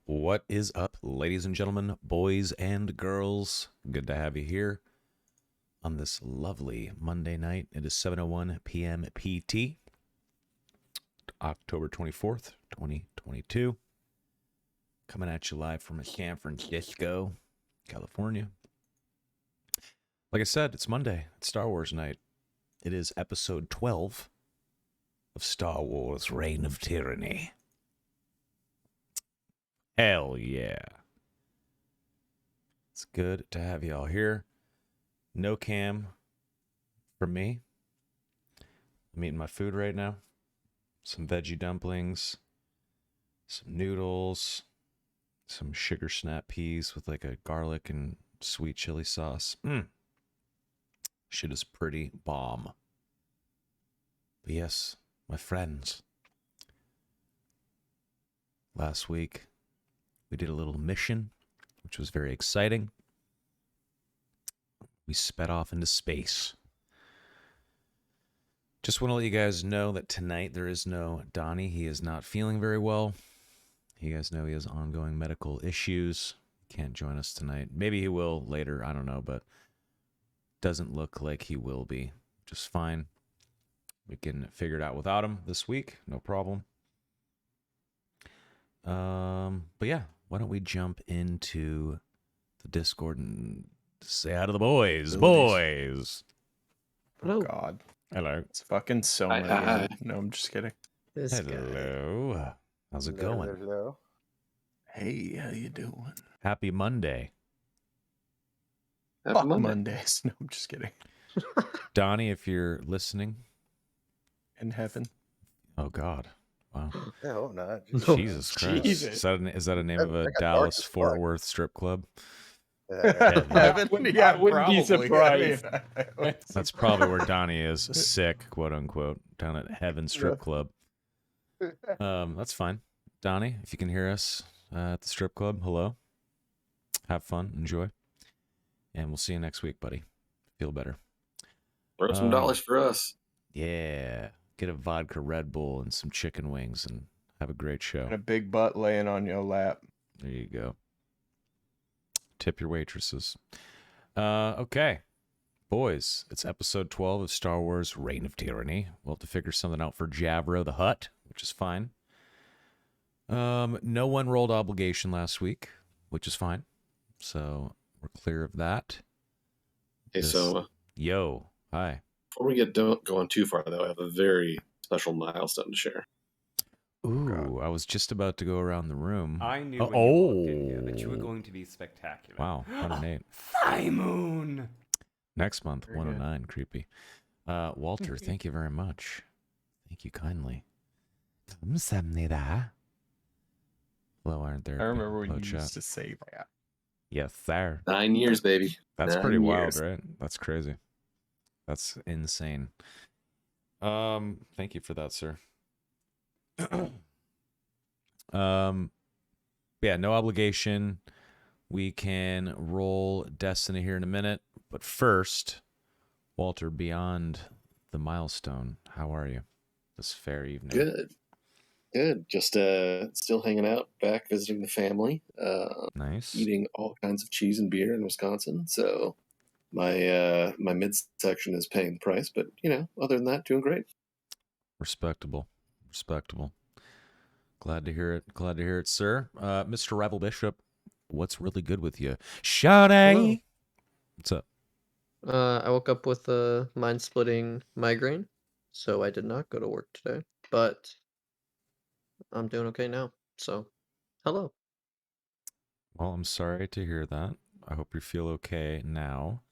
What is up, ladies and gentlemen, boys and girls? Good to have you here on this lovely Monday night. It is 7:01 p.m. PT, October 24th, 2022. Coming at you live from San Francisco, California. Like I said, it's Monday. It's Star Wars night. It is episode 12 of Star Wars Reign of Tyranny. Hell yeah. It's good to have you all here. No cam for me. I'm eating my food right now. Some veggie dumplings, some noodles, some sugar snap peas with like a garlic and sweet chili sauce. Shit is pretty bomb. But yes, my friends. Last week, we did a little mission, which was very exciting. We sped off into space. Just want to let you guys know that tonight there is no Donnie. He is not feeling very well. You guys know he has ongoing medical issues. Can't join us tonight. Maybe he will later. I don't know, but doesn't look like he will be. Just fine. We can figure it out without him this week. No problem. But yeah, why don't we jump into the Discord and say hi to the boys. Boys. Oh God. Hello. It's fucking Soma again. No, I'm just kidding. This guy. Hello. How's it going? Hello. Hey, how you doing? Happy Monday. Fuck Mondays. No, I'm just kidding. Donnie, if you're listening. In heaven. Oh, God. Wow. I hope not. Jesus Christ. Jesus. Is that a name of a That got dark Dallas as Fort fuck. Worth strip club? Heaven? I wouldn't be surprised. That's probably where Donnie is, sick, quote unquote, down at Heaven Strip Club. That's fine. Donnie, if you can hear us at the strip club, hello. Have fun, enjoy. And we'll see you next week, buddy. Feel better. Throw some dollars for us. Yeah. Get a vodka Red Bull and some chicken wings and have a great show. And a big butt laying on your lap. There you go. Tip your waitresses. Okay. Boys, it's episode 12 of Star Wars Reign of Tyranny. We'll have to figure something out for Javro the Hutt, which is fine. No one rolled obligation last week, which is fine. So we're clear of that. Hey, so Yo, hi. before we get going too far, though, I have a very special milestone to share. Ooh, I was just about to go around the room. I knew when you walked in here that you were Oh. going to be spectacular. Wow, 108. Thigh Moon! Next month, Very 109. Creepy. Walter, thank you very much. Thank you kindly. 감사합니다. Hello, Iron Therapy. I remember when Hello, you chat. used to say that. Yes, sir. 9 years, baby. That's 9 pretty years. wild, right? That's crazy. That's insane. Thank you for that, sir. Yeah, no obligation. We can roll Destiny here in a minute, but first, Walter, beyond the milestone, how are you this fair evening? Good. Just still hanging out, back visiting the family. Nice. Eating all kinds of cheese and beer in Wisconsin. So my midsection is paying the price, but other than that, doing great. Respectable. Glad to hear it, sir. Mr. Rival Bishop, what's really good with you? Shawty! What's up? I woke up with a mind-splitting migraine, so I did not go to work today, but I'm doing okay now, so hello. Well, I'm sorry to hear that. I hope you feel okay now.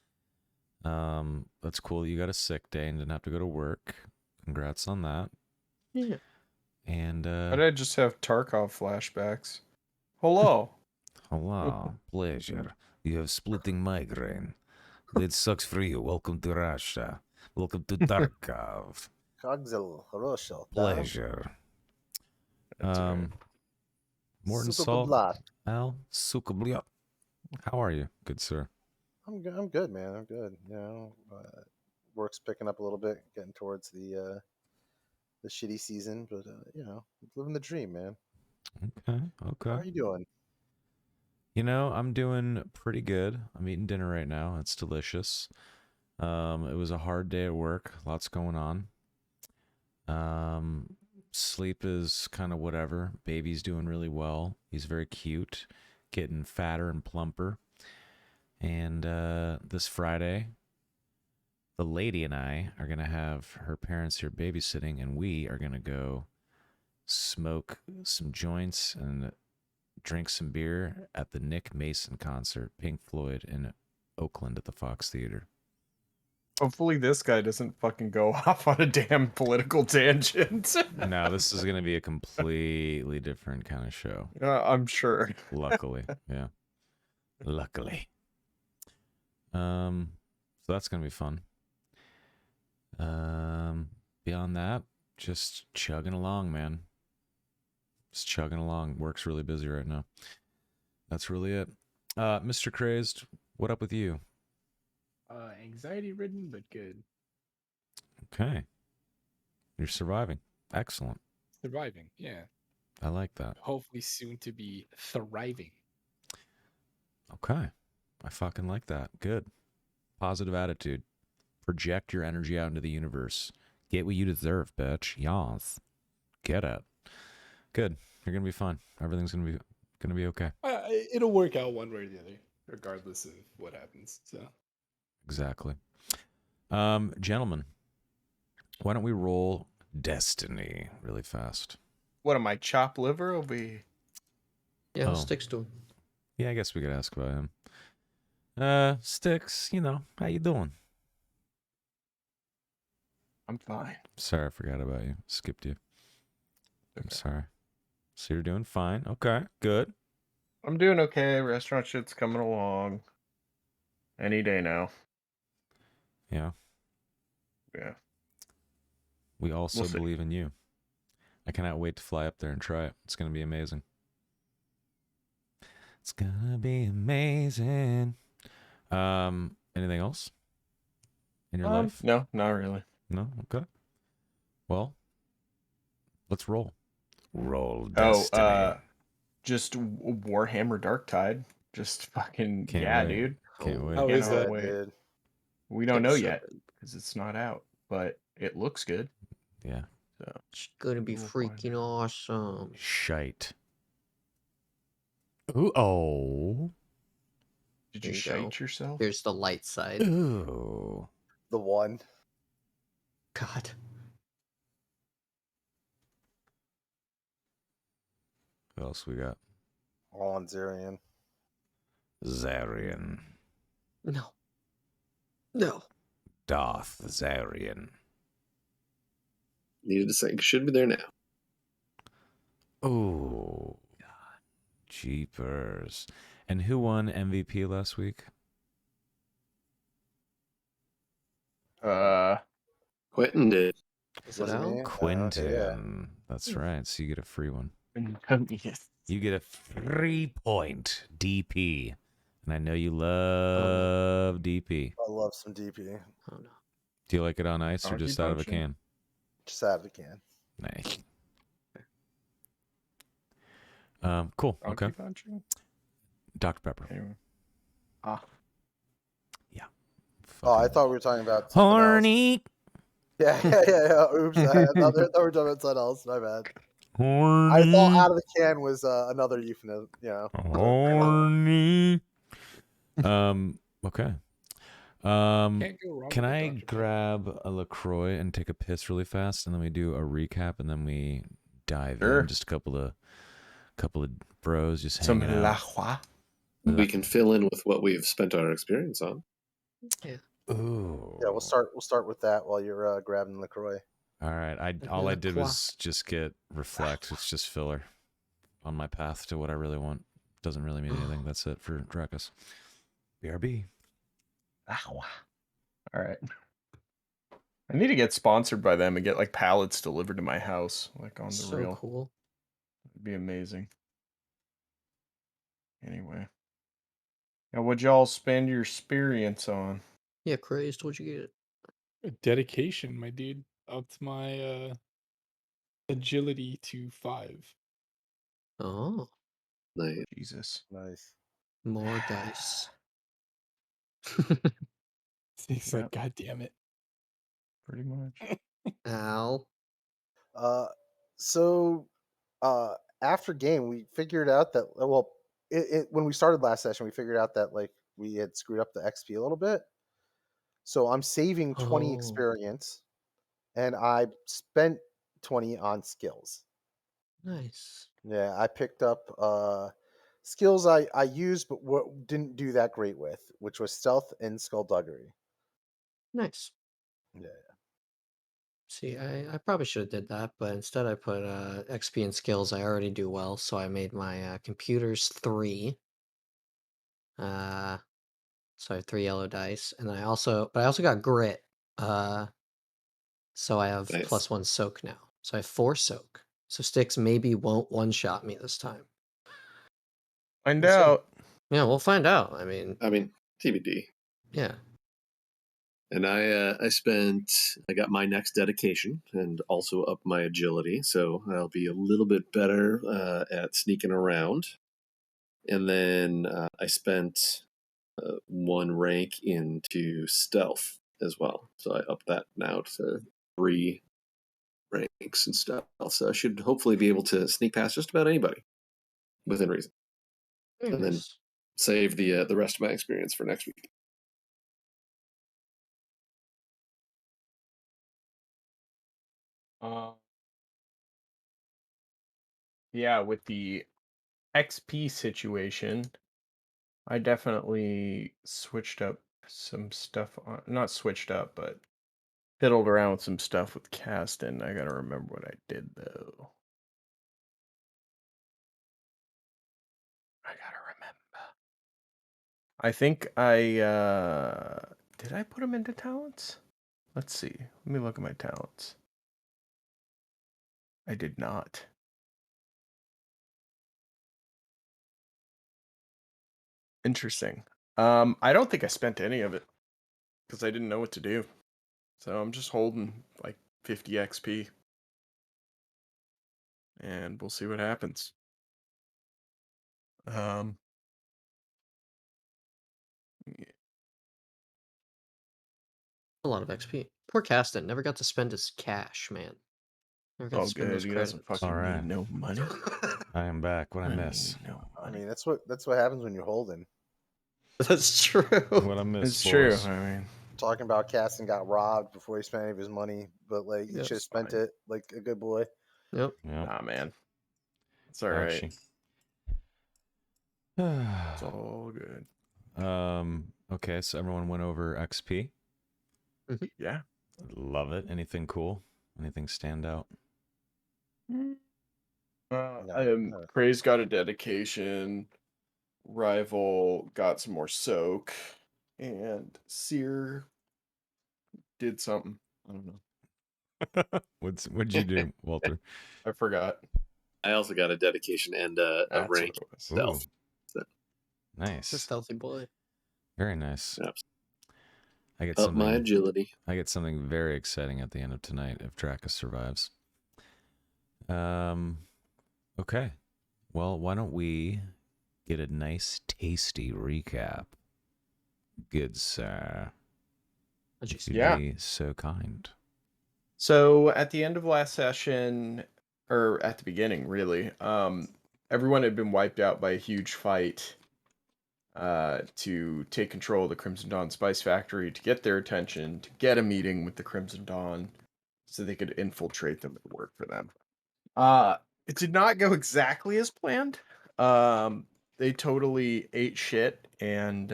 That's cool. You got a sick day and didn't have to go to work. Congrats on that. Yeah. And Why did I just have Tarkov flashbacks? Hello. hello, pleasure. You have splitting migraine. That sucks for you. Welcome to Russia. Welcome to Tarkov. Kogzel, Roshel. Pleasure. That's all right. Morton Salt. Al Sukablia. How are you, good sir? I'm good, man. I'm good. Work's picking up a little bit, getting towards the shitty season, but living the dream, man. Okay. How are you doing? You know, I'm doing pretty good. I'm eating dinner right now. It's delicious. It was a hard day at work. Lots going on. Um, Sleep is kind of whatever. Baby's doing really well. He's very cute, getting fatter and plumper. And this Friday, the lady and I are going to have her parents here babysitting, and we are going to go smoke some joints and drink some beer at the Nick Mason concert, Pink Floyd in Oakland at the Fox Theater. Hopefully this guy doesn't fucking go off on a damn political tangent. No, this is going to be a completely different kind of show. I'm sure. Luckily, yeah. Luckily. So that's going to be fun. Beyond that, just chugging along, man. Just chugging along. Work's really busy right now. That's really it. Mr. Crazed, what up with you? Anxiety ridden, but good. Okay. You're surviving. Excellent. Surviving, yeah. I like that. Hopefully soon to be thriving. Okay. I fucking like that. Good. Positive attitude. Project your energy out into the universe. Get what you deserve, bitch. Yas. Get it. Good. You're gonna be fine. Everything's gonna be okay. It'll work out one way or the other, regardless of what happens. So Exactly. Gentlemen, why don't we roll Destiny really fast? What am I, chop liver over here? Yeah, Oh. sticks to him. Yeah, I guess we could ask about him. Sticks, how you doing? I'm fine. Sorry, I forgot about you. Skipped you. I'm Okay. sorry. So you're doing fine. Okay, good. I'm doing okay. Restaurant shit's coming along. Any day now. Yeah. Yeah. We also We'll see. believe in you. I cannot wait to fly up there and try it. It's going to be amazing. It's going to be amazing. Anything else in your life? No, not really. No? Okay. Well, let's roll. Roll Oh, Destiny. just Warhammer Dark Tide. Just fucking Can't yeah, wait. dude. Can't wait. how is Cannot that? wait. Dude. We don't It's know so yet good. because it's not out, but it looks good. Yeah. So It's gonna be We'll find freaking out. awesome. Shite. Ooh, oh. did There you you go. shite yourself? Here's the light side. Ooh. The one. God. What else we got? All on Zarian. Zarian. No. No. Darth Zarian. Needed to say, should be there now. Oh. Jeepers. And who won MVP last week? Quentin did. Is it Was it out? me? Quentin. That's right. So you get a free one. Yes. You get a 3-point DP. And I know you love DP. I love some DP. Oh no. Do you like it on ice or Donkey just out of a punching? can? Just out of the can. Nice. Cool. Donkey Okay. punching? Dr. Pepper. Anyway. Ah. Oh, I Fucking thought we were talking about something else. horny. Yeah. Oops. I thought we were talking about something else. My bad. Horny. I thought out of the can was another euphemism. Horny. Okay. Can't go wrong Can with I Dr. Pepper. grab a LaCroix and take a piss really fast, and then we do a recap, and then we dive Sure. in? Just a couple of bros just Some hanging La out. Hua. We can fill in with what we've spent our experience on. Ooh. Yeah, we'll start with that while you're grabbing Lacroix. All right. All I did LaCroix. was just get reflect. It's just filler on my path to what I really want. Doesn't really mean anything. That's it for Drakus. BRB. La Hua. All right. I need to get sponsored by them and get like pallets delivered to my house, like on the So real. cool. It'd be amazing. Anyway. Now, what'd y'all spend your experience on? Yeah, crazed. What'd you get? Dedication, my dude. Upped my agility to 5. Oh. Nice. Jesus. Nice. More dice. He's Yep. like, God damn it. Pretty much. Al. So after game, we figured out that when we started last session, we figured out that like we had screwed up the XP a little bit. So I'm saving 20 Oh. experience, and I spent 20 on skills. Nice. Yeah, I picked up skills I used but didn't do that great with, which was stealth and skullduggery. Nice. Yeah. See, I probably should have did that, but instead I put XP and skills. I already do well, so I made my computers 3. So I have 3 yellow dice, and I also got grit. So I have Nice. +1 soak now. So I have 4 soak. So Sticks maybe won't one-shot me this time. Find We'll see. out. Yeah, we'll find out. I mean, TBD. yeah. And I got my next dedication and also up my agility, so I'll be a little bit better at sneaking around. And then I spent 1 rank into stealth as well, so I upped that now to 3 ranks in stealth. So I should hopefully be able to sneak past just about anybody within reason, Very and then nice. save the rest of my experience for next week. Yeah, with the XP situation, I definitely switched up some stuff on, not switched up, but fiddled around with some stuff with Caston. I gotta remember what I did though. I gotta remember. I think did I put him into talents? Let's see. Let me look at my talents. I did not. Interesting. I don't think I spent any of it because I didn't know what to do. So I'm just holding like 50 XP. And we'll see what happens. Yeah. A lot of XP. Poor Caston never got to spend his cash, man. Never got Oh, to spend good. those He doesn't credits. fucking Alright. need no money. I am back. What I I miss? need no I money. mean, that's what happens when you're holding. That's true. What I miss, It's true. boys? I mean, Talking about Caston got robbed before he spent any of his money, but like he Yeah, should have it's spent fine. it like a good boy. Yep. Yep. Nah, man. It's all right. Ouchie. It's all good. Okay, so everyone went over XP. Yeah. Love it. Anything cool? Anything stand out? No. Craze got a dedication. Rival got some more soak. And Seer did something. I don't know. What'd you do, Walter? I forgot. I also got a dedication and a That's rank what it was. stealth. So, It's a Nice. stealthy boy. Very nice. yep. I get Up my something. agility. I get something very exciting at the end of tonight if Dracus survives. Okay. Well, why don't we get a nice, tasty recap? Good sir. Oh, If jeez. you'd Yeah. be so kind. So at the end of last session, or at the beginning, really, everyone had been wiped out by a huge fight to take control of the Crimson Dawn Spice Factory, to get their attention, to get a meeting with the Crimson Dawn, so they could infiltrate them and work for them. It did not go exactly as planned. They totally ate shit and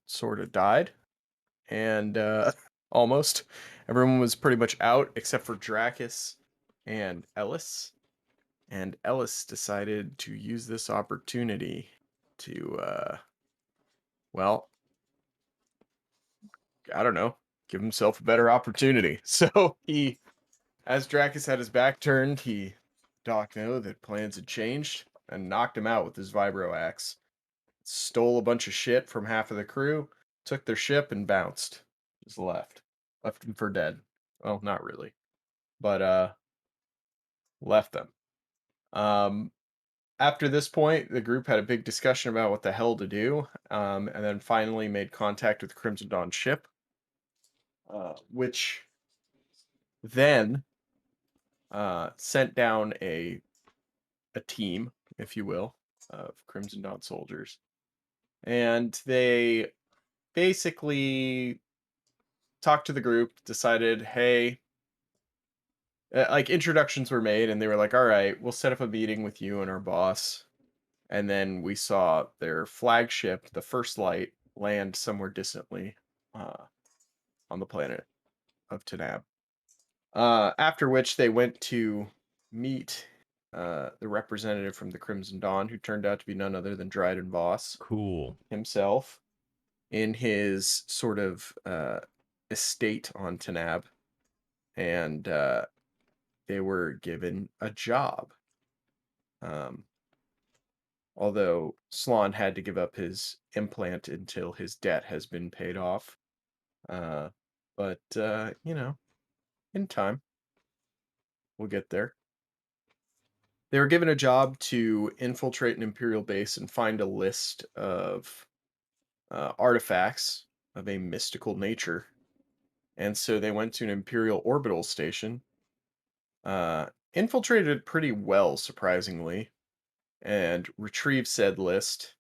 sort of died, and almost everyone was pretty much out except for Dracus and Ellis. And Ellis decided to use this opportunity to, well, I don't know, give himself a better opportunity. So he, as Dracus had his back turned, he Doc know that plans had changed and knocked him out with his vibro axe. Stole a bunch of shit from half of the crew, took their ship and bounced. Just left. Left them for dead. Well, not really. But left them. Um After this point, the group had a big discussion about what the hell to do, and then finally made contact with Crimson Dawn's ship, which then sent down a team, if you will, of Crimson Dawn soldiers, and they basically talked to the group, decided, hey, like introductions were made, and they were like, all right, we'll set up a meeting with you and our boss. And then we saw their flagship, the First Light, land somewhere distantly on the planet of Tanab. After which they went to meet the representative from the Crimson Dawn, who turned out to be none other than Dryden Voss Cool. himself, in his sort of estate on Tanab. And they were given a job. Although Slán had to give up his implant until his debt has been paid off. But you know, in time, we'll get there. They were given a job to infiltrate an Imperial base and find a list of artifacts of a mystical nature. And so they went to an Imperial orbital station, infiltrated it pretty well, surprisingly, and retrieved said list,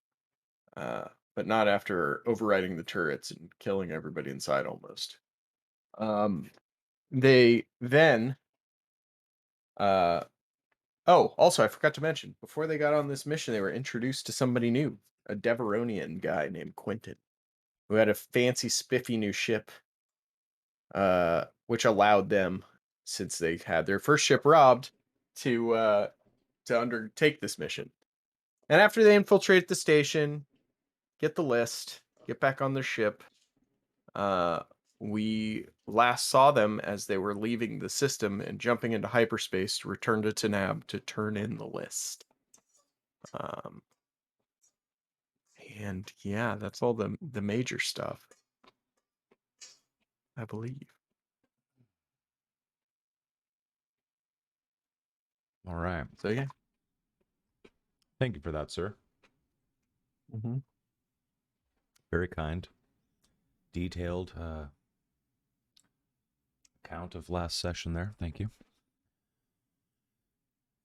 but not after overriding the turrets and killing everybody inside almost. They then, oh, also I forgot to mention, before they got on this mission, they were introduced to somebody new, a Deveronian guy named Quentin, who had a fancy, spiffy new ship, which allowed them, since they had their first ship robbed, to undertake this mission. And after they infiltrate the station, get the list, get back on their ship, we last saw them as they were leaving the system and jumping into hyperspace to return to Tanab to turn in the list. And yeah, that's all the major stuff, I believe. All right. So yeah. Thank you for that, sir. Mm-hmm. Very kind. Detailed account of last session there. Thank you.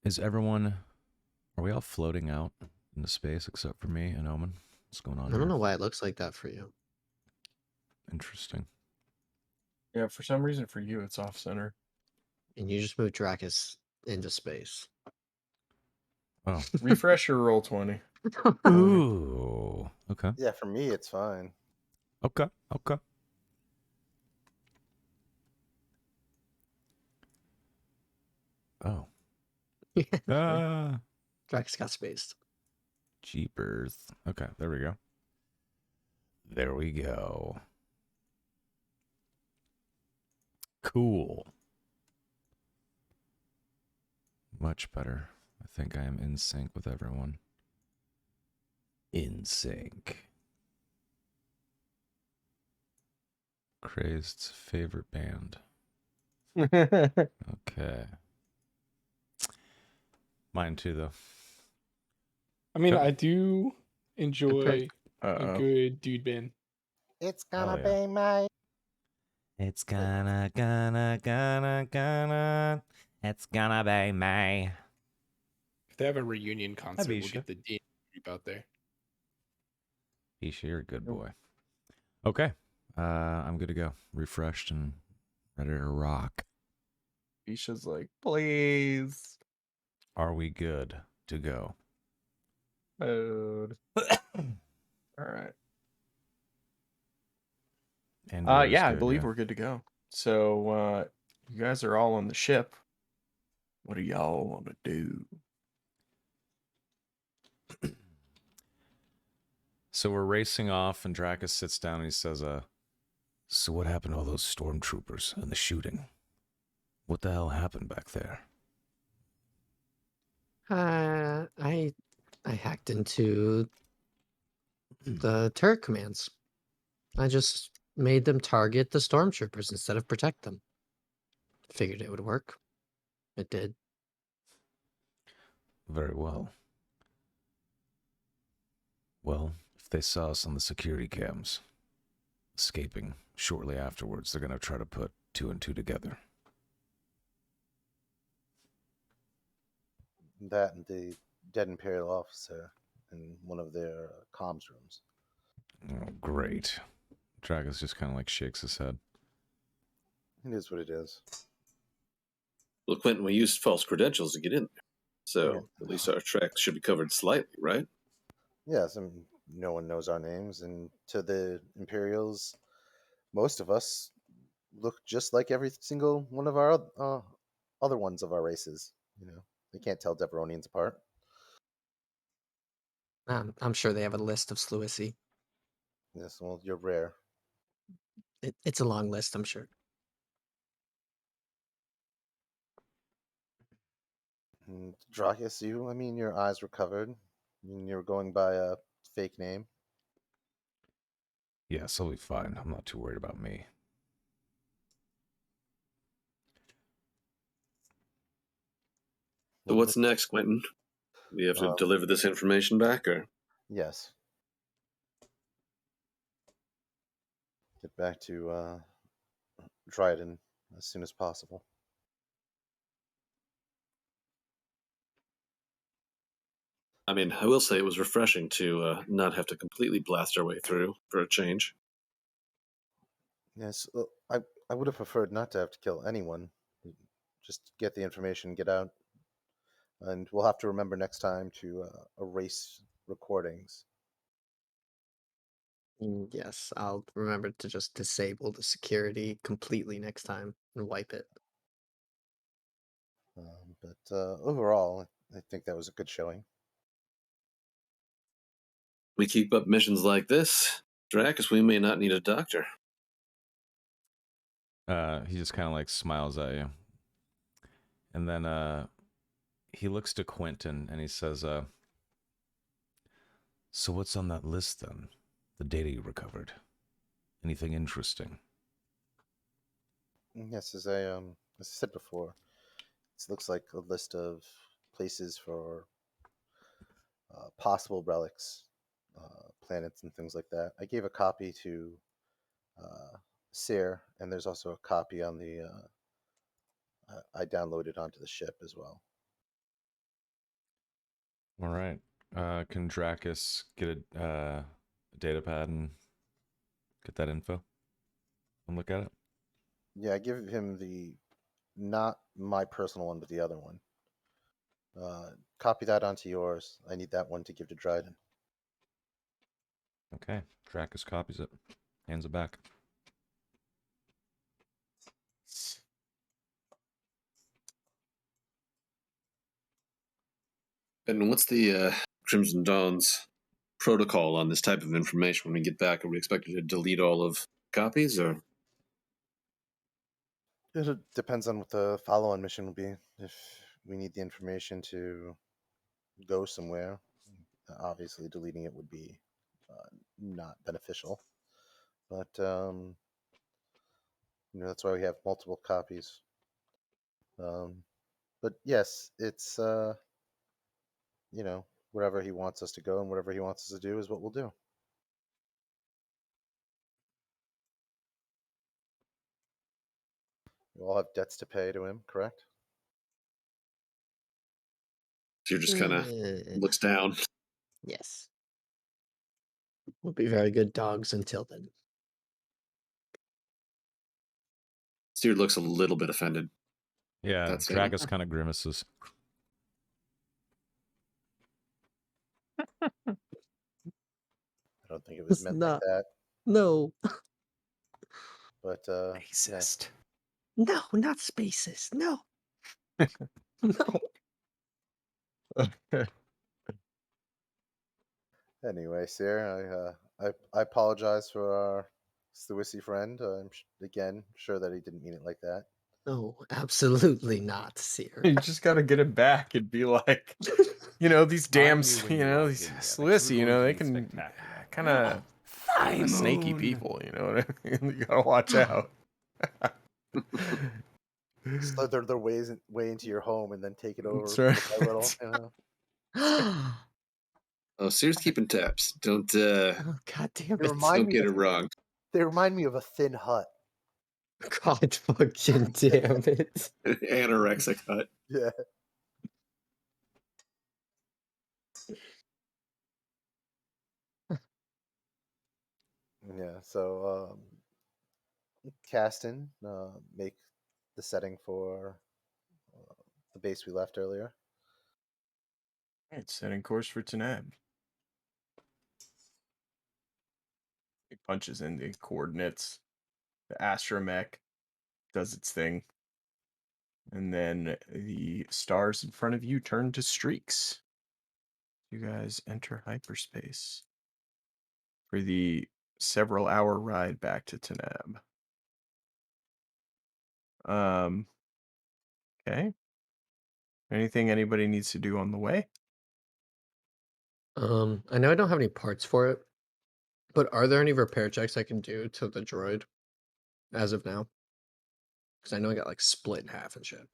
Is everyone... Are we all floating out into space except for me and Omen? What's going on I don't here? know why it looks like that for you. Interesting. Yeah, for some reason for you it's off center. And you just moved Dracus into space. Oh. Refresh your roll 20. Ooh. Okay. Yeah, for me it's fine. Okay. Okay. Oh. Dracus got spaced. Jeepers. Okay, there we go. There we go. Cool. Much better. I think I am in sync with everyone. In sync. Crazed's favorite band. Okay. Mine too, though. I mean, Okay. I do enjoy a Uh-oh. good dude band. It's Hell gonna yeah. be my. It's gonna it's gonna be me. If they have a reunion concert, we'll Bisha. get the D group out there. Bisha, you're a good boy. Okay. I'm good to go. Refreshed and ready to rock. Isha's like, please. Are we good to go? Mode. All right. And Yeah, I believe we're good to go. So you guys are all on the ship. What do y'all want to do? So we're racing off, and Dracus sits down and he says, so what happened to all those stormtroopers and the shooting? What the hell happened back there? I hacked into the turret commands. I just made them target the stormtroopers instead of protect them. Figured it would work. It did. Very well. Well, if they saw us on the security cams escaping shortly afterwards, they're going to try to put 2 and 2 together. That and the dead Imperial officer in one of their comms rooms. Oh, great. Dragus just kind of like shakes his head. It is what it is. Well, Quentin, we used false credentials to get in there. So Yeah. at least our tracks should be covered slightly, right? Yes, and no one knows our names, and to the Imperials, most of us look just like every single one of our other ones of our races. You know, they can't tell Deveronians apart. I'm sure they have a list of Sluicy. Yes, well, you're rare. It's a long list, I'm sure. And Drakus, I mean, your eyes were covered. I mean, you were going by a fake name. Yes, I'll be fine. I'm not too worried about me. So what's next, Quentin? We have to deliver this information back, or? Yes. Get back to Dryden as soon as possible. I mean, I will say it was refreshing to not have to completely blast our way through for a change. Yes, I would have preferred not to have to kill anyone. Just get the information, get out, and we'll have to remember next time to erase recordings. Yes, I'll remember to just disable the security completely next time and wipe it. But overall, I think that was a good showing. We keep up missions like this, Dracus, we may not need a doctor. He just kind of like smiles at you. And then he looks to Quentin and he says, so what's on that list then? The data you recovered? Anything interesting? Yes, as I said before, it looks like a list of places for possible relics, planets, and things like that. I gave a copy to Seer, and there's also a copy on the I downloaded onto the ship as well. All right. Can Dracus get a data pad and get that info and look at it? Yeah, I give him the not my personal one, but the other one. Copy that onto yours. I need that one to give to Dryden. Okay. Dracus copies it, hands it back. And what's the Crimson Dawn's protocol on this type of information when we get back? Are we expected to delete all of copies, or? It depends on what the follow-on mission will be. If we need the information to go somewhere, obviously deleting it would be not beneficial. But that's why we have multiple copies. But yes, it's wherever he wants us to go and whatever he wants us to do is what we'll do. We all have debts to pay to him, correct? So you're just kind of looks down. Yes. We'll be very good dogs until then. Steer looks a little bit offended. Yeah, That's saying. Dracus kind of grimaces. I don't think it was It's meant not. like that. No. But Racist. No, not spaces. No. No. anyway, Sarah, I apologize for our Sluicy friend. I'm again sure that he didn't mean it like that. No, absolutely not, Seer. You just got to get it back and be like, these damn, these Slissi, they can kind of snaky people, what I mean? You gotta watch out. Slither their way into your home and then take it over That's right. little by little. Oh, Sears keeping tabs. Don't Oh, God damn They it. remind don't me get it of, wrong. they remind me of a thin hut. God fucking damn it. Anorexic hut. Yeah. Yeah. So Caston, make the setting for the base we left earlier. Alright, setting course for Tanab. It punches in the coordinates. The astromech does its thing. And then the stars in front of you turn to streaks. You guys enter hyperspace for the several hour ride back to Tanab. Okay. Anything anybody needs to do on the way? I know I don't have any parts for it, but are there any repair checks I can do to the droid as of now? Because I know I got like split in half and shit.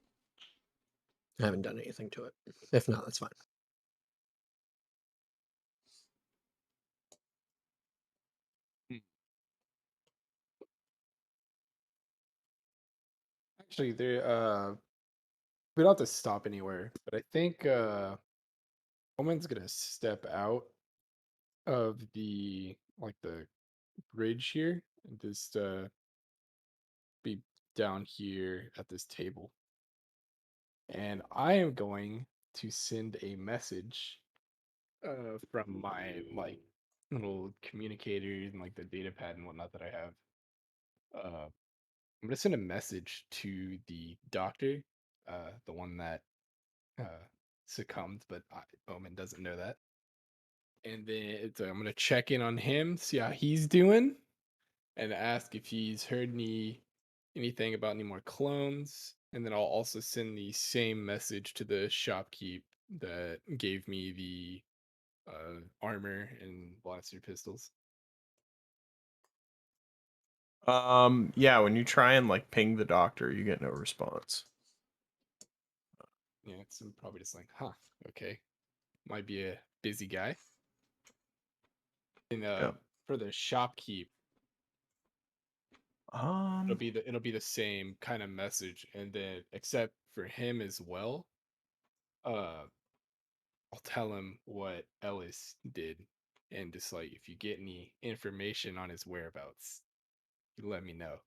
I haven't done anything to it. If not, that's fine. Actually, we don't have to stop anywhere, but I think Omen's gonna step out of the bridge here and just be down here at this table. And I am going to send a message from my like little communicators and like the data pad and whatnot that I have. I'm gonna send a message to the doctor, the one that uh succumbed, but Omen doesn't know that. And then I'm gonna check in on him, see how he's doing, and ask if he's heard anything about any more clones. And then I'll also send the same message to the shopkeep that gave me the armor and blaster pistols. Yeah, when you try and like ping the doctor, you get no response. Yeah, it's probably just like, huh, okay, might be a busy guy. And Yep. for the shopkeep, Um, it'll be the same kind of message, and then except for him as well, uh, I'll tell him what Ellis did, and just like if you get any information on his whereabouts, you let me know.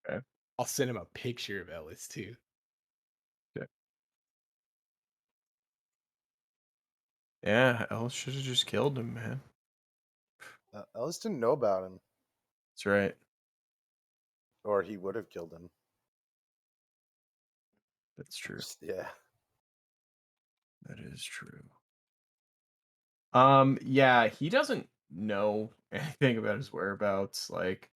Okay. I'll send him a picture of Ellis too. yeah, Ellis should have just killed him, man. Ellis didn't know about him, That's right. or he would have killed him. That's true. Yeah. That is true. Yeah, he doesn't know anything about his whereabouts. Like,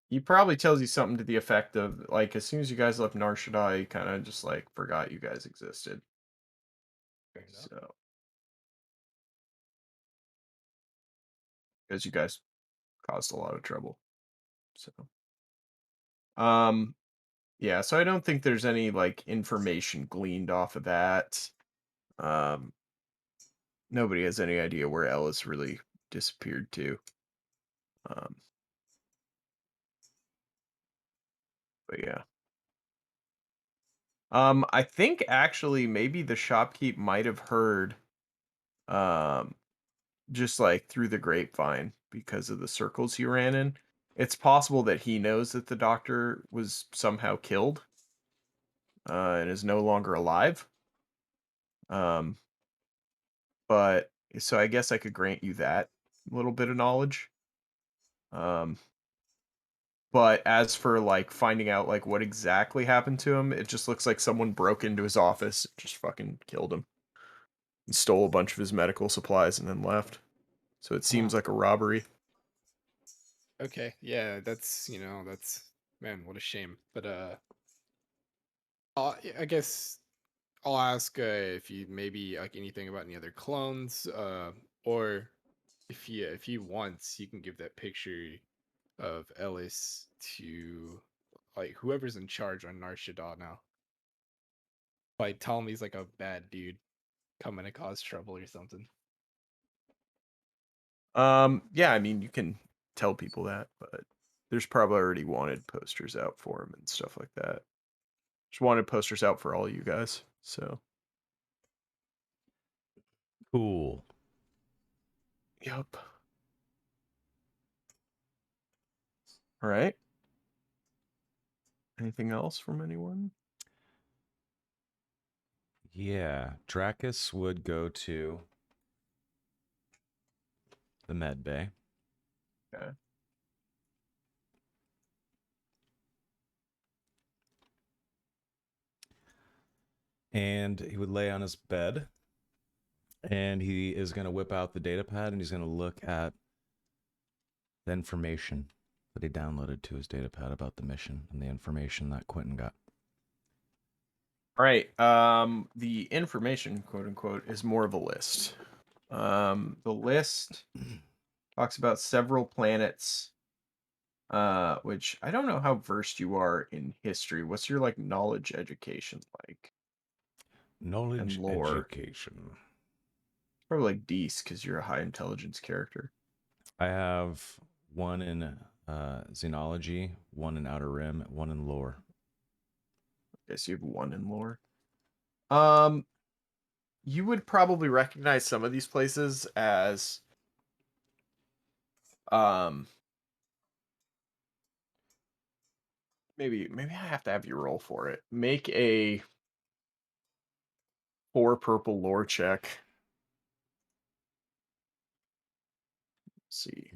he probably tells you something to the effect of, like, as soon as you guys left Nar Shaddaa, he kind of just, like, forgot you guys existed. Fair enough. So, because you guys caused a lot of trouble. So, yeah, so I don't think there's any, like, information gleaned off of that. Um, Nobody has any idea where Ellis really disappeared to. Um, but yeah. I think actually maybe the shopkeep might have heard, um, just like through the grapevine because of the circles he ran in. It's possible that he knows that the doctor was somehow killed, and is no longer alive. Um, but so I guess I could grant you that little bit of knowledge. Um, but as for like finding out like what exactly happened to him, it just looks like someone broke into his office, and just fucking killed him, and stole a bunch of his medical supplies and then left. So it seems like a robbery. Okay, yeah, that's man, what a shame. But I guess I'll ask if you maybe like anything about any other clones, or if he wants, you can give that picture of Ellis to like whoever's in charge on Nar Shaddaa now. Like tell him he's like a bad dude. coming to cause trouble or something. Yeah, I mean, you can tell people that, but there's probably already wanted posters out for him and stuff like that. Just wanted posters out for all you guys. So, Cool. yep. All right. Anything else from anyone? Yeah, Dracus would go to the med bay. Okay. And he would lay on his bed. And he is going to whip out the data pad and he's going to look at the information that he downloaded to his data pad about the mission and the information that Quentin got. All right. The information, quote unquote, is more of a list. The list talks about several planets, which I don't know how versed you are in history. What's your like knowledge education like? Knowledge And lore. education. Probably like Dees because you're a high intelligence character. I have one in xenology, one in outer rim, one in lore. Okay, so you have one in lore. You would probably recognize some of these places as maybe I have to have you roll for it. Make a 4 purple lore check. Let's see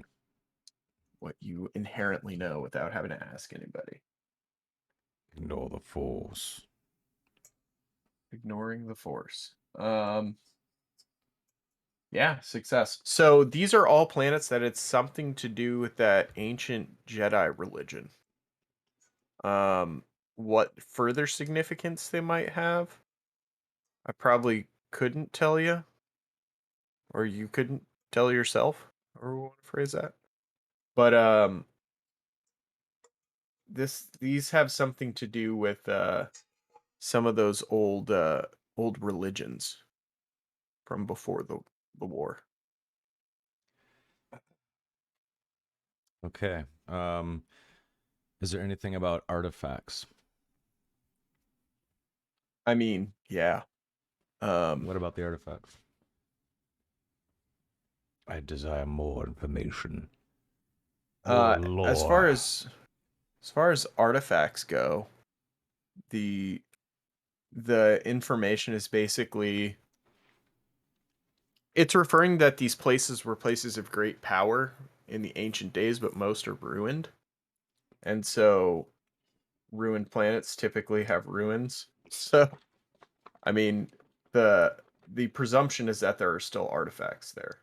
what you inherently know without having to ask anybody. Ignore the force. Ignoring the force. Yeah, success. So these are all planets that it's something to do with that ancient Jedi religion. What further significance they might have, I probably couldn't tell you, or you couldn't tell yourself, or what to phrase that. But these have something to do with some of those old religions from before the war. Okay. Is there anything about artifacts? I mean, yeah. What about the artifacts? I desire more information. More lore. As far as artifacts go, the information is basically it's referring that these places were places of great power in the ancient days, but most are ruined. And so ruined planets typically have ruins. So I mean, the presumption is that there are still artifacts there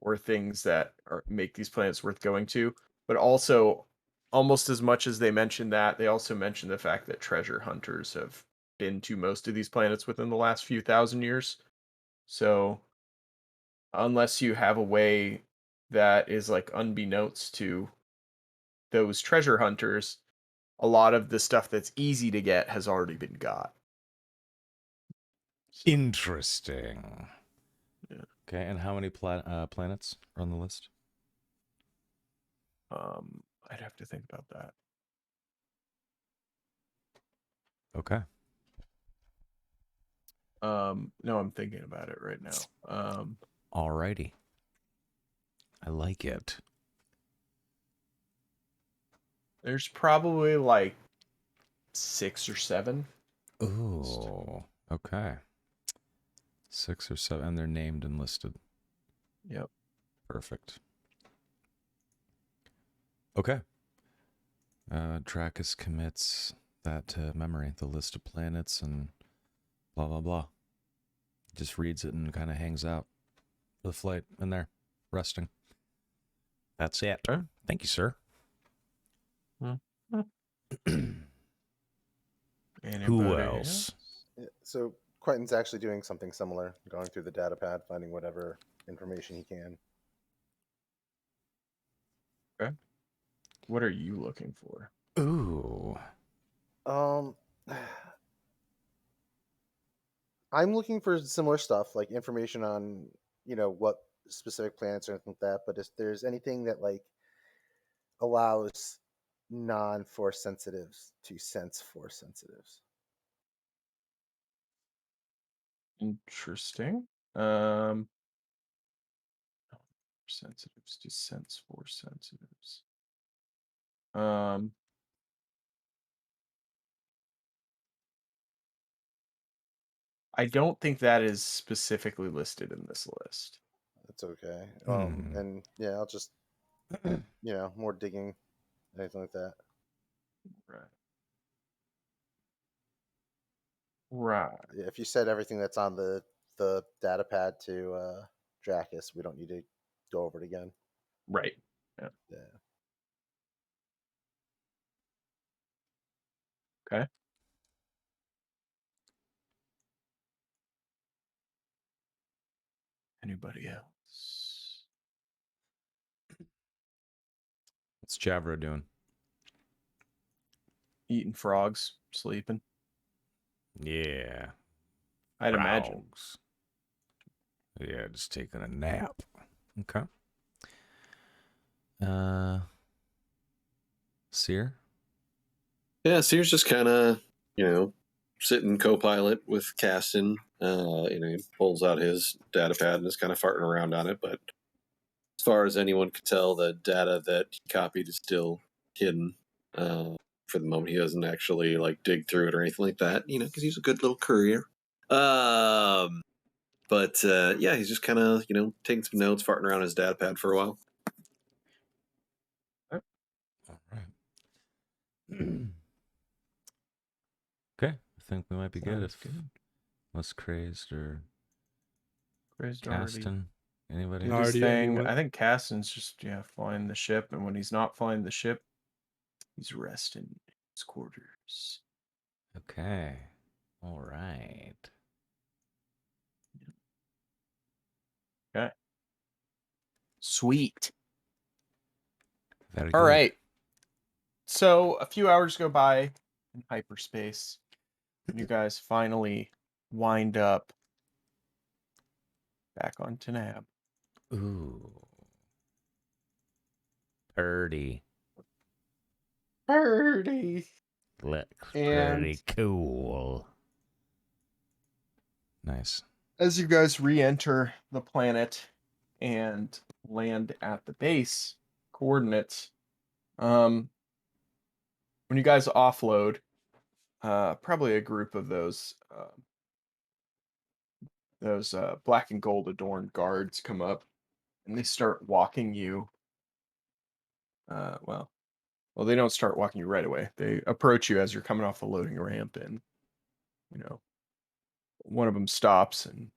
or things that make these planets worth going to, but also almost as much as they mention that, they also mention the fact that treasure hunters have been to most of these planets within the last few thousand years. So unless you have a way that is like unbeknownst to those treasure hunters, a lot of the stuff that's easy to get has already been got. Interesting. Yeah. Okay, and how many planets are on the list? I'd have to think about that. Okay. No, I'm thinking about it right now. Alrighty. I like it. There's probably like 6 or 7. Ooh. Okay. 6 or 7, and they're named and listed. Yep. Perfect. Okay. Dracus commits that to memory, the list of planets and blah, blah, blah. Just reads it and kind of hangs out for the flight in there, resting. That's it. Okay. Thank you, sir. Who else? Yeah, so Quentin's actually doing something similar, going through the data pad, finding whatever information he can. Okay. What are you looking for? Ooh. I'm I'm looking for similar stuff, like information on, what specific planets or anything like that. But if there's anything that like allows non-force sensitives to sense force sensitives. Interesting. Sensitives to sense force sensitives. I don't think that is specifically listed in this list. That's okay. Hmm. And yeah, I'll just more digging, anything like that. Right. Right. Yeah, if you said everything that's on the data pad to Dracus, we don't need to go over it again. Right. Yeah. Yeah. Okay. Anybody else? What's Javro doing? Eating frogs, sleeping. Yeah. I'd imagine. Frogs. Yeah, just taking a nap. Okay. Seer? Yeah, Sears just kind of, sitting co-pilot with Caston. He pulls out his data pad and is kind of farting around on it. But as far as anyone can tell, the data that he copied is still hidden. For the moment, he doesn't actually dig through it or anything like that. Because he's a good little courier. But yeah, he's just kind of taking some notes, farting around his data pad for a while. All right. Okay. I think we might be good Sounds if good. less crazed or Crazed already Caston. Anybody? did his Nardi, thing. anyone? I think Caston's just flying the ship, and when he's not flying the ship, he's resting in his quarters. Okay. All right. Okay. Sweet. Very All good. right. So a few hours go by in hyperspace, and you guys finally wind up back on Tanab. Ooh. Purdy. Purdy. Looks And pretty cool. Nice. as you guys re-enter the planet and land at the base coordinates, when you guys offload, probably a group of those black and gold adorned guards come up, and they start walking you. Well, they don't start walking you right away. They approach you as you're coming off the loading ramp, and one of them stops, and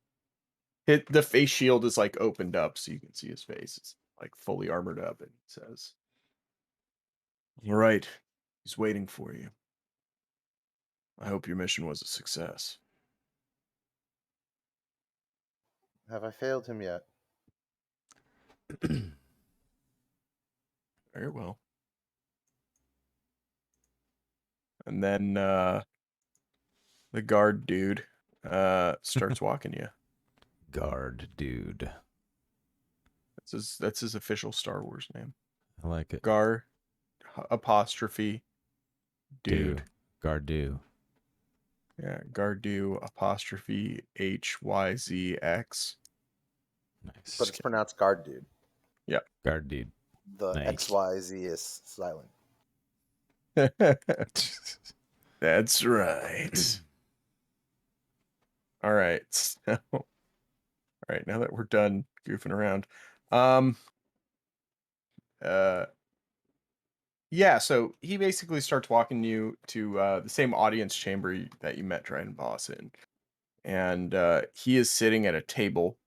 the face shield is opened up so you can see his face. It's fully armored up, and he says, "All right, he's waiting for you. I hope your mission was a success." Have I failed him yet? Very well. And then the guard dude starts walking you. Guard dude. That's his official Star Wars name. I like it. Gar apostrophe dude. Guard do. Yeah, Gardu apostrophe HYZX. Nice. But it's pronounced guard dude. Guard dude. The Nice. XYZ is silent. That's right. All right. So, all right, now that we're done goofing around. Yeah, so he basically starts walking you to the same audience chamber that you met Dryden Boss in. And he is sitting at a table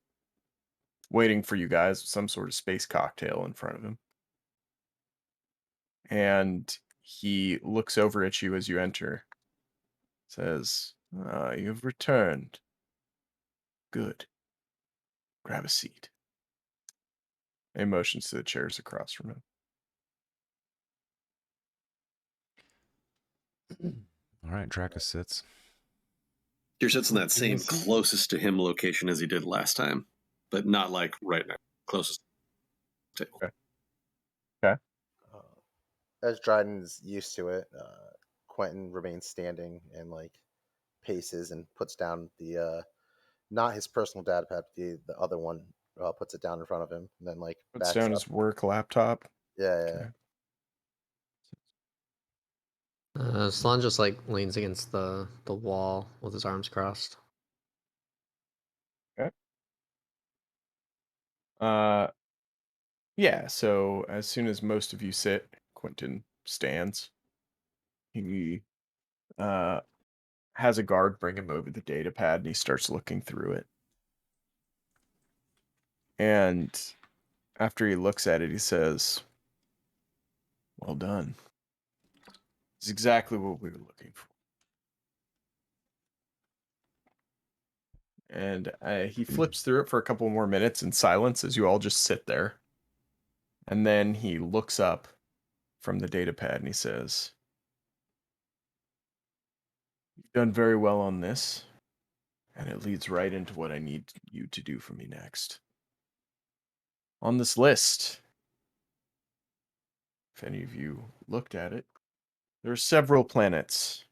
waiting for you guys with some sort of space cocktail in front of him. And he looks over at you as you enter. Says, "You've returned. Good. Grab a seat." He motions to the chairs across from him. All right, Dracus sits. You're sits in that We're same gonna see. closest to him location as he did last time, but not like right now. Closest table. Okay. As Dryden's used to it, Quentin remains standing and like paces and puts down the not his personal data pad, the other one. Puts it down in front of him and then like Puts backs down up. his work laptop. Yeah. Slan just like leans against the wall with his arms crossed. Okay. Yeah, so as soon as most of you sit, Quentin stands. He has a guard bring him over the data pad and he starts looking through it. And after he looks at it, he says, "Well done. It's exactly what we were looking for." And he flips through it for a couple more minutes in silence as you all just sit there. And then he looks up from the data pad and he says, "You've done very well on this, and it leads right into what I need you to do for me next. On this list, if any of you looked at it, there are several planets,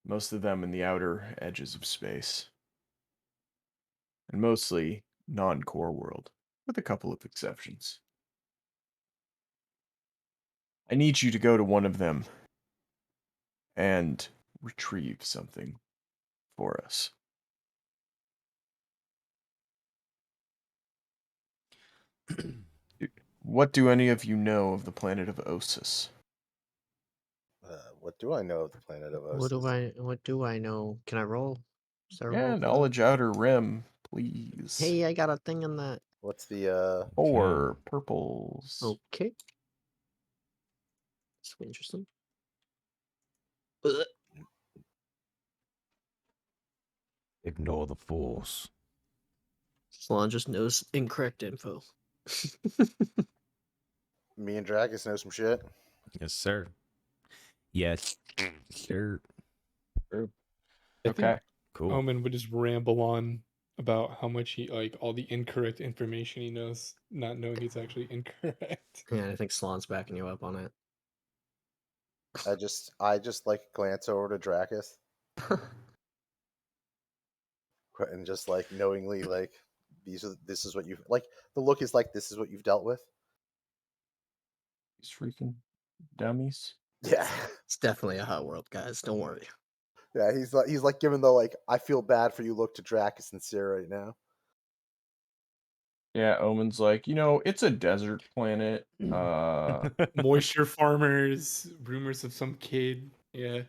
most of them in the outer edges of space, and mostly non-core world, with a couple of exceptions. I need you to go to one of them and retrieve something for us." What do any of you know of the planet of Osus? What do I know of the planet of Osis? What do I know? Can I roll? Is there a Yeah, roll for that? knowledge outer rim, please. Hey, I got a thing in that. What's the 4 purples. Okay. This will be interesting. Ugh. Ignore the force. Slan just knows incorrect info. me and Dragus know some shit? Yes, sir. Yes, sir. True. I Okay. think Cool. Omen would just ramble on about how much he like all the incorrect information he knows, not knowing it's actually incorrect. Yeah, I think Slan's backing you up on it. I just like glance over to Drakus and just like knowingly like this is what you've like the look is like this is what you've dealt with. These freaking dummies. Yeah. It's definitely a hot world, guys. Don't worry. Yeah, he's like giving the like I feel bad for you look to Drakus and Sarah right now. Yeah, Omen's like, it's a desert planet. Moisture farmers, rumors of some kid. Yeah.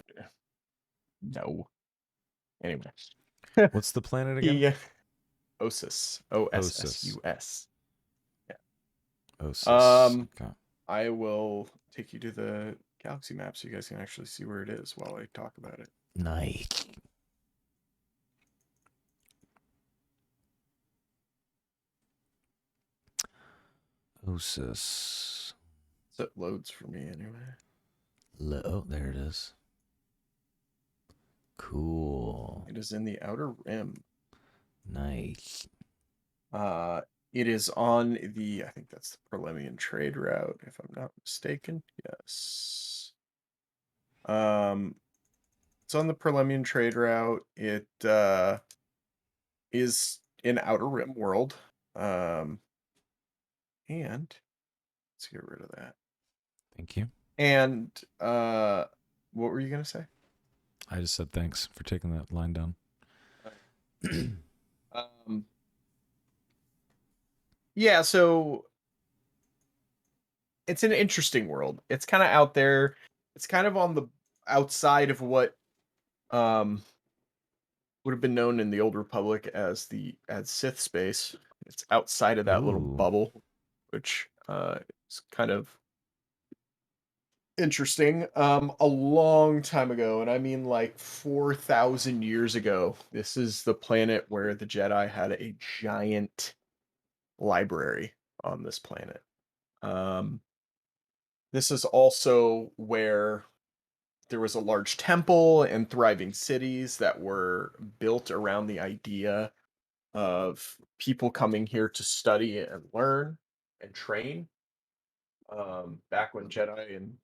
No. Anyway. What's the planet again? He, Osus. Ossus. Yeah. Osis. Okay. I will take you to the galaxy map so you guys can actually see where it is while I talk about it. Nice. Osis. So it loads for me anyway. Oh, there it is. Cool. It is in the outer rim. Nice. It is on I think that's the Perlemian trade route, if I'm not mistaken. Yes. It's on the Perlemian trade route. It is in Outer Rim world. And let's get rid of that. Thank you. And what were you gonna say? I just said thanks for taking that line down. Yeah, so it's an interesting world. It's kind of out there. It's kind of on the outside of what would have been known in the Old Republic as Sith space. It's outside of that little Ooh. bubble, which is kind of interesting. A long time ago, and I mean like 4,000 years ago, this is the planet where the Jedi had a giant library on this planet. This is also where there was a large temple and thriving cities that were built around the idea of people coming here to study and learn and train. Back when Jedi and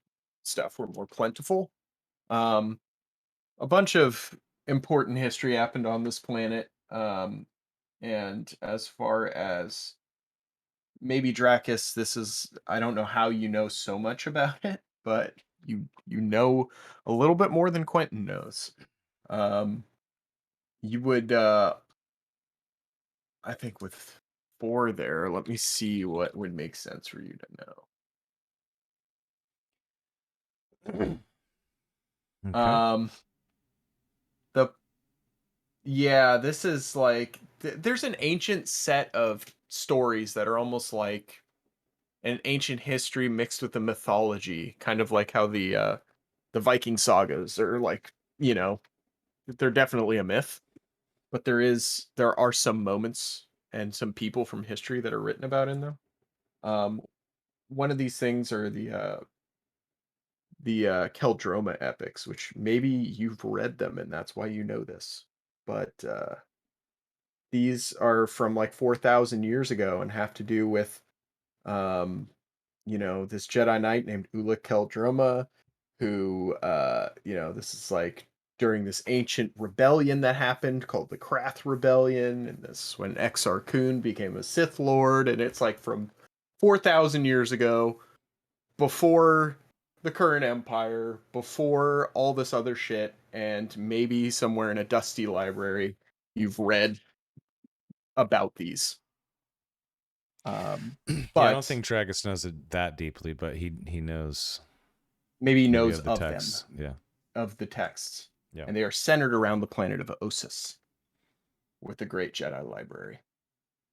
stuff were more plentiful. Um, a bunch of important history happened on this planet. And as far as maybe Dracus, this is I don't know how you know so much about it, but you know a little bit more than Quentin knows. Um, you would I think with 4 there, let me see what would make sense for you to know. Okay. The Yeah, this is like there's an ancient set of stories that are almost like an ancient history mixed with the mythology, kind of like how the Viking sagas are like, they're definitely a myth, but there are some moments and some people from history that are written about in them. Um, one of these things are the Keldroma epics, which maybe you've read them and that's why you know this. But these are from like 4,000 years ago and have to do with um this Jedi Knight named Ula Keldroma, who this is like during this ancient rebellion that happened called the Krath Rebellion, and this when Exar Kun became a Sith Lord, and it's like from 4,000 years ago, before the current empire, before all this other shit, and maybe somewhere in a dusty library you've read about these. Yeah, I don't But think Dragus knows it that deeply, but he knows maybe maybe knows of the of them, texts. Yeah. of the texts. Yeah. And they are centered around the planet of Ossus with the great Jedi library.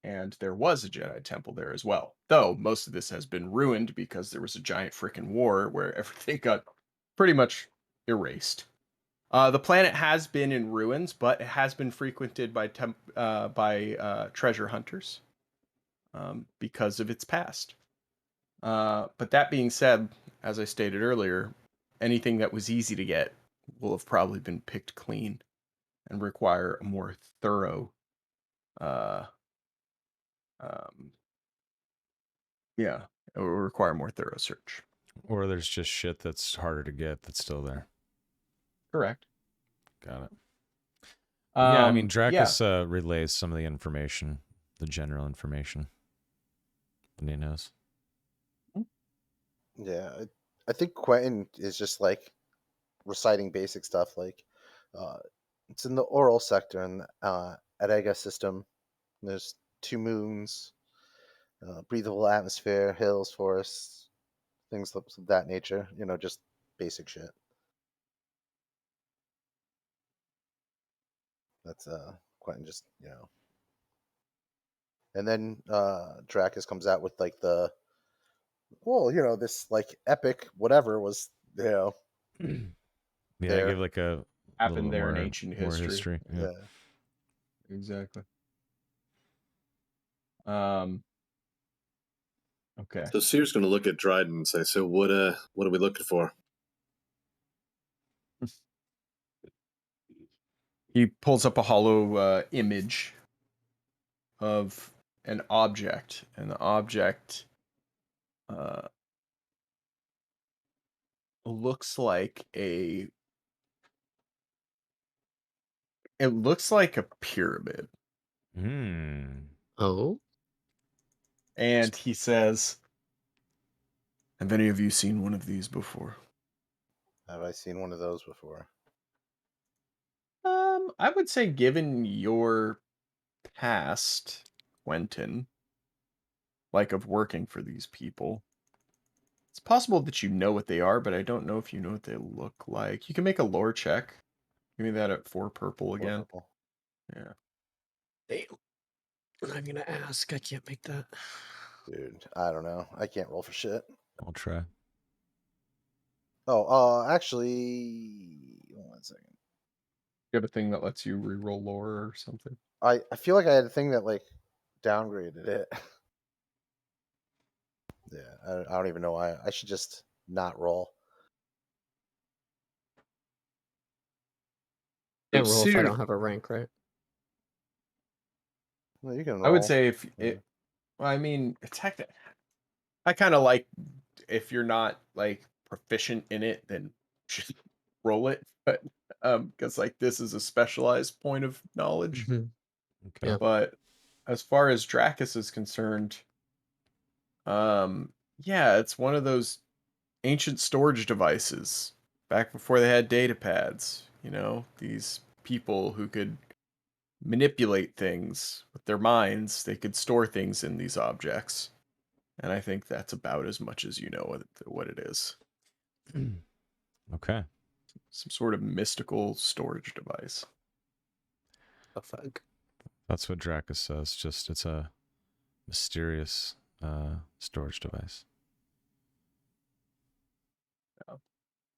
And there was a Jedi temple there as well. Though most of this has been ruined because there was a giant freaking war where everything got pretty much erased. The planet has been in ruins, but it has been frequented by treasure hunters because of its past. But that being said, as I stated earlier, anything that was easy to get will have probably been picked clean and require a more thorough, uh, um, yeah, it will require more thorough search. Or there's just shit that's harder to get that's still there. Correct. Got it. Yeah, I mean, Yeah. Drakus relays some of the information, the general information that he knows. Yeah, I think Quentin is just like reciting basic stuff. Like, uh, it's in the oral sector and at Ega system. There's 2 moons, breathable atmosphere, hills, forests, things of that nature. Just basic shit. That's Quentin just. And then Dracus comes out with like this like epic whatever was Yeah, there. give like a little Happened bit there in ancient more history. history. Yeah. Yeah. Exactly. Okay. So Seer's going to look at Dryden and say, "So what are we looking for?" He pulls up a hollow image of an object, and the object uh, looks like a pyramid. Hmm. Oh, And he says, "Have any of you seen one of these before?" Have I seen one of those before? I would say given your past, Quentin, like of working for these people, it's possible that you know what they are, but I don't know if you know what they look like. You can make a lore check. Give me that at 4 purple Or again. purple? Yeah. damn. I'm gonna ask. I can't make that. Dude, I don't know. I can't roll for shit. I'll try. Oh, actually, 1 second. You have a thing that lets you reroll lore or something? I feel like I had a thing that like downgraded it. Yeah, I don't even know why. I should just not roll. Can't roll if I Seer- don't have a rank, right? Well, you can roll. I would say if yeah. it. Well, I mean, I kind of like if you're not like proficient in it, then just roll it. But because like this is a specialized point of knowledge. Mhm. Okay. Yeah. But as far as Dracus is concerned, yeah, it's one of those ancient storage devices back before they had data pads. You know, these people who could manipulate things with their minds, they could store things in these objects. And I think that's about as much as you know what it is. Okay. Some sort of mystical storage device. A fag. That's what Dracus says. Just it's a mysterious storage device.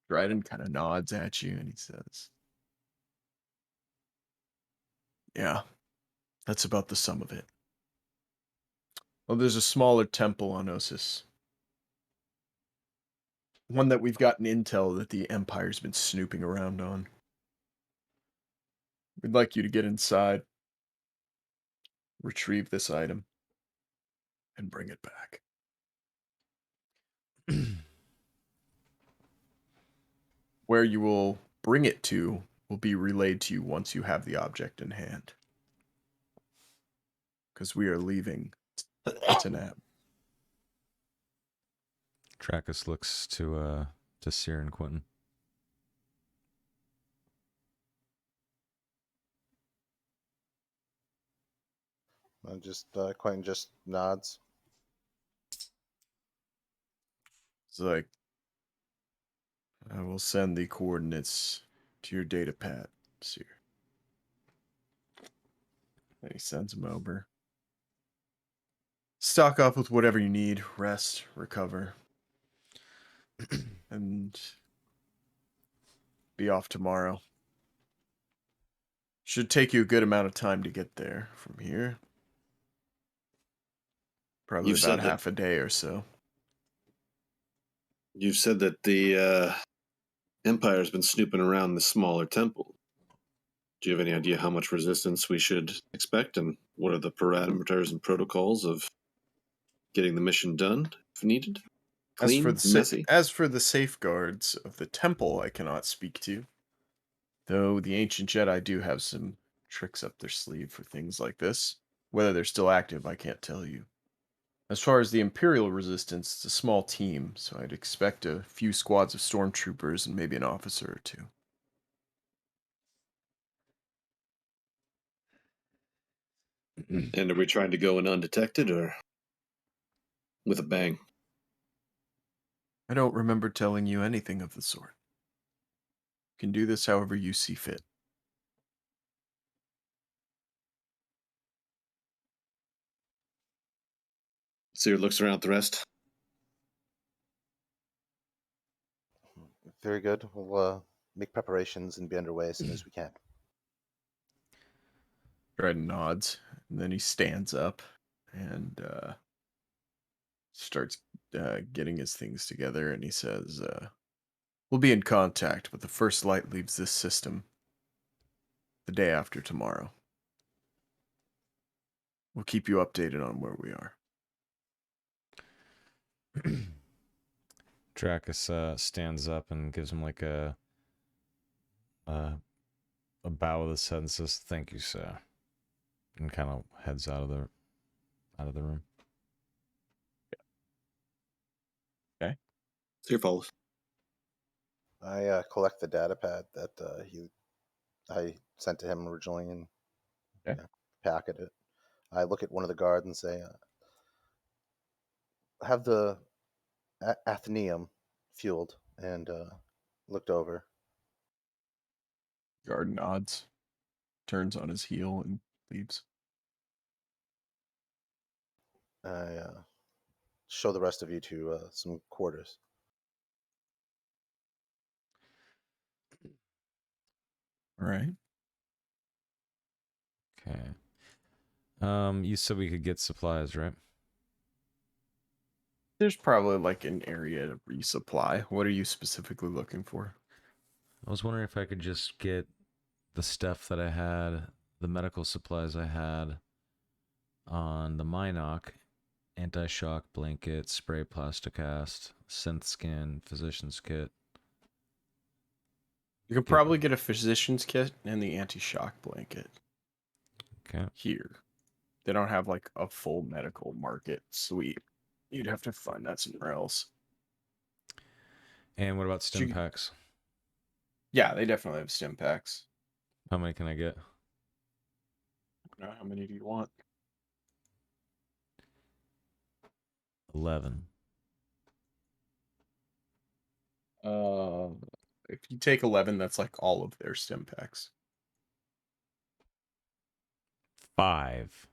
Dryden kind of nods at you and he says, "Yeah, that's about the sum of it. Well, there's a smaller temple on Osis. One that we've gotten intel that the Empire's been snooping around on. We'd like you to get inside, retrieve this item, and bring it back. Where you will bring it to will be relayed to you once you have the object in hand. Because we are leaving tonight." Dracus looks to Seer and Quentin. Quentin just nods. It's like, I will send the coordinates to your data pad, Seer. And he sends them over. Stock up with whatever you need, rest, recover, and be off tomorrow. Should take you a good amount of time to get there from here. Probably You've about said that- half a day or so. You've said that the Empire's been snooping around the smaller temple. Do you have any idea how much resistance we should expect, and what are the parameters and protocols of getting the mission done if needed? Clean, messy. As for the safeguards of the temple, I cannot speak to. Though the ancient Jedi do have some tricks up their sleeve for things like this. Whether they're still active, I can't tell you. As far as the Imperial resistance, it's a small team, so I'd expect a few squads of stormtroopers and maybe an officer or two. And are we trying to go in undetected or with a bang? I don't remember telling you anything of the sort. You can do this however you see fit. Seer looks around at the rest. Very good. We'll make preparations and be underway as soon as we can. Dryden nods, and then he stands up and starts getting his things together, and he says, "We'll be in contact, but the first light leaves this system the day after tomorrow. We'll keep you updated on where we are." Dracus stands up and gives him like a bow of the head and says, "Thank you, sir," and kind of heads out of the room. Okay. Seer follows. I collect the data pad that I sent to him originally and Okay. packet it. I look at one of the guards and say, "Have the Athenaeum fueled," and looked over. Guard nods, turns on his heel, and leaves. I show the rest of you to some quarters. All right. Okay. You said we could get supplies, right? There's probably like an area to resupply. What are you specifically looking for? I was wondering if I could just get the stuff that I had, the medical supplies I had on the Minoc, anti-shock blanket, spray plasticast, synth skin, physician's kit. You could probably get a physician's kit and the anti-shock blanket Okay. here. They don't have like a full medical market suite. You'd have to find that somewhere else. And what about stim You- packs? Yeah, they definitely have stim packs. How many can I get? How many do you want? 11. If you take 11, that's like all of their stim packs. 5.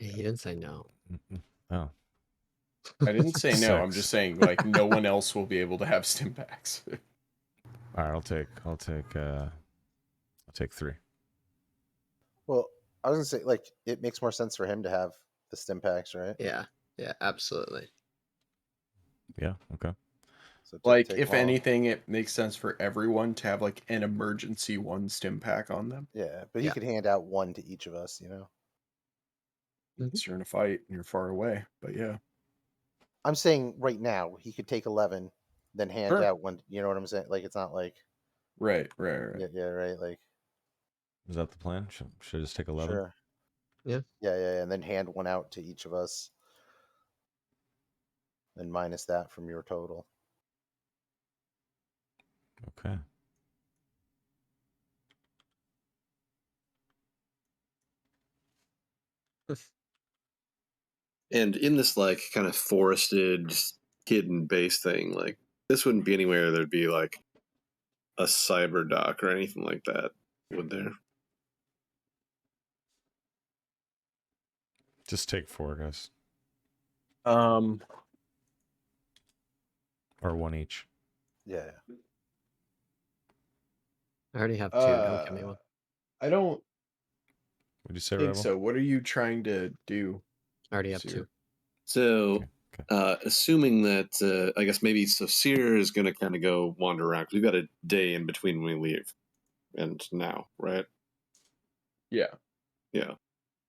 Yeah, he didn't say no. Oh. I didn't say no. I'm 6. just saying like no one else will be able to have stim packs. All right, I'll take 3. Well, I was gonna say, like, it makes more sense for him to have the stim packs, right? Yeah, absolutely. Yeah, okay. So Like, take if them all. anything, it makes sense for everyone to have like an emergency one stim pack on them. Yeah, but he Yeah. could hand out one to each of us, you know. Unless you're in a fight and you're far away. But yeah. I'm saying right now he could take 11, then hand Sure. out one. You know what I'm saying? Like, it's not like Right. yeah, right. Like, Is that the plan? Should I just take 11? sure, Yeah. yeah, and then hand one out to each of us, and minus that from your total. Okay. And in this like kind of forested, hidden base thing, like this wouldn't be anywhere there'd be like a cyber dock or anything like that, would there? Just take 4, guys. Um, Or 1 each. Yeah. I already have 2. Don't give me one. I don't Would you say, think Rebel? so. What are you trying to do? I already have Seer? 2. So, Okay. assuming that I guess maybe so, Seer is going to kind of go wander around. 'Cause we've got a day in between when we leave and now, right? Yeah. Yeah.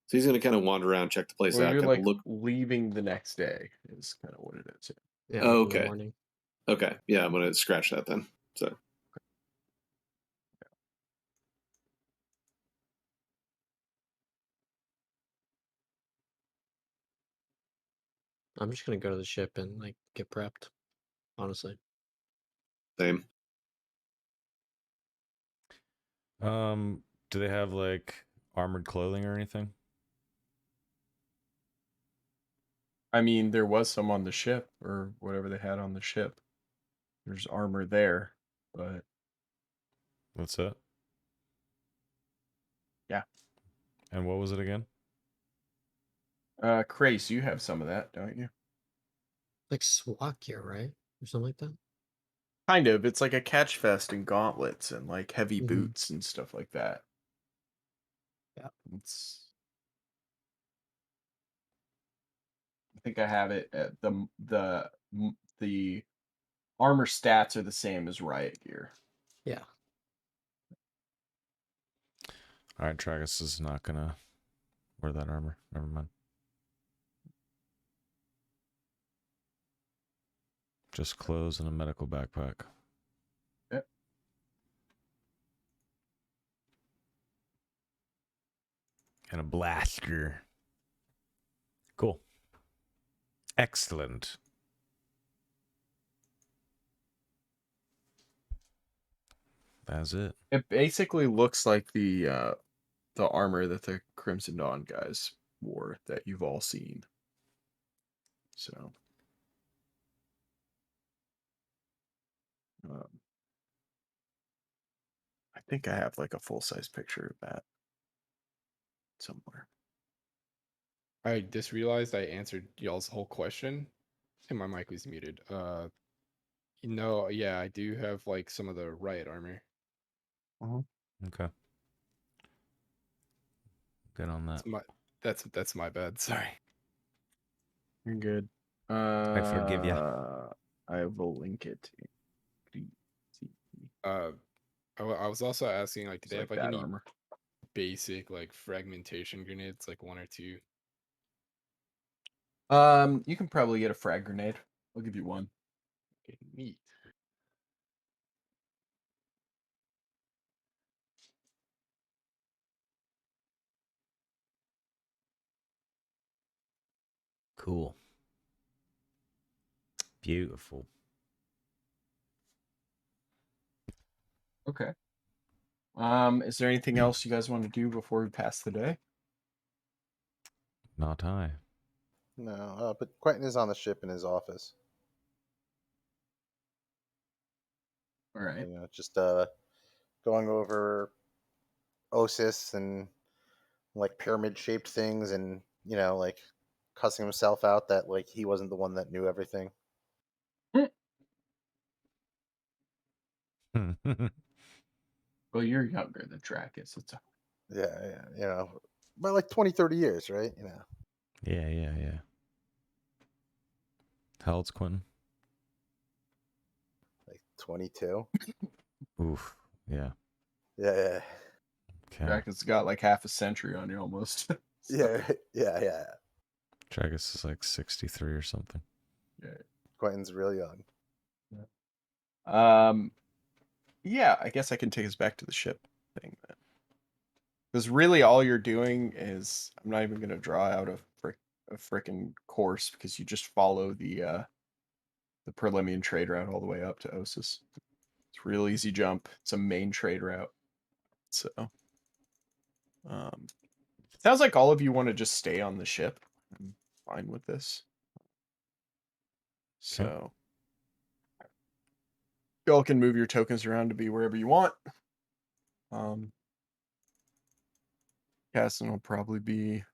So he's going to kind of wander around, check the place Well, out, you're kind like of look. leaving the next day is kind of what it is. Yeah, Oh, like in the okay. morning. Okay, yeah, I'm going to scratch that then. So I'm just gonna go to the ship and like get prepped. Honestly. same. Do they have like armored clothing or anything? I mean, there was some on the ship or whatever they had on the ship. There's armor there, but What's that? yeah. And what was it again? Crace, you have some of that, don't you? Like SWAT gear, right? Or something like that? Kind of. It's like a catch vest and gauntlets and like heavy Mhm. boots and stuff like that. Yeah. I think I have it at the armor stats are the same as riot gear. Yeah. All right, Tragus is not gonna wear that armor. Never mind. Just clothes and a medical backpack. Yep. And a blaster. Cool. Excellent. That's it. It basically looks like the armor that the Crimson Dawn guys wore that you've all seen. So I think I have like a full-size picture of that somewhere. I just realized I answered y'all's whole question, and my mic was muted. Yeah, I do have like some of the riot armor. Okay. Good on that. That's my bad. Sorry. You're good. I forgive ya. I will link it. I was also asking, like, do It's they like have like that any armor. basic like fragmentation grenades, like one or two? You can probably get a frag grenade. I'll give you one. Okay, neat. Cool. Beautiful. Okay. Is there anything else you guys want to do before we pass the day? Not I. No, but Quentin is on the ship in his office. All right. You know, just going over Osis and like pyramid shaped things, and like cussing himself out that like he wasn't the one that knew everything. Well, you're younger than Dracus. It's Yeah, by like 20, 30 years, right? Yeah. How old's Quentin? Like 22. Oof. Yeah. Yeah, Okay. Dracus got like half a century on you almost. So, yeah. Tragus is like 63 or something. yeah. Quentin's real young. Yeah, I guess I can take us back to the ship thing then. Because really all you're doing is, I'm not even gonna draw out a frickin' course, because you just follow the Perlemian trade route all the way up to Osis. It's a real easy jump. It's a main trade route. So sounds like all of you want to just stay on the ship. I'm fine with this. So y'all can move your tokens around to be wherever you want. Casson will probably be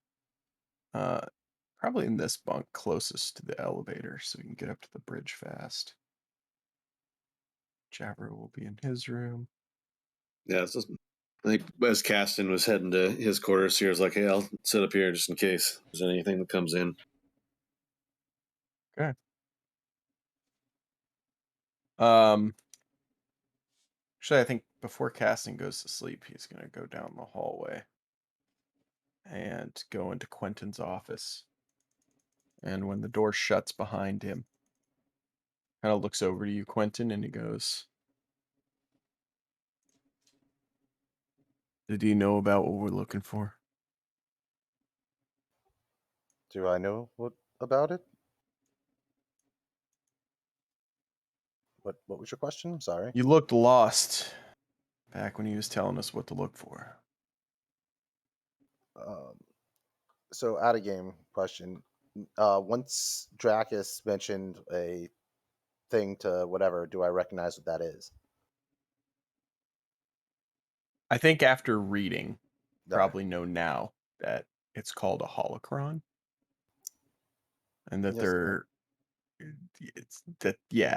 probably in this bunk closest to the elevator, so we can get up to the bridge fast. Jabber will be in his room. Yeah, so I think as Caston was heading to his quarters, he was like, "Hey, I'll sit up here just in case there's anything that comes in." Okay. Actually, I think before Caston goes to sleep, he's gonna go down the hallway and go into Quentin's office. And when the door shuts behind him, kind of looks over to you, Quentin, and he goes, "Did you know about what we're looking for?" Do I know what about it? What was your question? I'm sorry. You looked lost back when he was telling us what to look for. Um, so out of game question. Once Dracus mentioned a thing to whatever, do I recognize what that is? I think after reading, Okay. probably know now that it's called a holocron, and that Yes.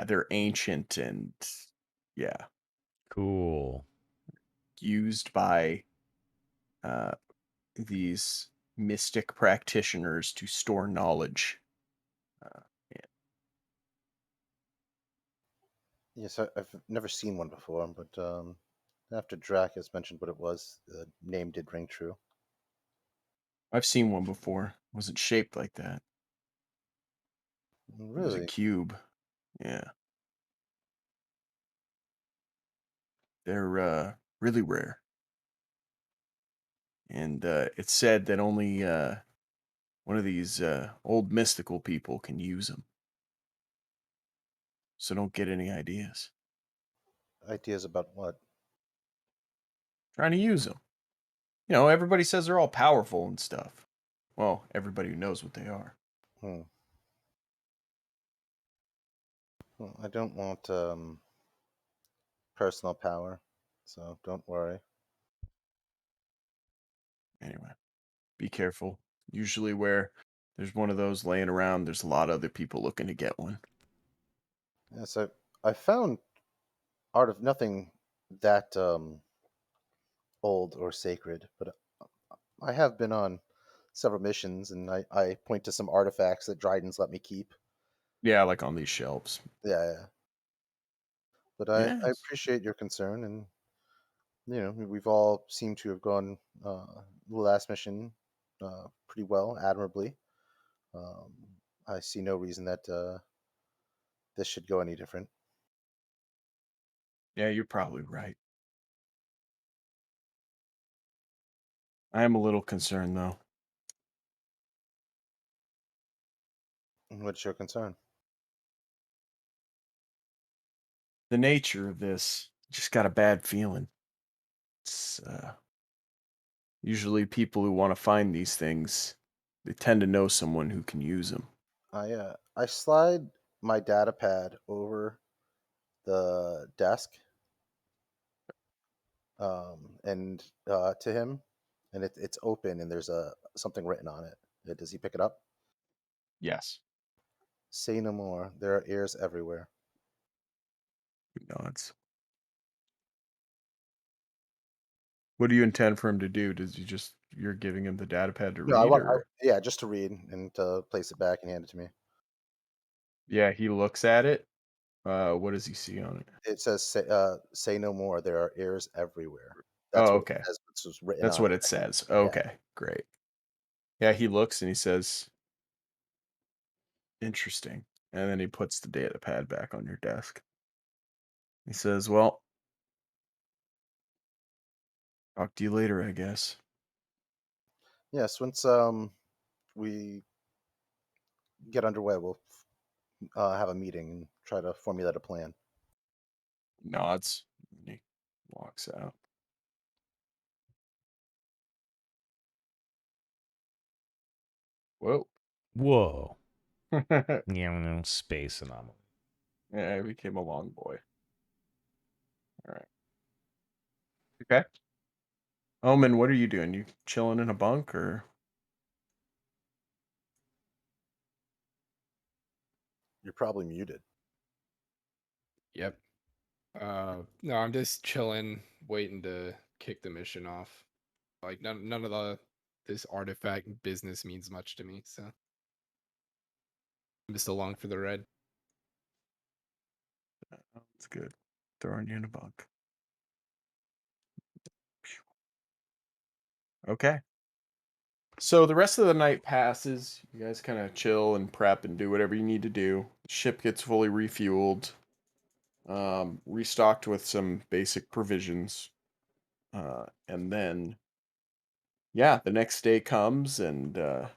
they're ancient and Cool. used by these mystic practitioners to store knowledge. Yes, I've never seen one before, but after Dracus mentioned what it was, the name did ring true. I've seen one before. It wasn't shaped like that. It was a Really? cube. Yeah. They're really rare. And it's said that only one of these old mystical people can use them. So don't get any ideas. Ideas about what? Trying to use them. You know, everybody says they're all powerful and stuff. Well, everybody who knows what they are. Hmm. Well, I don't want personal power, so don't worry. Anyway, be careful. Usually where there's one of those laying around, there's a lot of other people looking to get one. Yes, I found art of nothing that old or sacred, but I have been on several missions, and I point to some artifacts that Dryden's let me keep. Yeah, like on these shelves. Yeah. But I Yes. appreciate your concern, and we've all seemed to have gone the last mission pretty well, admirably. Um, I see no reason that this should go any different. Yeah, you're probably right. I am a little concerned, though. What's your concern? The nature of this just got a bad feeling. It's usually people who want to find these things, they tend to know someone who can use them. I slide my data pad over the desk and to him, and it's open and there's something written on it. Does he pick it up? Yes. Say no more. There are ears everywhere. He nods. What do you intend for him to do? You're giving him the data pad to No, read, or? yeah, just to read and to place it back and hand it to me. Yeah, he looks at it. What does he see on it? It says, "Say no more. There are ears everywhere." That's Oh, what it okay. says. It's just written That's on what it. it says. Yeah. Okay, great. Yeah, he looks and he says, interesting. And then he puts the data pad back on your desk. He says, well, talk to you later, I guess. Yes. Once we get underway, we'll have a meeting and try to formulate a plan. Nods. And he walks out. Whoa. Whoa. Yeah, Yeah, space anomaly. I became a long boy. All right. Okay. Omen, what are you doing? You chilling in a bunk or? You're probably muted. Yep. No, I'm just chilling, waiting to kick the mission off. Like none of this artifact business means much to me, so I'm just along for the ride. That's good. Throwing you in a bunk. Okay. So the rest of the night passes. You guys kind of chill and prep and do whatever you need to do. The ship gets fully refueled, restocked with some basic provisions. And then, yeah, the next day comes and I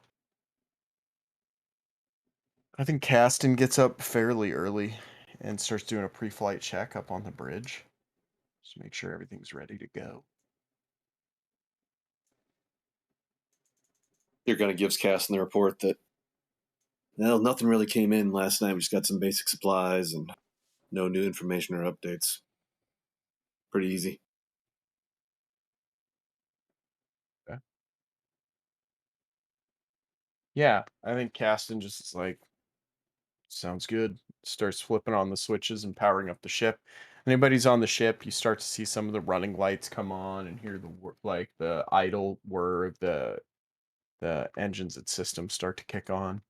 think Caston gets up fairly early and starts doing a pre-flight check up on the bridge. Just to make sure everything's ready to go. They're going to gives Caston the report that, well, nothing really came in last night. We just got some basic supplies and no new information or updates. Pretty easy. Okay. Yeah, I think Caston just is like, sounds good. Starts flipping on the switches and powering up the ship. Anybody's on the ship, you start to see some of the running lights come on and hear the idle whir of the engines and systems start to kick on.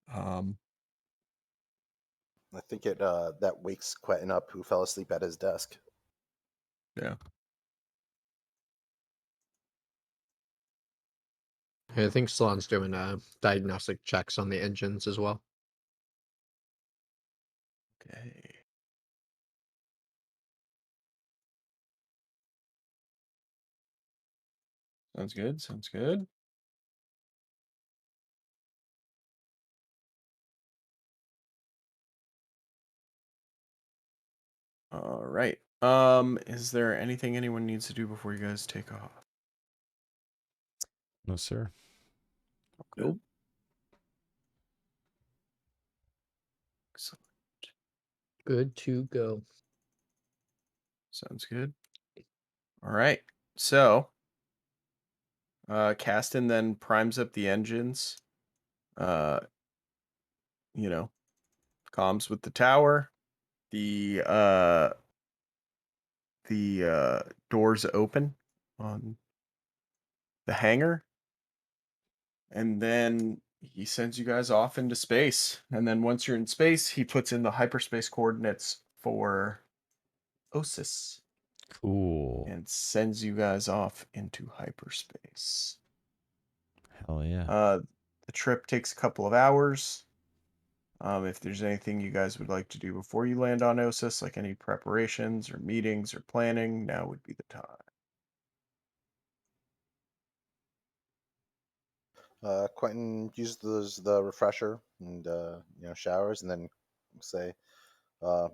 I think it that wakes Quentin up, who fell asleep at his desk. Yeah. I think Salon's doing diagnostic checks on the engines as well. Okay. Sounds good. Sounds good. All right. Is there anything anyone needs to do before you guys take off? No, sir. Nope. Excellent. Good to go. Sounds good. All right. So, Caston then primes up the engines. Uh, comms with the tower. The doors open on the hangar, and then he sends you guys off into space. And then once you're in space, he puts in the hyperspace coordinates for Osis. Cool. and sends you guys off into hyperspace. Hell yeah. The trip takes a couple of hours. If there's anything you guys would like to do before you land on Osis, like any preparations or meetings or planning, now would be the time. Quentin uses the refresher and showers, and then say uh,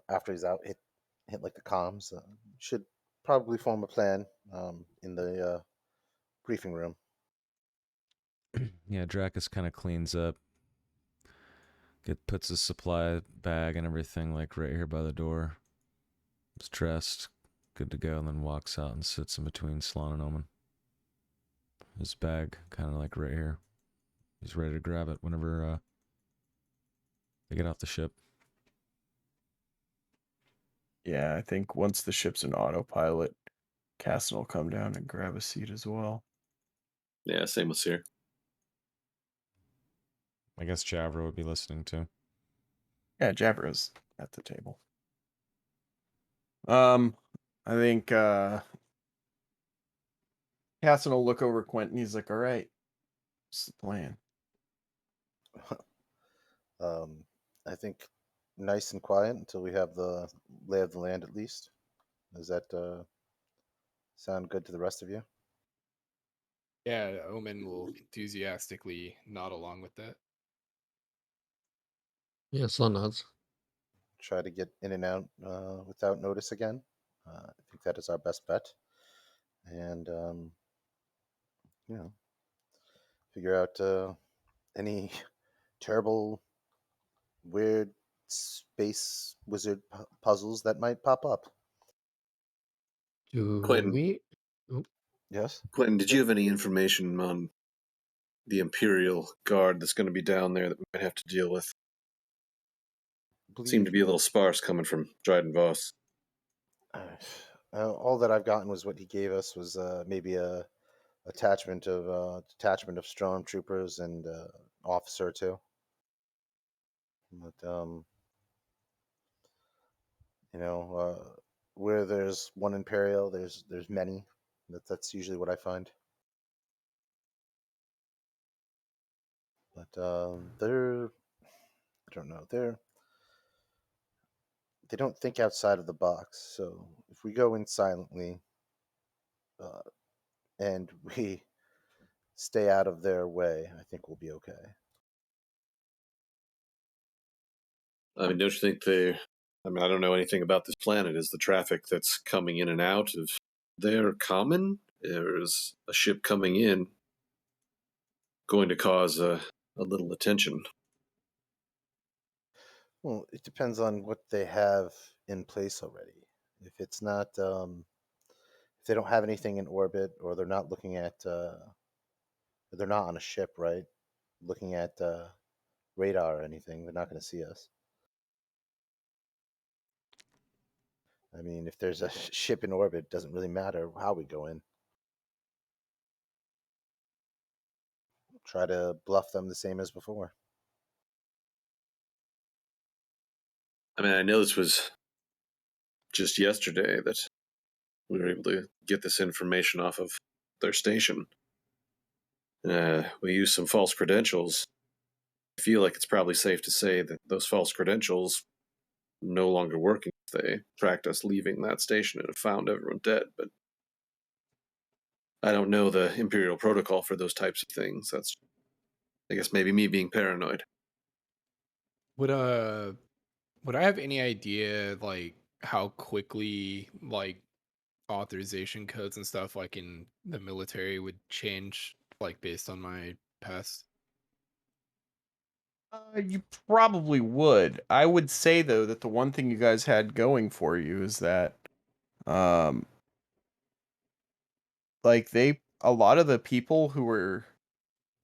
after he's out, hit like the comms. Should probably form a plan in the briefing room. Yeah, Dracus kind of cleans up. Puts his supply bag and everything like right here by the door. He's dressed, good to go, and then walks out and sits in between Slán and Omen. His bag kind of like right here. He's ready to grab it whenever they get off the ship. Yeah, I think once the ship's in autopilot, Caston will come down and grab a seat as well. Yeah, same with Seer. I guess Javra would be listening too. Yeah, Javra's at the table. I think Caston will look over Quentin. He's like, "All right, what's the plan?" I think nice and quiet until we have the lay of the land at least. Does that sound good to the rest of you? Yeah, Omen will enthusiastically nod along with that. Yeah, Slán nods. Try to get in and out without notice again. I think that is our best bet. And, figure out any terrible, weird space wizard puzzles that might pop up. Do Quentin. we? Oh, Yes? Quentin, did you have any information on the Imperial Guard that's going to be down there that we might have to deal with? Seemed to be a little sparse coming from Dryden Voss. All that I've gotten was what he gave us was maybe a detachment of stormtroopers and officer or two. But where there's one Imperial, there's many. That's usually what I find. But I don't know, they don't think outside of the box. So if we go in silently, and we stay out of their way, I think we'll be okay. I mean, don't you think I don't know anything about this planet. Is the traffic that's coming in and out of there common? Or is a ship coming in going to cause a little attention? Well, it depends on what they have in place already. If it's not, if they don't have anything in orbit, or they're not looking at, they're not on a ship, right? Looking at radar or anything, they're not going to see us. I mean, if there's a ship in orbit, it doesn't really matter how we go in. Try to bluff them the same as before. I mean, I know this was just yesterday that we were able to get this information off of their station. We used some false credentials. I feel like it's probably safe to say that those false credentials no longer working. They tracked us leaving that station and have found everyone dead, but I don't know the Imperial protocol for those types of things. That's, I guess, maybe me being paranoid. Would I have any idea like how quickly like authorization codes and stuff like in the military would change like based on my past? You probably would. I would say though that the one thing you guys had going for you is that, um, like a lot of the people who were,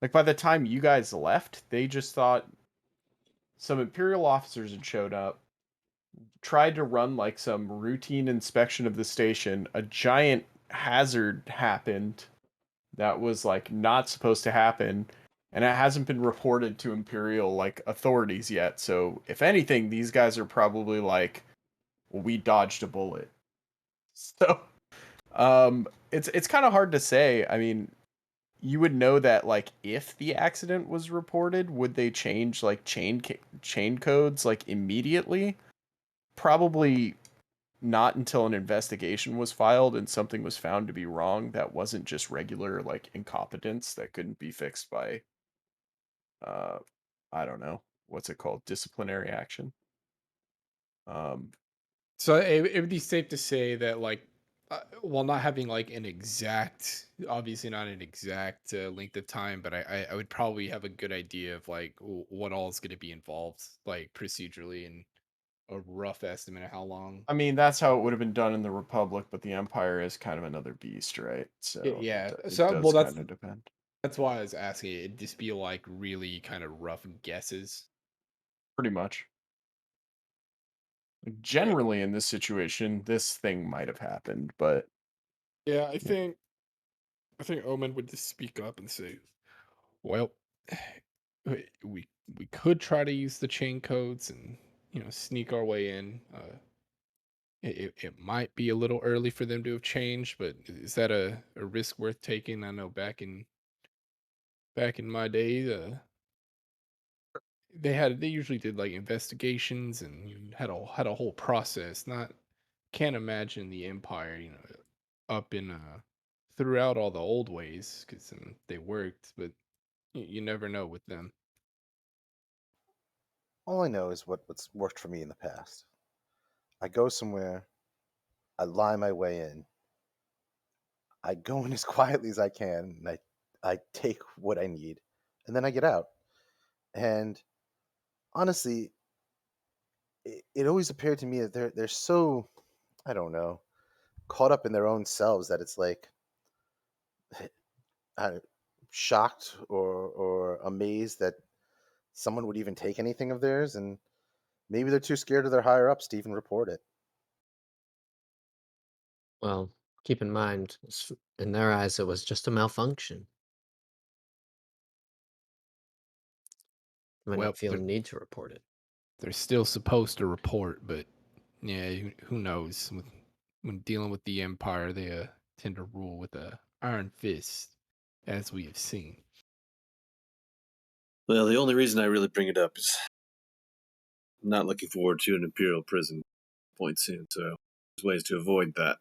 like, by the time you guys left, they just thought some Imperial officers had showed up, tried to run like some routine inspection of the station. A giant hazard happened that was like not supposed to happen, and it hasn't been reported to Imperial like authorities yet. So if anything, these guys are probably like, well, we dodged a bullet. So, it's kind of hard to say. I mean, you would know that like if the accident was reported, would they change like chain codes like immediately? Probably not until an investigation was filed and something was found to be wrong that wasn't just regular like incompetence that couldn't be fixed by uh I don't know, what's it called? Disciplinary action. Um So it would be safe to say that, like, while not having like an exact, obviously not an exact length of time, but I would probably have a good idea of like what all is going to be involved, like procedurally, and a rough estimate of how long. I mean, that's how it would have been done in the Republic, but the Empire is kind of another beast, right? So Yeah. it So well, does kind of depend. that's why I was asking. It'd just be like really kind of rough guesses. Pretty much. Like, Right. generally, in this situation, this thing might have happened, but Yeah, I think Omen would just speak up and say, "Well, we could try to use the chain codes and sneak our way in. It might be a little early for them to have changed, but is that a risk worth taking? I know back in my day, they usually did like investigations and had a whole process. Not can't imagine the Empire, up in throughout all the old ways because they worked, but you never know with them. All I know is what's worked for me in the past. I go somewhere, I lie my way in, I go in as quietly as I can, and I take what I need, and then I get out. And honestly, it always appeared to me that they're so, I don't know, caught up in their own selves that it's like uh, shocked or amazed that someone would even take anything of theirs, and maybe they're too scared of their higher ups to even report it. Well, keep in mind, in their eyes, it was just a malfunction. They might Well, not feel a need to report it. they're still supposed to report, but yeah, who knows? When dealing with the Empire, they tend to rule with a iron fist, as we have seen. Well, the only reason I really bring it up is I'm not looking forward to an Imperial prison point soon, so there's ways to avoid that.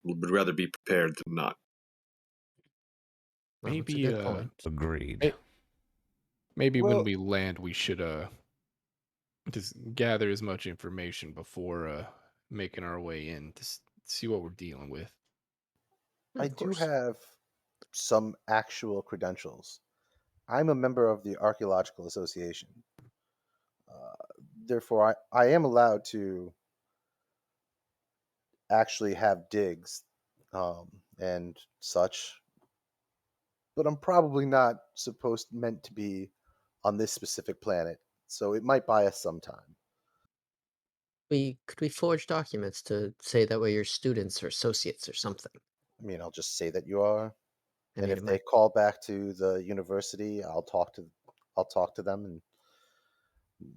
Would rather be prepared than not. Well, that's a Maybe good point. Agreed. eh, maybe when Well, we land, we should just gather as much information before making our way in to see what we're dealing with. Yeah, I of do course. have some actual credentials. I'm a member of the Archaeological Association. Uh, Therefore, I am allowed to actually have digs and such, but I'm probably not meant to be on this specific planet, so it might buy us some time. We forge documents to say that we're your students or associates or something? I mean, I'll just say that you are, I and mean, if they call back to the university, I'll talk to them, and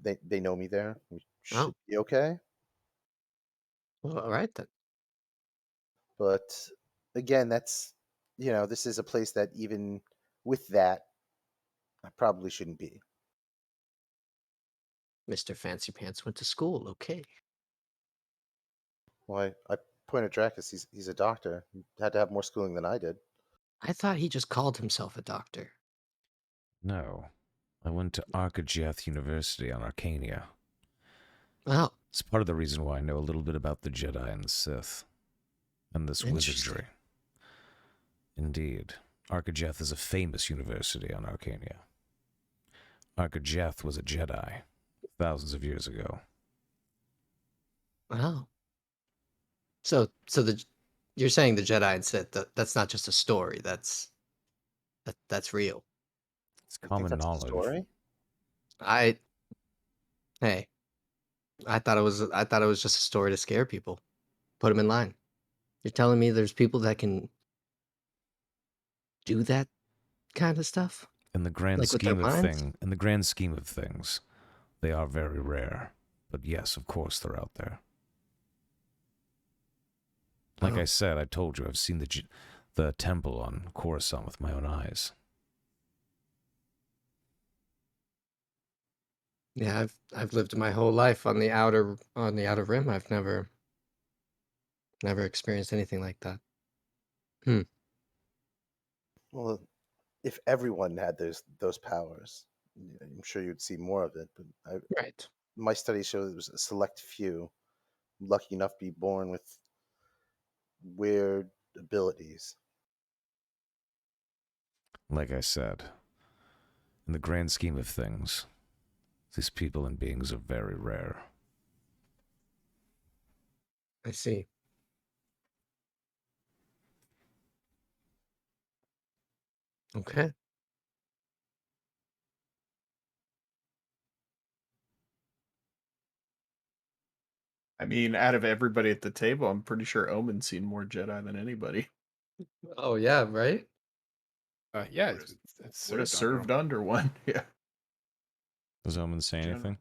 they know me there. We oh, should be okay. well, all right then. But again, this is a place that even with that, I probably shouldn't be. Mr. Fancy Pants went to school. Okay. Well, I point at Dracus. He's a doctor. He had to have more schooling than I did. I thought he just called himself a doctor. No. I went to Arcajeth University on Arcania. Oh, It's part of the reason why I know a little bit about the Jedi and the Sith. And this interesting. wizardry. Indeed. Arcajeth is a famous university on Arcania. Arcajeth was a Jedi thousands of years ago. Oh. So you're saying the Jedi and Sith, that's not just a story. That's real. It's You think common that's the knowledge. story? I Hey, I thought it was just a story to scare people. Put them in line. You're telling me there's people that can do that kind of stuff? In the grand Like with their scheme of minds? things, they are very rare. But yes, of course they're out there. Like Oh. I said, I told you I've seen the temple on Coruscant with my own eyes. Yeah, I've lived my whole life on the outer rim. I've never experienced anything like that. Well, if everyone had those powers, I'm sure you'd see more of it. But Right. my studies show there was a select few lucky enough to be born with weird abilities. Like I said, in the grand scheme of things, these people and beings are very rare. I see. Okay. I mean, out of everybody at the table, I'm pretty sure Omen's seen more Jedi than anybody. Oh yeah, right? Yeah, Would it's have served under served under one. Yeah. Does Omen say anything?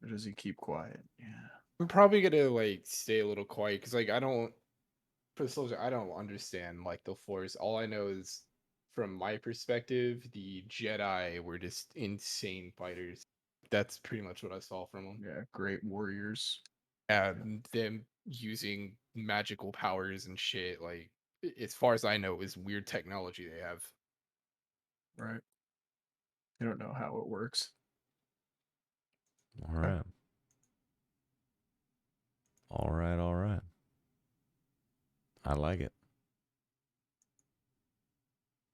Or does he keep quiet? Yeah. I'm probably gonna like stay a little quiet because like I don't, for the soldier, I don't understand like the Force. All I know is from my perspective, the Jedi were just insane fighters. That's pretty much what I saw from them. Yeah, great warriors. And them using magical powers and shit. Like as far as I know, is weird technology they have. Right. I don't know how it works. All right. All right, all right. I like it.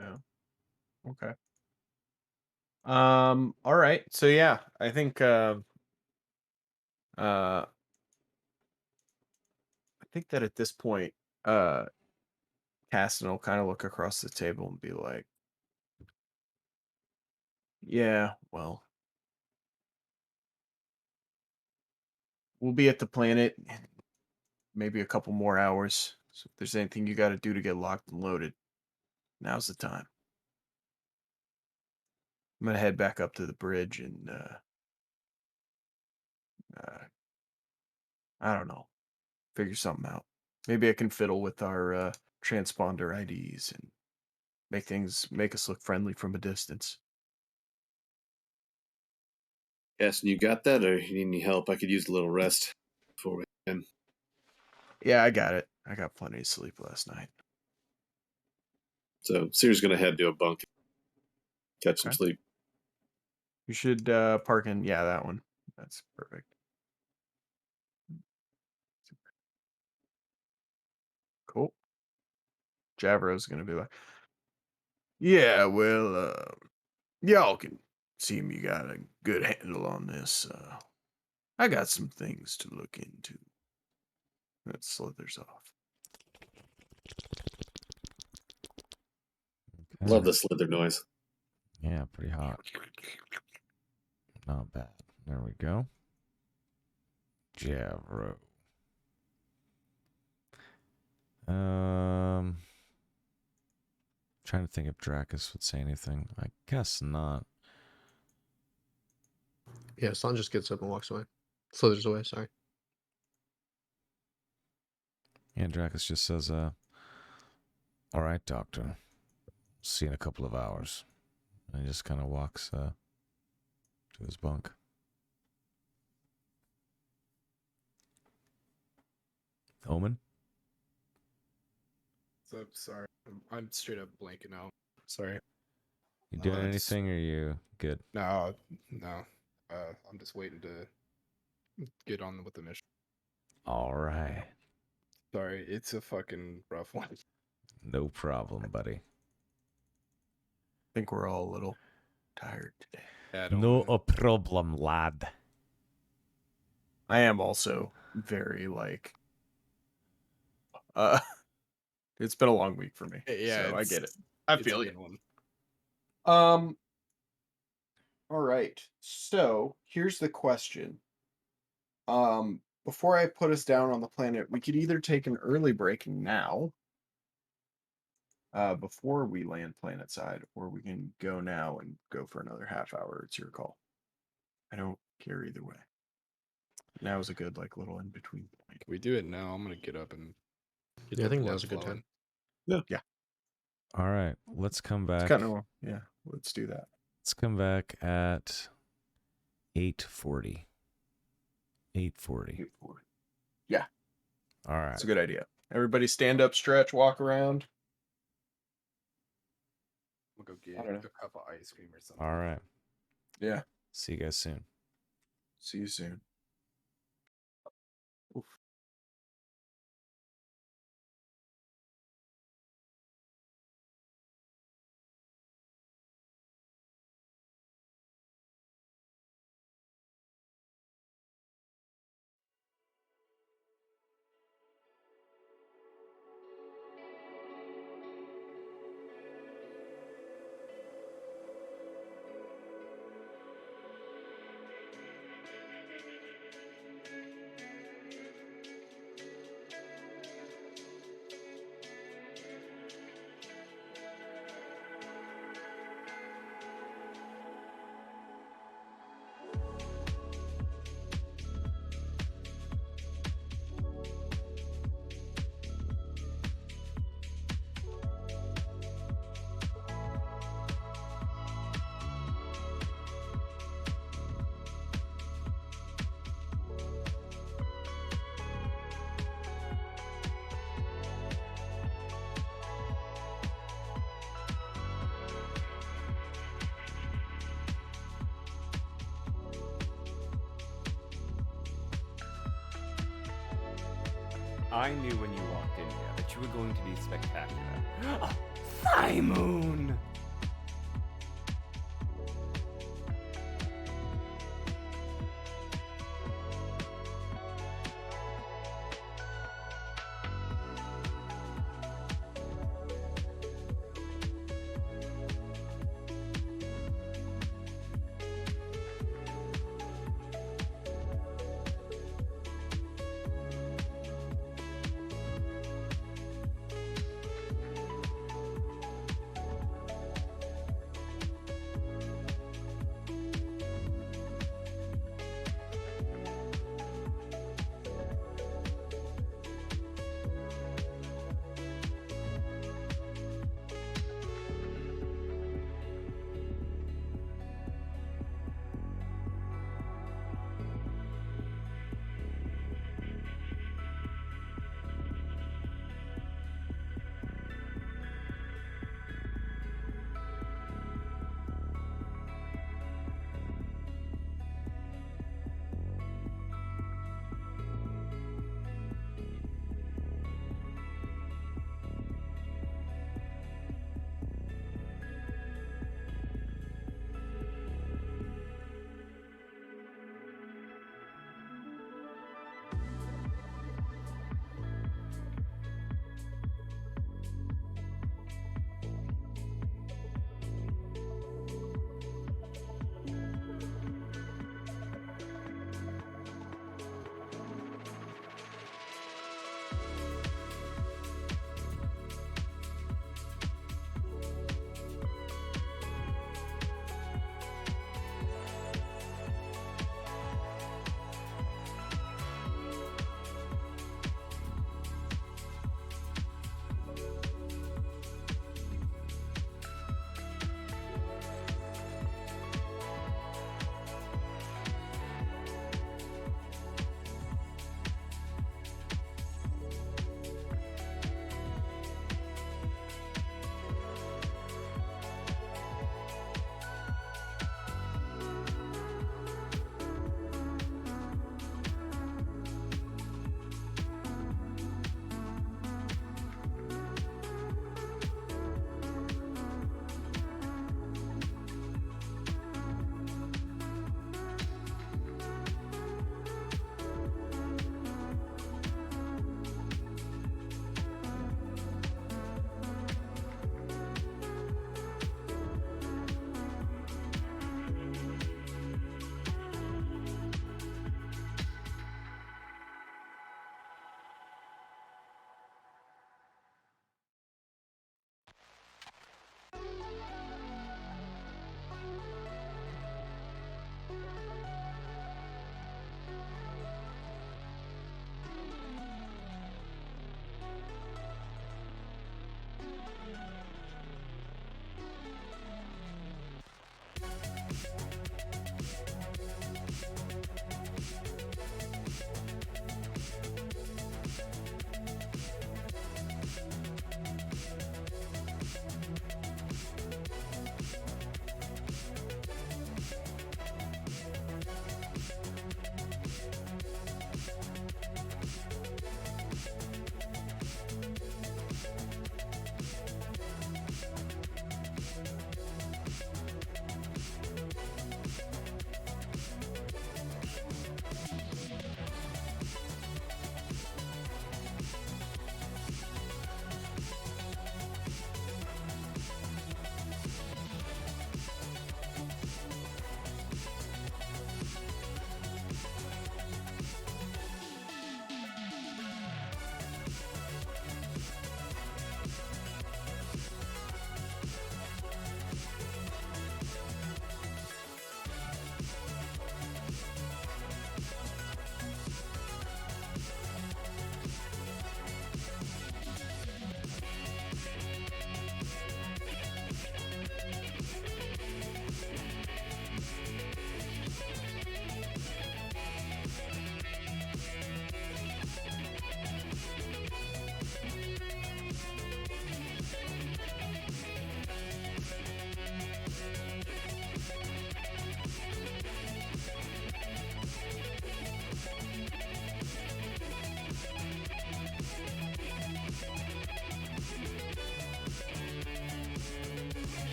Yeah. Okay. All right. So yeah, I think I think that at this point, Caston will kind of look across the table and be like, yeah, well, we'll be at the planet in maybe a couple more hours. So if there's anything you got to do to get locked and loaded, now's the time. I'm gonna head back up to the bridge and I don't know, figure something out. Maybe I can fiddle with our transponder IDs and make us look friendly from a distance. Yes, and you got that, or you need any help? I could use a little rest before we end. Yeah, I got it. I got plenty of sleep last night. So Seer's gonna head to a bunk, catch some Okay. sleep. You should park in. Yeah, that one. That's perfect. Cool. Javro's gonna be like, yeah, well, y'all can seem you got a good handle on this. I got some things to look into. That slithers off. Love Okay. the slither noise. Yeah, pretty hot. Not bad. There we go. Javro. Trying to think if Dracus would say anything. I guess not. Yeah, Son just gets up and walks away. Slithers away, sorry. Yeah, Dracus just says, all right, Doctor. See you in a couple of hours. And he just kind of walks to his bunk. Omen? So sorry, I'm straight up blanking out. Sorry. You doing That's- anything, or are you good? No. I'm just waiting to get on with the mission. All right. Sorry, it's a fucking rough one. No problem, buddy. I think we're all a little tired today. Yeah, I don't No wanna- problem, lad. I am also very like uh it's been a long week for me. Yeah, So I get it. it's- I it's a feel good you. one. All right. So here's the question. Before I put us down on the planet, we could either take an early break now, before we land planet side, or we can go now and go for another half hour. It's your call. I don't care either way. Now is a good like little in between point. Can we do it now? I'm gonna get up and get Yeah, I the think blood now's a good flowing. time. All right, let's come It's back. kind of yeah. Let's do that. Let's come back at 8:40. 8:40. Yeah, All right. that's a good idea. Everybody stand up, stretch, walk around. I'm gonna go get I don't know. a cup of ice cream or something. All right. Yeah. See you guys soon. See you soon. Oof. I knew when you walked in here that you were going to be spectacular. A thigh moon!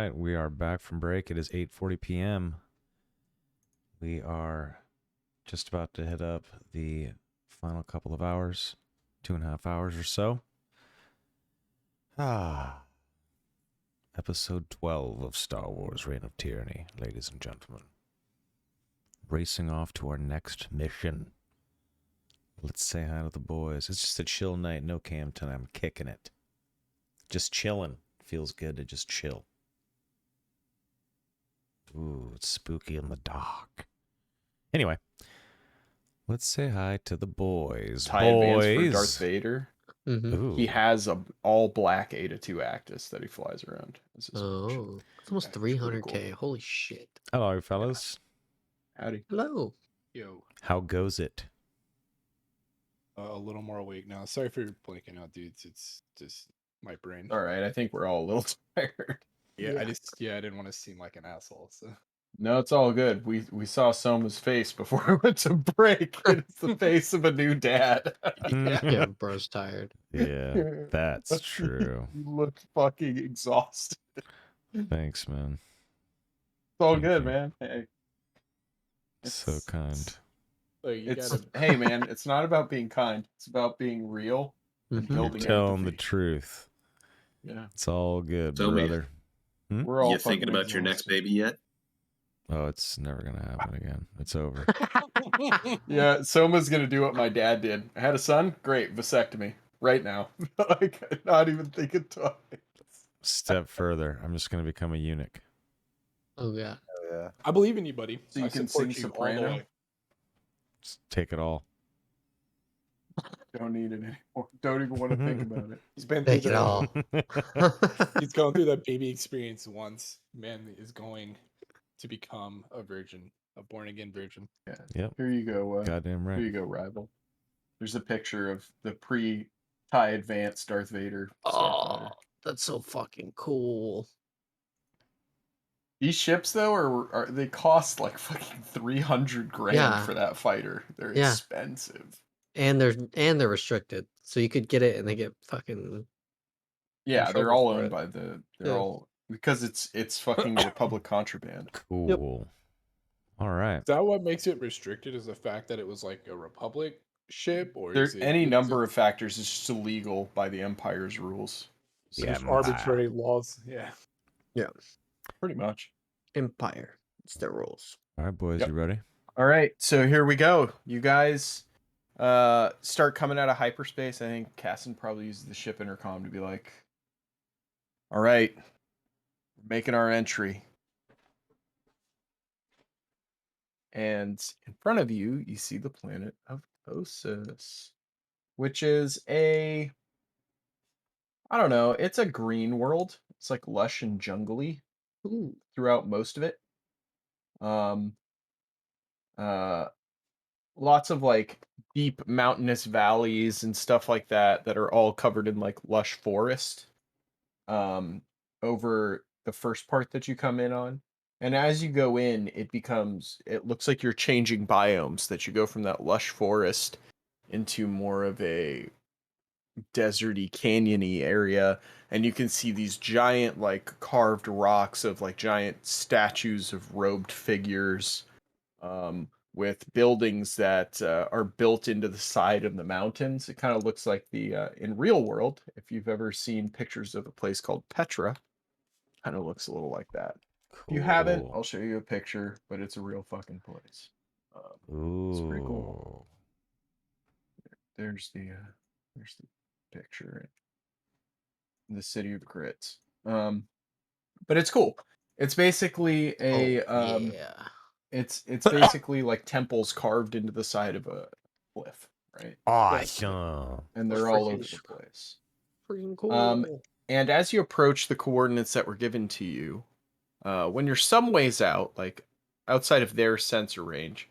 right, we are back from break. It is 8:40 p.m. We are just about to hit up the final couple of hours, 2.5 hours or so. Episode 12 of Star Wars Reign of Tyranny, ladies and gentlemen. Racing off to our next mission. Let's say hi to the boys. It's just a chill night, no cam tonight. I'm kicking it. Just chilling. Feels good to just chill. Ooh, it's spooky in the dark. Anyway, let's say hi to the boys. Tie advance for Darth Boys. Vader. Mm-hmm. Ooh. He has a all black Eta 2 Actus that he flies around. As his own ship. Oh, it's almost Yeah, it's pretty 300k. Holy shit. Hello, fellas. Howdy. Hello. Yo, How goes it? a little more awake now. Sorry for blanking out, dudes. It's just my brain. All right, I think we're all a little tired. Yeah, I Yeah. didn't want to seem like an asshole. So No, it's all good. We saw Soma's face before we went to break. It's the face of a new dad. Yeah, bro's tired. Yeah, that's true. You look fucking exhausted. Thanks, man. It's all Thank good, you. man. Hey. So kind. like you It's gotta. hey man, it's not about being kind. It's about being real and Mhm. You're building telling the empathy. truth. Yeah. It's all good, So, brother. We're all You thinking fucking about your next exhausted. baby yet? Oh, it's never going to happen again. It's over. Yeah, Soma's gonna do what my dad did. I had a son, great, vasectomy. Right now. Like not even thinking twice. Step further. I'm just going to become a eunuch. Oh, yeah. Oh, yeah. I believe in you, buddy. So you I can support sing you all the soprano? way. Just take it all. Don't need it anymore. Don't even want to think about it. He's been through Take it all. He's gone through that baby experience once. Man is going to become a virgin, a born again virgin. Yeah. Yep. Here you go. Goddamn Here right. you go, rival. There's a picture of the pre-tie advanced Darth Vader starfighter. Oh, that's so fucking cool. These ships though are they cost like fucking 300 grand Yeah. for that fighter. They're Yeah. expensive. And they're restricted. So you could get it and they get fucking Yeah, they're trouble all for owned it. by they're Yeah. all because it's fucking Republic contraband. Cool. All right. Is that what makes it restricted? Is the fact that it was like a Republic ship, or There is it any is number it of factors is just illegal by the Empire's rules. The just Empire. arbitrary laws? Yeah. Pretty much. Empire. It's their rules. All right, boys, Yep. you ready? All right, so here we go. You guys start coming out of hyperspace. I think Casson probably uses the ship intercom to be like, all right, we're making our entry. And in front of you, you see the planet of Kossus, which is I don't know, it's a green world. It's like lush and jungly Ooh. throughout most of it. Lots of like deep mountainous valleys and stuff like that that are all covered in like lush forest over the first part that you come in on. And as you go in, it looks like you're changing biomes, that you go from that lush forest into more of a deserty, canyony area, and you can see these giant like carved rocks of like giant statues of robed figures, with buildings that are built into the side of the mountains. It kind of looks like the in real world, if you've ever seen pictures of a place called Petra, kind of looks a little like that. If you haven't, I'll show you a picture, but it's a real fucking place. It's pretty cool. There's the picture. The city of the crits. But it's cool. It's basically a yeah. it's basically like temples carved into the side of a cliff, right? Awesome. And That's they're all freaking over the place. Freaking cool. And as you approach the coordinates that were given to you, when you're some ways out, like outside of their sensor range,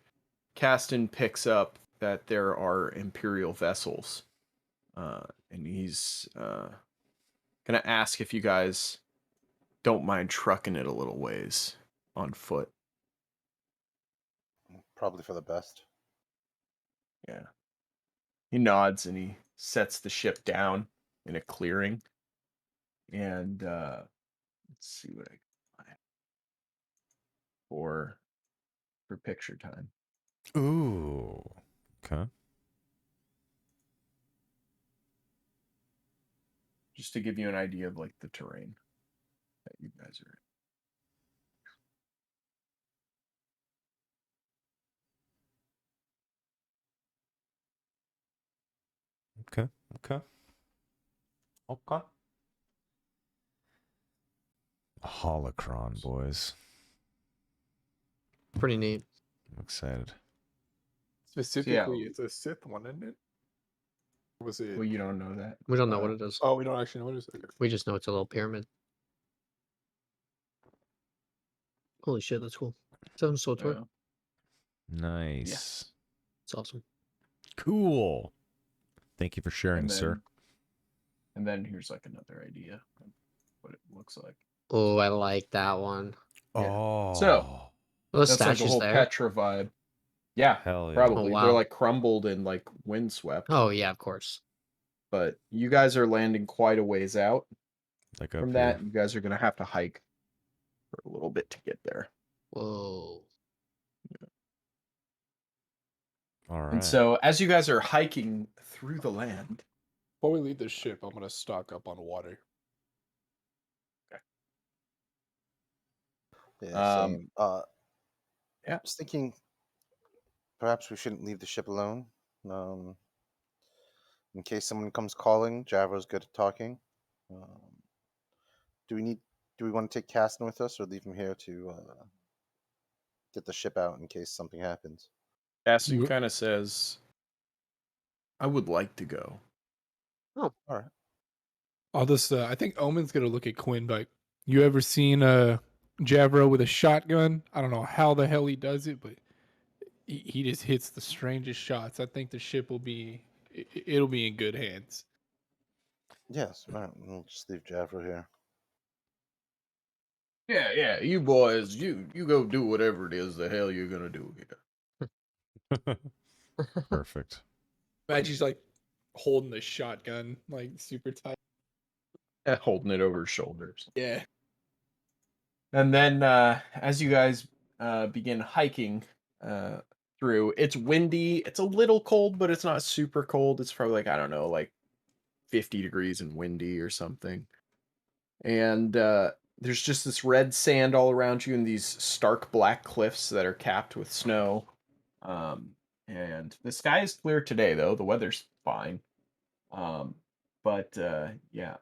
Caston picks up that there are Imperial vessels. And he's gonna ask if you guys don't mind trucking it a little ways on foot. Probably for the best. Yeah. He nods and he sets the ship down in a clearing. And let's see what for picture time. Ooh. Okay. Just to give you an idea of like the terrain that you guys are in. Okay. Okay. Okay. A holocron, boys. Pretty neat. I'm excited. Specifically, it's a Sith one, isn't it? Or was it? Well, you don't know that. We don't know what it is. Oh, we don't actually know what it is. Okay. We just know it's a little pyramid. Holy shit, that's cool. Seven Soul Tour. Yeah. Nice. It's awesome. Cool. Thank you for sharing, And sir. then here's like another idea of what it looks like. Oh, I like that one. Yeah. Oh. So, Those that's like a statues whole there. Petra vibe. Yeah, Hell yeah. probably. Oh, They're wow. like crumbled and like windswept. Oh yeah, of course. But you guys are landing quite a ways out Like up from here. that. You guys are gonna have to hike for a little bit to get there. Whoa. All right. And so, as you guys are hiking through the land, Before we leave the ship, I'm gonna stock up on water. Yeah, same. yeah. Just thinking, perhaps we shouldn't leave the ship alone. Um, in case someone comes calling, Javro's good at talking. Um, do we want to take Caston with us, or leave him here to get the ship out in case something happens? Cassie You- kind of says, "I would like to go." All right. I'll just. I think Omen's gonna look at Quinn. Like, you ever seen Javro with a shotgun? I don't know how the hell he does it, but he just hits the strangest shots. I think the ship will be. It'll be in good hands. Yes. All right. We'll just leave Javro here. Yeah. You boys, you go do whatever it is the hell you're gonna do here. Perfect. Imagine he's like holding the shotgun like super tight. Holding it over his shoulders. Yeah. And then as you guys begin hiking through, it's windy. It's a little cold, but it's not super cold. It's probably like, I don't know, like 50 degrees and windy or something. And there's just this red sand all around you and these stark black cliffs that are capped with snow. And the sky is clear today, though. The weather's fine. But yeah.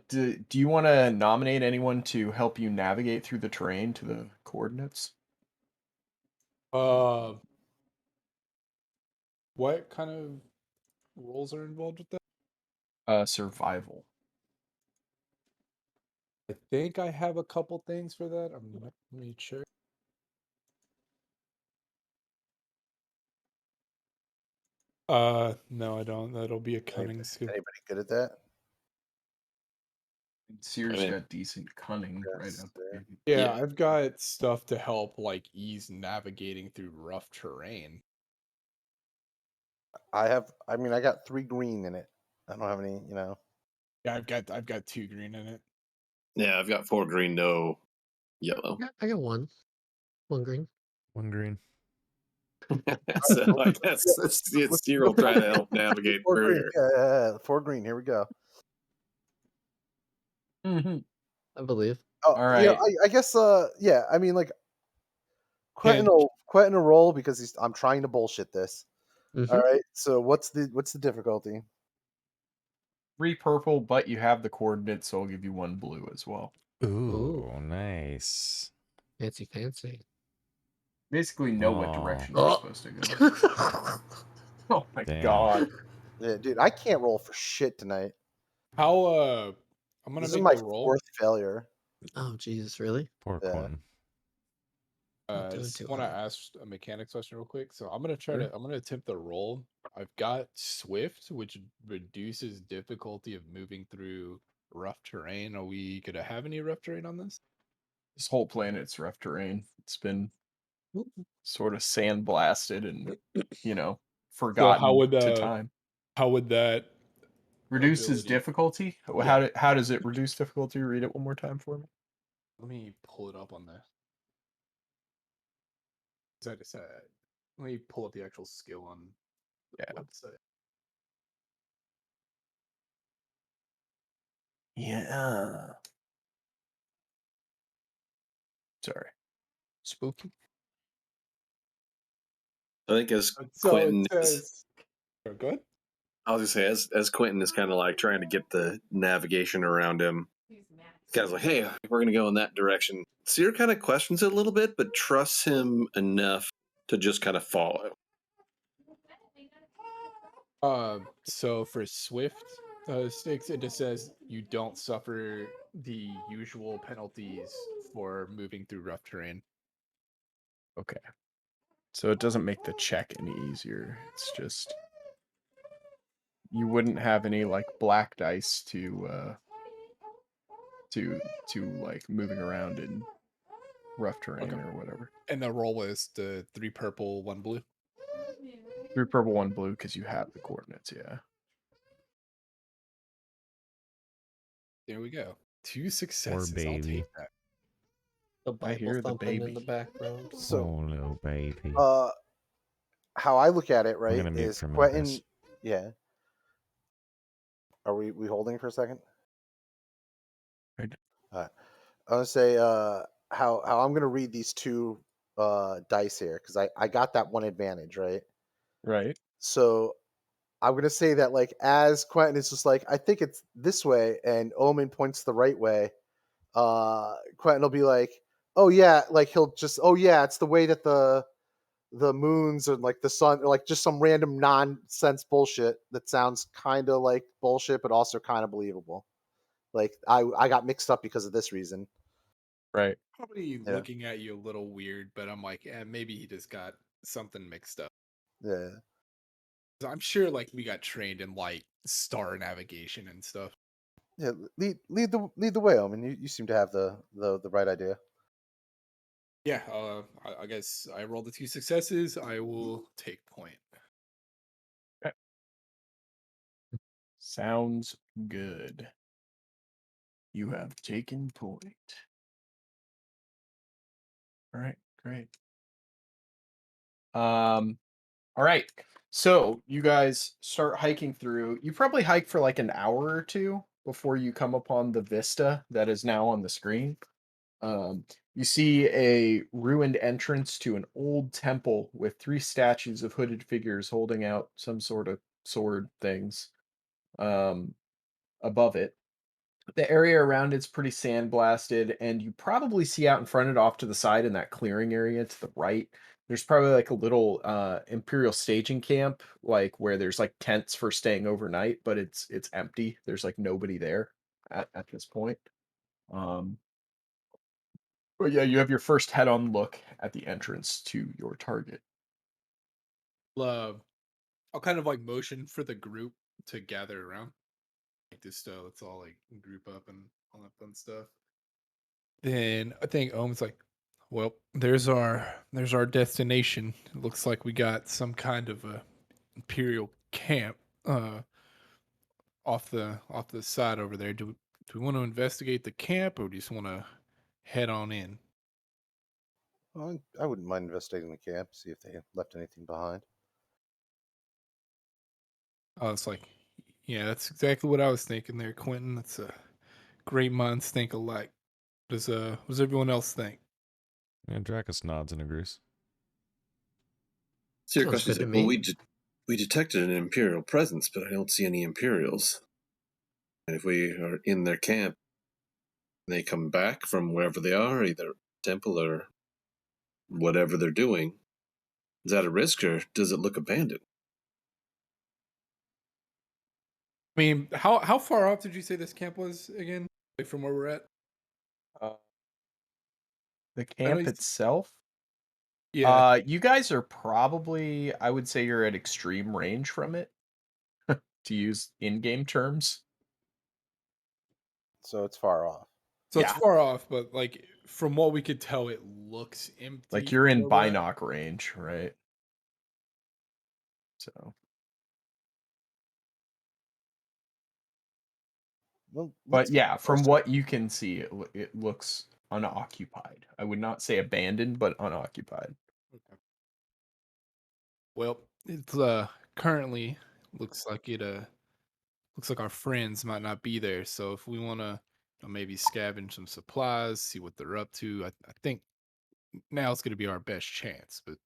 Do you want to nominate anyone to help you navigate through the terrain to the coordinates? What kind of roles are involved with that? Survival. I think I have a couple things for that. Let me check. No, I don't. That'll be a cunning skill. Anybody good at that? Sears I mean, got decent cunning right yes, out the gate. Yeah, Yeah. I've got stuff to help like ease navigating through rough terrain. I mean, I got 3 green in it. I don't have any. Yeah, I've got 2 green in it. Yeah, I've got 4 green, no yellow. Yeah, I got one. One green. One green. So I guess it's Cyril trying to help navigate 4 through green. here. Yeah, 4 green. Here we go. Mm-hmm. I believe. Oh, All right. I guess. Yeah. I mean, like Can- Quentin will roll because I'm trying to bullshit this. Mhm. All right. So what's the difficulty? 3 purple, but you have the coordinates, so I'll give you 1 blue as well. Ooh, nice. Fancy, fancy. Basically, know what Aw. direction you're supposed to go. Oh my Damn. god. Yeah, dude, I can't roll for shit tonight. How I'm gonna This is make my the roll. 4th failure. Oh Jesus, really? Poor Yeah. Quentin. Not I doing just too want to hot. ask a mechanics question real quick. So I'm gonna Sure. I'm gonna attempt the roll. I've got Swift, which reduces difficulty of moving through rough terrain. Are we gonna have any rough terrain on this? This whole planet's rough terrain. It's been Oop. sort of sandblasted and, So forgotten to time. how would that Reduces ability- difficulty? Yeah. How does it reduce difficulty? Read it one more time for me. Let me pull it up on the So I just let me pull up the actual skill on the Yeah. website. Yeah. Sorry. Spooky. I think as So Quentin it is, says. Oh, good. I was gonna say as Quentin is kind of like trying to get the navigation around him. Guy's like, hey, we're gonna go in that direction. Seer kind of questions it a little bit, but trusts him enough to just kind of follow. So for Swift sticks, it just says you don't suffer the usual penalties for moving through rough terrain. Okay. So it doesn't make the check any easier. It's just you wouldn't have any like black dice to like moving around in rough terrain Okay. or whatever. And the roll is the 3 purple, 1 blue. 3 purple, 1 blue because you have the coordinates. Yeah. There we go. 2 successes. I'll baby. take that. The I Bible hear the thumping in the baby. background. So, Oh, little baby. how I look at it, I'm right, gonna mute is for a minute, Quentin. guys. Yeah. Are we holding for a second? Right. I'm gonna say how I'm gonna read these 2 dice here because I got that one advantage, right? Right. So I'm gonna say that like as Quentin is just like I think it's this way, and Omen points the right way. Quentin will be like, oh yeah, like he'll just oh yeah, it's the way that the moons and like the sun, or like just some random nonsense bullshit that sounds kind of like bullshit, but also kind of believable. Like I got mixed up because of this reason. Right. Probably Yeah. looking at you a little weird, but I'm like, maybe he just got something mixed up. Yeah. 'Cause I'm sure like we got trained in like star navigation and stuff. Yeah. Lead the way, Omen. You seem to have the right idea. Yeah, I guess I rolled the 2 successes. I will take point. Sounds good. You have taken point. All right, great. All right. So you guys start hiking through. You probably hike for like an hour or two before you come upon the vista that is now on the screen. You see a ruined entrance to an old temple with 3 statues of hooded figures holding out some sort of sword things above it. The area around it's pretty sandblasted, and you probably see out in front and off to the side in that clearing area to the right. There's probably like a little imperial staging camp, like where there's like tents for staying overnight, but it's empty. There's like nobody there at this point. Um, but yeah, you have your first head-on look at the entrance to your target. Love. I'll kind of like motion for the group to gather around. Like this let's all like group up and all that fun stuff. Then I think Ohm's like, well, there's our destination. It looks like we got some kind of a imperial camp off the side over there. Do we want to investigate the camp, or do you just want to head on in? Well, I wouldn't mind investigating the camp, see if they left anything behind. Oh, it's like, yeah, that's exactly what I was thinking there, Quentin. That's a great minds think alike. What does everyone else think? And Dracus nods and agrees. So your Sounds question is good to like, well, me. we detected an Imperial presence, but I don't see any Imperials. And if we are in their camp, and they come back from wherever they are, either temple or whatever they're doing, is that a risk or does it look abandoned? I mean, how far off did you say this camp was again, like from where we're at? Uh, the I know camp you itself. yeah. You guys are probably, I would say you're at extreme range from it, to use in-game terms. So it's far off. So it's Yeah. far off, but like from what we could tell, it looks empty. Like you're from in where we're at. binoc range, right? So, Well, but let's yeah, go from start. what you can see, it looks unoccupied. I would not say abandoned, but unoccupied. Okay. Well, it's currently looks like it looks like our friends might not be there. So if we want to maybe scavenge some supplies, see what they're up to, I think now's going to be our best chance. But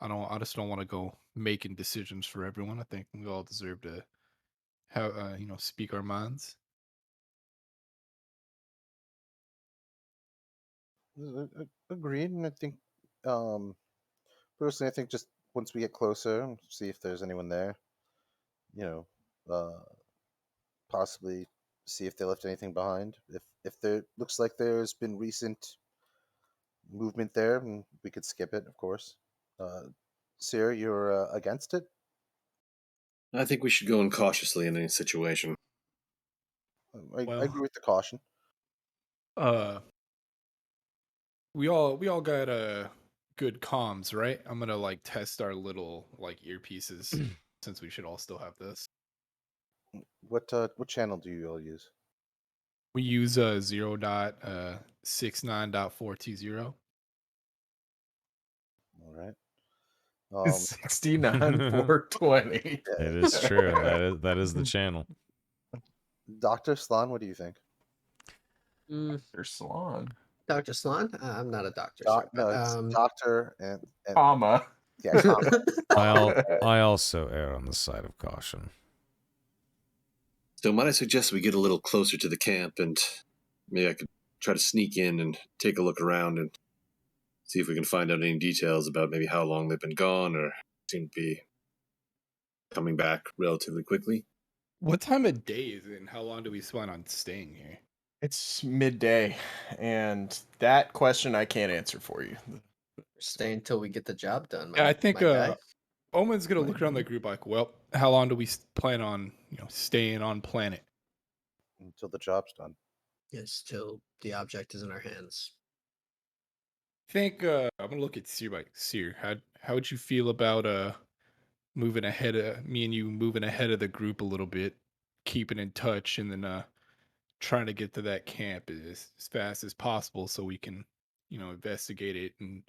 I just don't want to go making decisions for everyone. I think we all deserve to have speak our minds. Agreed, and I think, um, personally, I think just once we get closer, see if there's anyone there. You know, possibly see if they left anything behind. If there looks like there's been recent movement there, and we could skip it, of course. Uh, Sierra, you're against it? I think we should go in cautiously in any situation. I agree Well, with the caution. uh, we all got good comms, right? I'm gonna like test our little like earpieces since we should all still have this. What channel do you all use? We use 0.69.420. All right. Um, 69,420. It yeah. is true. That is the channel. Dr. Slan, what do you think? There's Salon. Dr. Slan? I'm not a doctor, sir, Doc, but no, it's doctor and Comma. yeah, comma. I also err on the side of caution. So might I suggest we get a little closer to the camp, and maybe I could try to sneak in and take a look around and see if we can find out any details about maybe how long they've been gone or seem to be coming back relatively quickly. What time of day is it, and how long do we plan on staying here? It's midday, and that question I can't answer for you. stay until we get the job done, Yeah, I my think guy. Omen's gonna look around the group like, well, how long do we plan on staying on planet? Until the job's done. Yes, till the object is in our hands. Think I'm gonna look at Seer. Like, Seer, how would you feel about moving ahead of me and you moving ahead of the group a little bit, keeping in touch, and then trying to get to that camp as fast as possible so we can investigate it and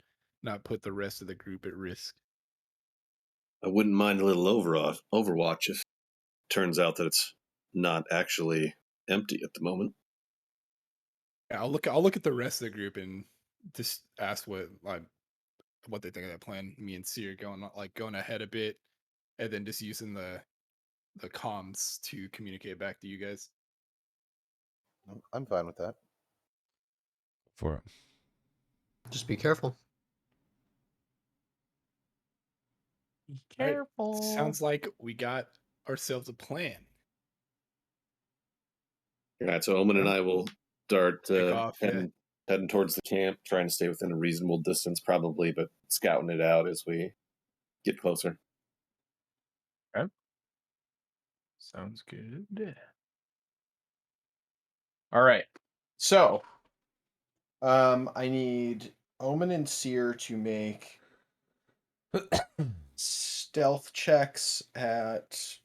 not put the rest of the group at risk. I wouldn't mind a little Overwatch if it turns out that it's not actually empty at the moment. Yeah, I'll look at the rest of the group and just ask what they think of that plan. Me and Seer going ahead a bit, and then just using the comms to communicate back to you guys. I'm fine with that. For it. Just be careful. All right, sounds like we got ourselves a plan. All right, so Omen and I will start Take off. Yeah. heading towards the camp, trying to stay within a reasonable distance, probably, but scouting it out as we get closer. Okay. Sounds good. All right. So, I need Omen and Seer to make stealth checks at,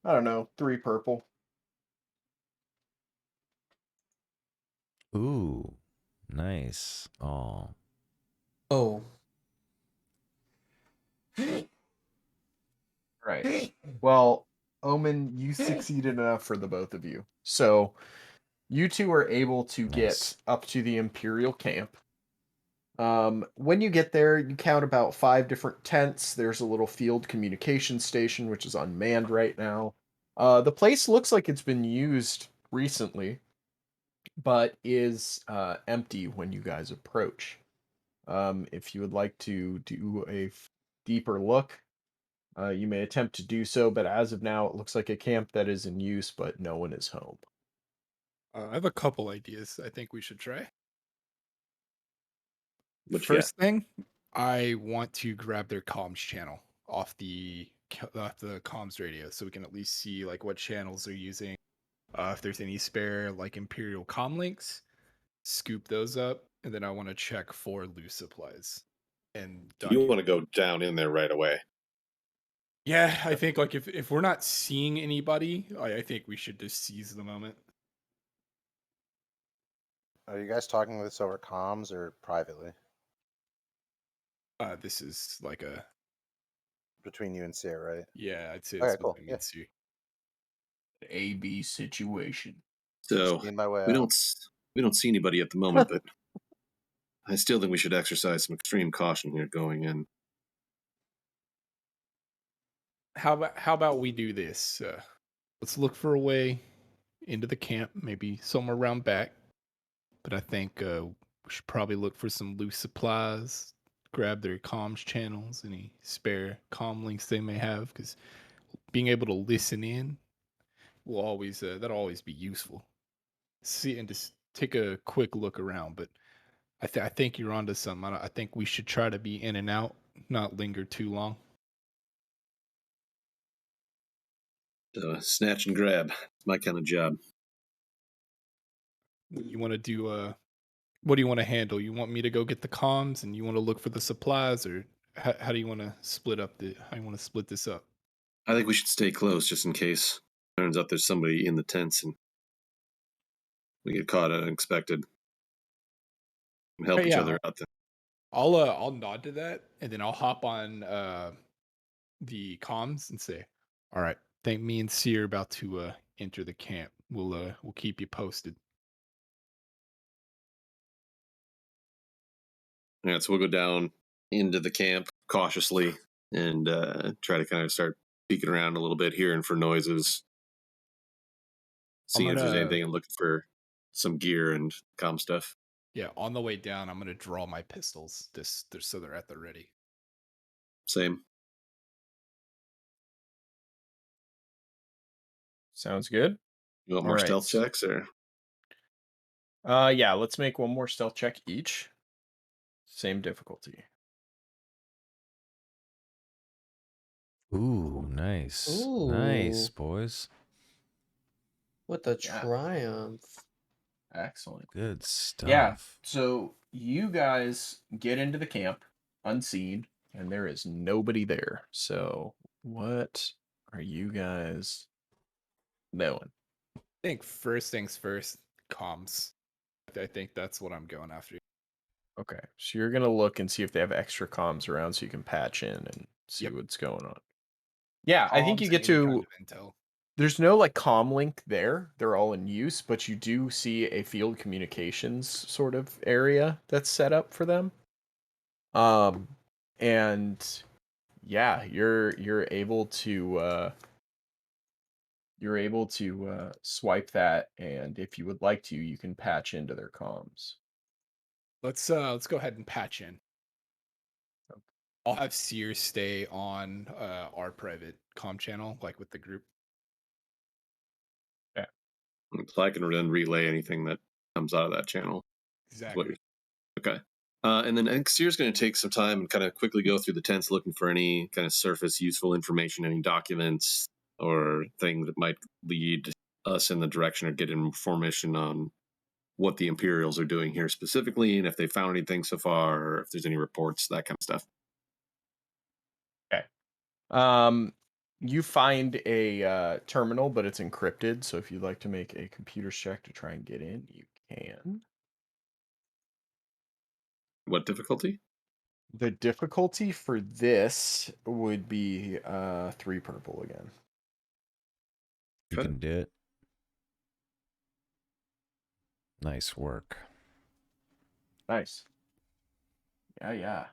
I don't know, 3 purple. Ooh, nice. Oh, Oh, Right. Well, Omen, you succeeded enough for the both of you. So, you two are able to get Nice. up to the Imperial camp. When you get there, you count about 5 different tents. There's a little field communication station, which is unmanned right now. The place looks like it's been used recently, but is empty when you guys approach. If you would like to do a deeper look, you may attempt to do so, but as of now, it looks like a camp that is in use, but no one is home. I have a couple ideas I think we should try. Which, First thing, I want to grab their comms channel off the comms radio so we can at least see like what channels they're using. If there's any spare like Imperial comm links, scoop those up, and then I want to check for loose supplies. And you Duncan. want to go down in there right away. Yeah, I think like if we're not seeing anybody, I think we should just seize the moment. Are you guys talking this over comms or privately? This is like a between you and Sarah, right? yeah, I'd say Okay, it's cool. between me Yeah. and Sue. A-B situation. So See my way we out. don't see anybody at the moment, but I still think we should exercise some extreme caution here going in. How about we do this? Let's look for a way into the camp, maybe somewhere around back. But I think we should probably look for some loose supplies, grab their comms channels, any spare comm links they may have, because being able to listen in will always that'll always be useful. See and just take a quick look around. But I think you're onto something. I think we should try to be in and out, not linger too long. Snatch and grab. It's my kind of job. You want to do what do you want to handle? You want me to go get the comms, and you want to look for the supplies, or how do you want to split up the? How you want to split this up? I think we should stay close just in case. Turns out there's somebody in the tents and we get caught unexpected. And help Hey, each yeah, other out. Then. I'll nod to that, and then I'll hop on the comms and say, "All right, think me and C are about to enter the camp. We'll keep you posted." Yeah, so we'll go down into the camp cautiously and try to kind of start peeking around a little bit, hearing for noises, seeing if there's anything, and looking for some gear and comm stuff. Yeah, on the way down, I'm gonna draw my pistols. So they're at the ready. Same. Sounds good. You want more Alright. stealth checks or? Yeah, let's make one more stealth check each. Same difficulty. Ooh, nice. Nice, Ooh. boys. What a Yeah. triumph. Excellent. Good stuff. Yeah. So you guys get into the camp unseen, and there is nobody there. So what are you guys doing? I think first things first, comms. I think that's what I'm going after. Okay. So you're gonna look and see if they have extra comms around so you can patch in and see Yep. what's going on. Yeah, I think Comms you and get any kind to of intel. there's no like comm link there. They're all in use, but you do see a field communications sort of area that's set up for them. And yeah, you're able to swipe that, and if you would like to, you can patch into their comms. Let's go ahead and patch in. I'll have Sears stay on our private comm channel, like with the group. So I can then relay anything that comes out of that channel. Exactly. Okay. And then I think Sear's going to take some time and kind of quickly go through the tents looking for any kind of surface useful information, any documents or things that might lead us in the direction of getting information on what the Imperials are doing here specifically and if they found anything so far or if there's any reports, that kind of stuff. Okay. You find a terminal, but it's encrypted. So if you'd like to make a computer check to try and get in, you can. What difficulty? The difficulty for this would be 3 purple again. You Okay. can do it. Nice work. Nice. Yeah.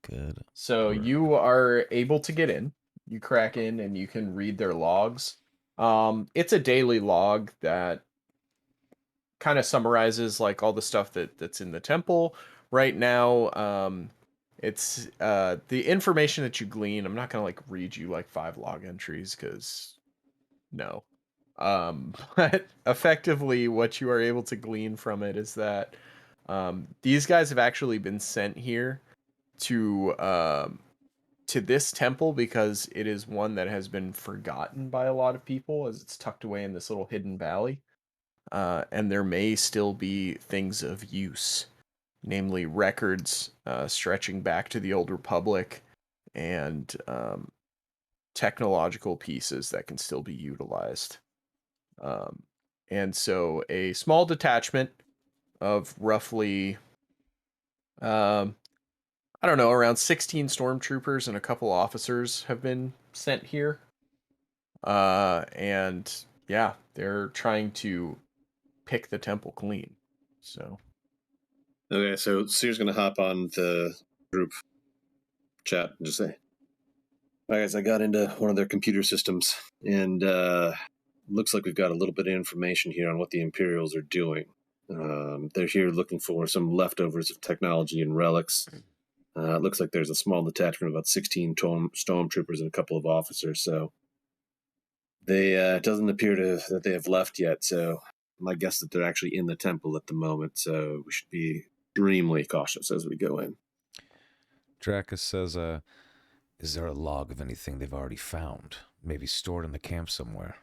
Good. So work. you are able to get in. You crack in and you can read their logs. It's a daily log that kind of summarizes like all the stuff that's in the temple right now. It's the information that you glean. I'm not gonna like read you like 5 log entries because no. But effectively, what you are able to glean from it is that these guys have actually been sent here to this temple because it is one that has been forgotten by a lot of people as it's tucked away in this little hidden valley. And there may still be things of use, namely records stretching back to the Old Republic and technological pieces that can still be utilized. And so a small detachment of roughly, I don't know, around 16 stormtroopers and a couple officers have been sent here. And yeah, they're trying to pick the temple clean. So Okay, so Seer's going to hop on the group chat and just say, "All right, guys, I got into one of their computer systems, and looks like we've got a little bit of information here on what the Imperials are doing. They're here looking for some leftovers of technology and relics. It looks like there's a small detachment of about 16 stormtroopers and a couple of officers, so they it doesn't appear that they have left yet, so my guess that they're actually in the temple at the moment, so we should be extremely cautious as we go in." Dracus says, is there a log of anything they've already found? Maybe stored in the camp somewhere.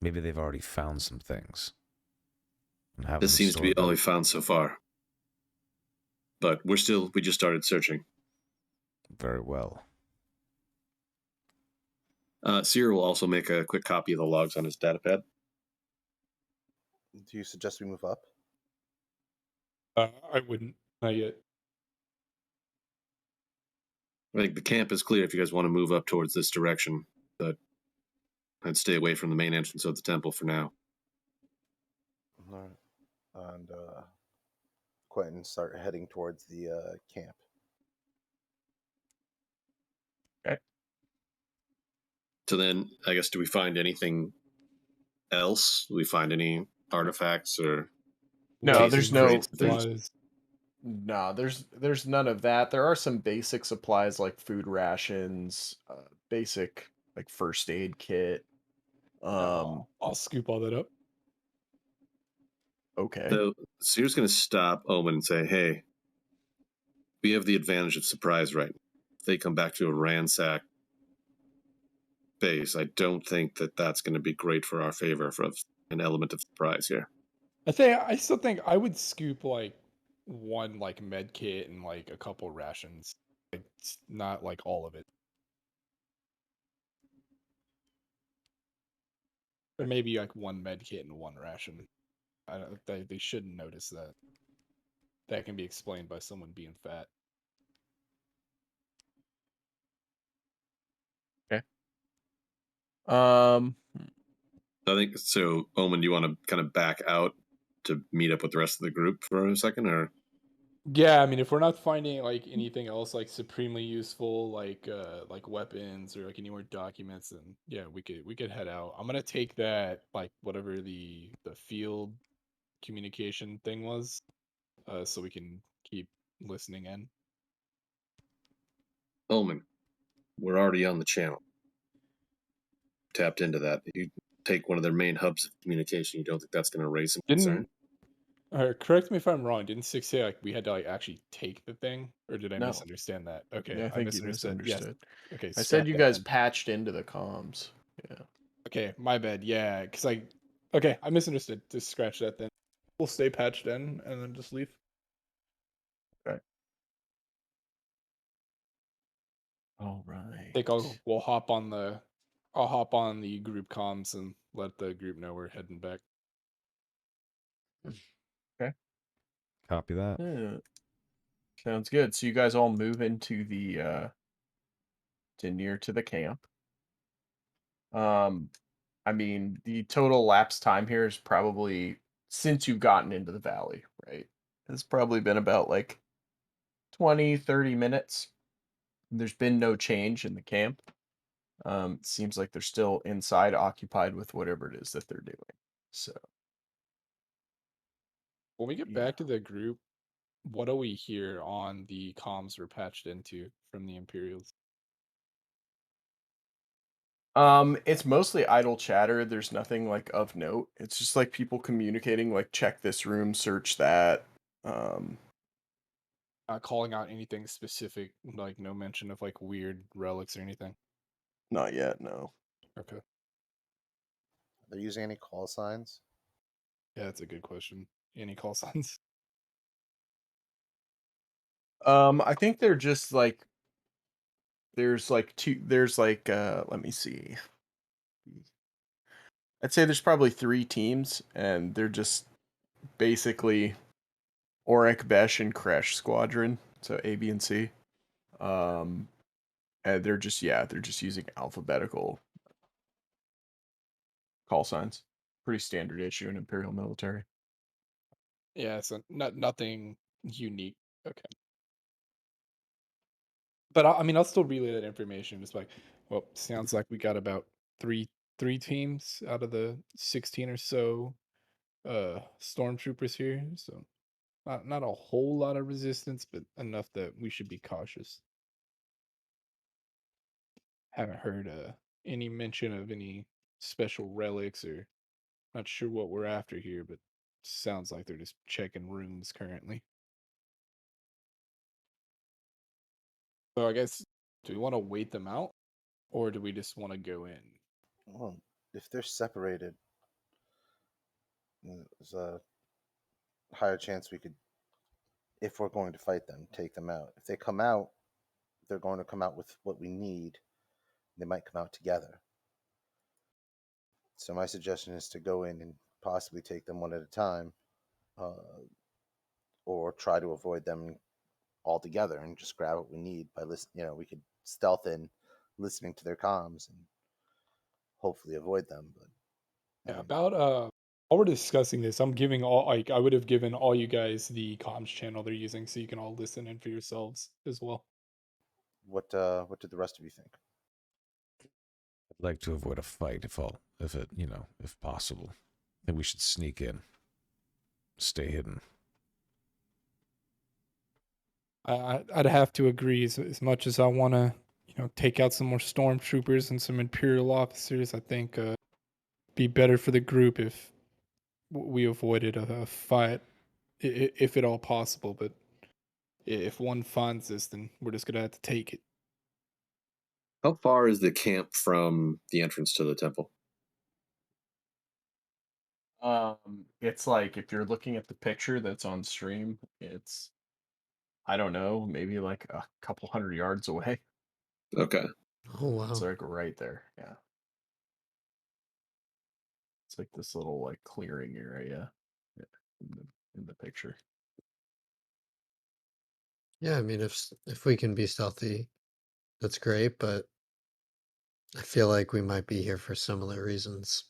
Maybe they've already found some things. And have This them seems to be stored all up. we found so far. But we just started searching. Very well. Seer will also make a quick copy of the logs on his datapad. Do you suggest we move up? I wouldn't. Not yet. I think the camp is clear if you guys want to move up towards this direction, but I'd stay away from the main entrance of the temple for now. All right. And Quentin start heading towards the camp. So then, I guess, do we find anything else? Do we find any artifacts or no, cases, there's no crates, things? Supplies. no, there's none of that. There are some basic supplies like food rations, basic like first aid kit. I'll scoop all that up. Okay. So Seer's going to stop Omen and say, "Hey, we have the advantage of surprise right now. If they come back to a ransack base, I don't think that that's going to be great for our favor for an element of surprise here." I still think I would scoop like one like med kit and like a couple rations. Like not like all of it. Or maybe like one med kit and one ration. I don't, they shouldn't notice that. That can be explained by someone being fat. Okay. Um I think so. Omen, do you want to kind of back out to meet up with the rest of the group for a second, or Yeah, I mean, if we're not finding like anything else like supremely useful, like weapons or like any more documents, then yeah, we could head out. I'm gonna take that like whatever the field communication thing was, so we can keep listening in. Omen? We're already on the channel. Tapped into that. If you take one of their main hubs of communication, you don't think that's going to raise some concern? Correct me if I'm wrong. Didn't Six say like we had to like actually take the thing, or did I No. misunderstand that? Okay, Yeah, I I think you misunderstood. Yes. misunderstood. Okay, I said scrap you that guys then. patched into the comms. Yeah. Okay, my bad. Yeah, because okay, I misunderstood. Just scratch that then. We'll stay patched in and then just leave. Okay. All I right. think I'll hop on the group comms and let the group know we're heading back. Copy that. Yeah. Sounds good. So you guys all move into the to near to the camp. I mean, the total lapse time here is probably since you've gotten into the valley, right? It's probably been about like 20-30 minutes. There's been no change in the camp. It seems like they're still inside occupied with whatever it is that they're doing. So, When we get yeah. back to the group, what do we hear on the comms we're patched into from the Imperials? It's mostly idle chatter. There's nothing like of note. It's just like people communicating like check this room, search that. Um, Calling out anything specific, like no mention of like weird relics or anything. not yet, no. Okay, They're using any call signs? yeah, that's a good question. Any call signs? I think they're just like there's like let me see. I'd say there's probably 3 teams and they're just basically Auric, Besh, and Crash Squadron. So A, B, and C. And they're just using alphabetical call signs. Pretty standard issue in Imperial military. Yeah, so nothing unique. Okay. But I mean, I'll still relay that information. It's like, well, sounds like we got about three teams out of the 16 or so stormtroopers here. So not a whole lot of resistance, but enough that we should be cautious. Haven't heard any mention of any special relics, or not sure what we're after here, but sounds like they're just checking rooms currently. So I guess, do we want to wait them out, or do we just want to go in? Well, if they're separated, there's a higher chance we could, if we're going to fight them, take them out. If they come out, they're going to come out with what we need. They might come out together. So my suggestion is to go in and possibly take them one at a time, or try to avoid them altogether and just grab what we need by listening. We could stealth in, listening to their comms, and hopefully avoid them. But I Yeah, mean, about while we're discussing this, I'm giving all like I would have given all you guys the comms channel they're using so you can all listen in for yourselves as well. what did the rest of you think? I'd like to avoid a fight if possible. I think we should sneak in, stay hidden. I'd have to agree as much as I want to, take out some more stormtroopers and some imperial officers. I think be better for the group if we avoided a fight, if at all possible. But if one finds this, then we're just gonna have to take it. How far is the camp from the entrance to the temple? It's like if you're looking at the picture that's on stream, it's I don't know, maybe like a couple hundred yards away. Okay. Oh wow. It's like right there. Yeah. It's like this little like clearing area in the picture. Yeah, I mean, if we can be stealthy, that's great. But I feel like we might be here for similar reasons.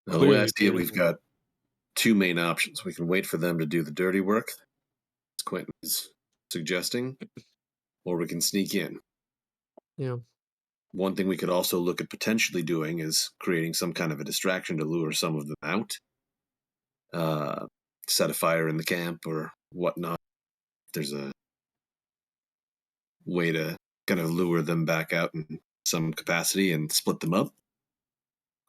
Now, the way I Clearly, see it, we've got two main options. We can wait for them to do the dirty work, as Quentin is suggesting, or we can sneak in. Yeah. One thing we could also look at potentially doing is creating some kind of a distraction to lure some of them out. Set a fire in the camp or whatnot. There's a way to kind of lure them back out in some capacity and split them up.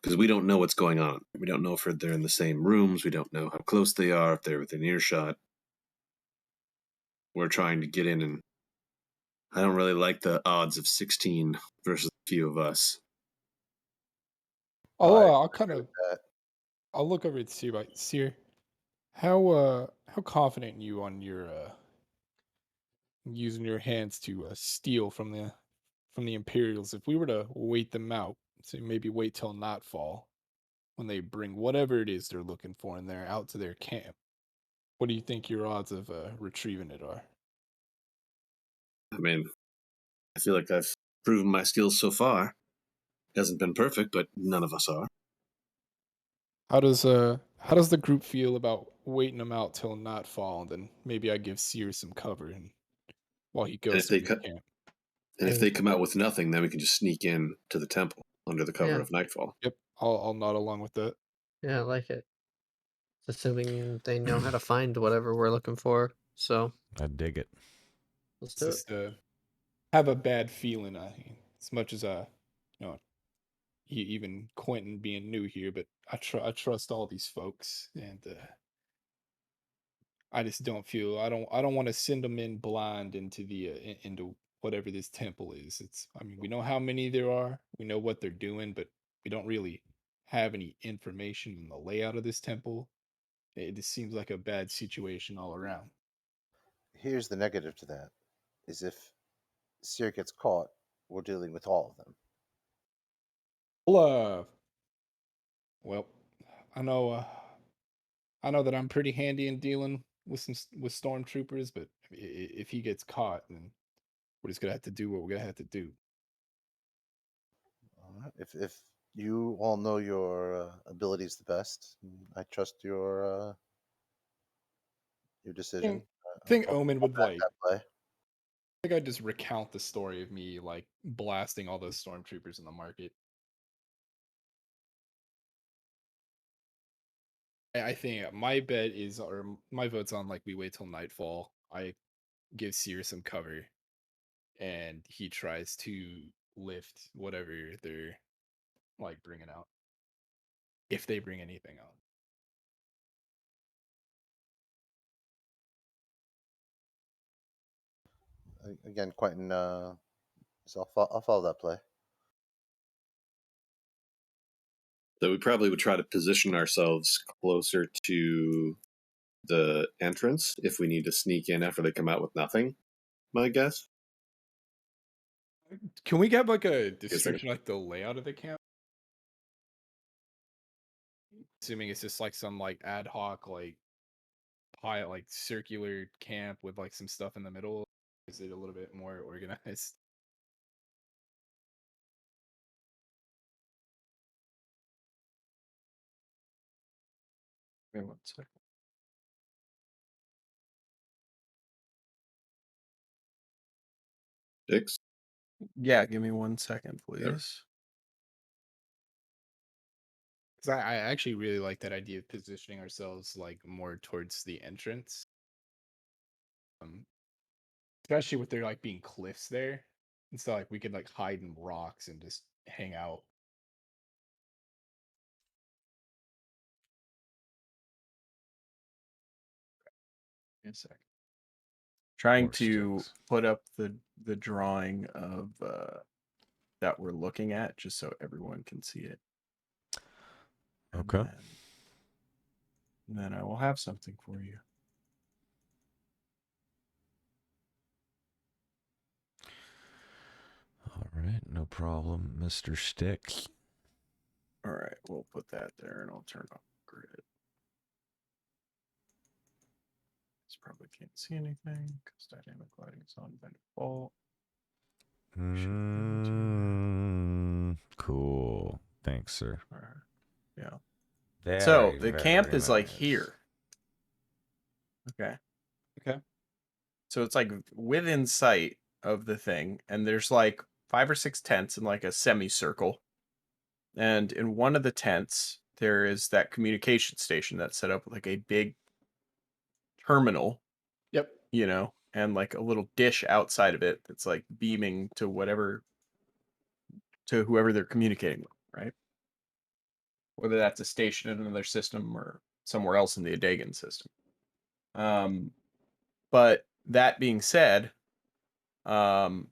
Because we don't know what's going on. We don't know if they're in the same rooms. We don't know how close they are, if they're within earshot. We're trying to get in, and I don't really like the odds of 16 versus a few of us. I'll kind Agree of with that. I'll look over at Seer. Right, Seer, how confident are you on your using your hands to steal from the Imperials? If we were to wait them out, so maybe wait till nightfall when they bring whatever it is they're looking for in there out to their camp, what do you think your odds of retrieving it are? I mean, I feel like I've proven my skills so far. It hasn't been perfect, but none of us are. How does the group feel about waiting them out till nightfall, and then maybe I give Seer some cover and while he And goes if they through his cut, camp? and if Hey, they come out with nothing, then we can just sneak in to the temple under the cover yeah, of nightfall. Yep, I'll nod along with that. yeah, I like it. Assuming they know how to find whatever we're looking for. So I dig it. let's It's do it. just have a bad feeling. As much as you know, even Quentin being new here, but I trust all these folks, and I just don't feel I don't want to send them in blind into into whatever this temple is. I mean, we know how many there are, we know what they're doing, but we don't really have any information on the layout of this temple. It just seems like a bad situation all around. Here's the negative to that: is if Seer gets caught, we're dealing with all of them. Well, well, I know I know that I'm pretty handy in dealing with with stormtroopers, but if he gets caught, then we're just gonna have to do what we're gonna have to do. Alright, if you all know your abilities the best, I trust your decision. Think I'll Omen would back like. that play. I think I'd just recount the story of me like blasting all those stormtroopers in the market. I think my bet is, or my vote's on like we wait till nightfall. I give Seer some cover, and he tries to lift whatever they're like bringing out, if they bring anything out. Again, Quentin. So I'll follow that play. So we probably would try to position ourselves closer to the entrance if we need to sneak in after they come out with nothing. My guess. Can we get like a Is there- description, like the layout of the camp? Assuming it's just like some like ad hoc like pile, like circular camp with like some stuff in the middle. Is it a little bit more organized? Wait 1 second. Dix? Yeah, give me 1 second, please. Because I actually really like that idea of positioning ourselves like more towards the entrance. Especially with there like being cliffs there. And so like we could like hide in rocks and just hang out. Give me a second. Trying More to sticks. put up the drawing of that we're looking at, just so everyone can see it. And Okay. then I will have something for you. All right, no problem, Mr. Sticks. All right, we'll put that there, and I'll turn off the grid. Just probably can't see anything because dynamic lighting is on by default. Cool. Thanks, sir. All right. Yeah. Very, So the very camp is like nice. here. Okay. Okay. So it's like within sight of the thing, and there's like 5 or 6 tents in like a semicircle. And in one of the tents, there is that communication station that's set up with like a big terminal, Yep. and like a little dish outside of it that's like beaming to whoever they're communicating with, right? Whether that's a station in another system or somewhere else in the Adagan system. But that being said, that's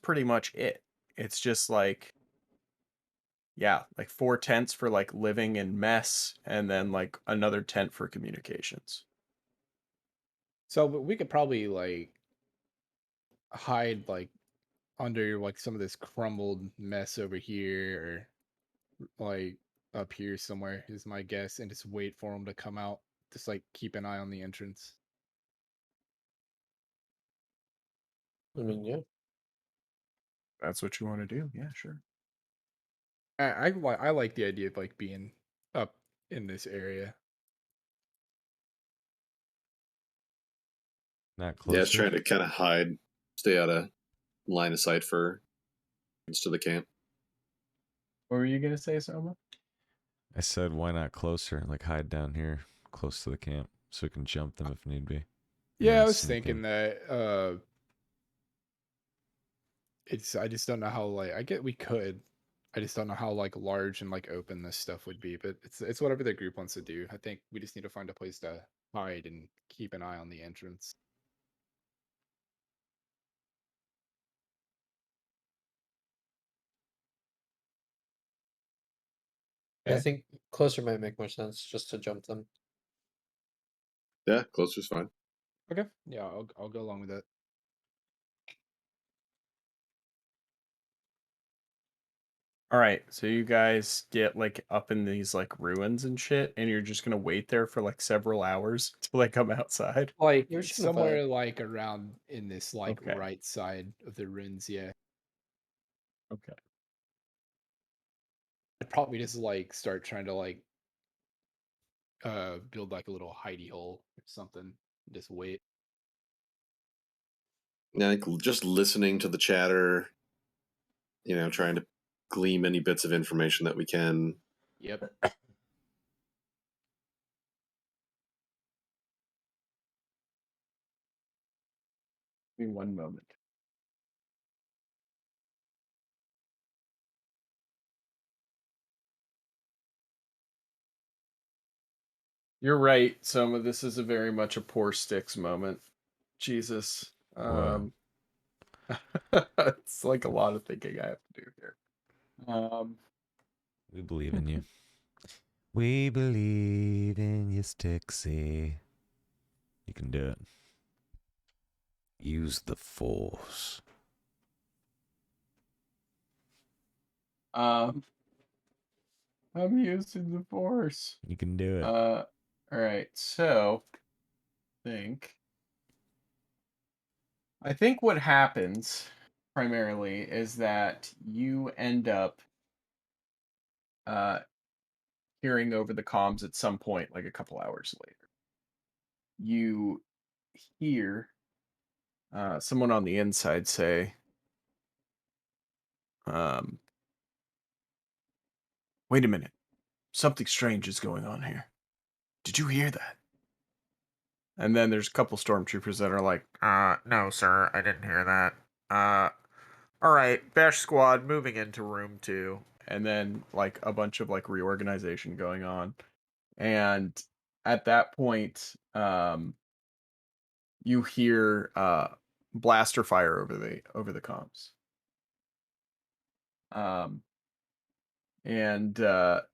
pretty much it. It's just like, yeah, like 4 tents for like living and mess, and then like another tent for communications. So but we could probably like hide like under like some of this crumbled mess over here, or like up here somewhere is my guess, and just wait for them to come out. Just like keep an eye on the entrance. I mean, yeah. That's what you want to do? Yeah, sure. I like the idea of like being up in this area. Not Yeah, it's closer. trying to kind of hide, stay out of line of sight for to the camp. What were you gonna say, Soma? I said, why not closer? Like hide down here, close to the camp, so we can jump them if need be. and Yeah, then I was sneak thinking in. that I just don't know how like we could. I just don't know how like large and like open this stuff would be, but it's whatever the group wants to do. I think we just need to find a place to hide and keep an eye on the entrance. I Okay. think closer might make more sense just to jump them. Yeah, closer's fine. Okay. Yeah, I'll go along with that. All right, so you guys get like up in these like ruins and shit, and you're just gonna wait there for like several hours till they come outside. Like You're just gonna somewhere vibe. like around in this like Okay. right side of the ruins, yeah. Okay. I'd probably just like start trying to like build like a little hidey hole or something. Just wait. Yeah, like just listening to the chatter, trying to glean any bits of information that we can. Yep. Give me one moment. You're right. Some of this is a very much a poor sticks moment. Jesus. Whoa. It's like a lot of thinking I have to do here. We believe in you. We believe in you, Stixie. You can do it. Use the force. I'm using the force. You can do it. All right. So, I think what happens primarily is that you end up hearing over the comms at some point, like a couple hours later. You hear someone on the inside say, um, "Wait a minute, something strange is going on here. Did you hear that?" And then there's a couple stormtroopers that are like, no, sir, I didn't hear that. All right, Bash Squad moving into room 2." And then, like, a bunch of, like, reorganization going on. And at that point, you hear blaster fire over the comms. Um, and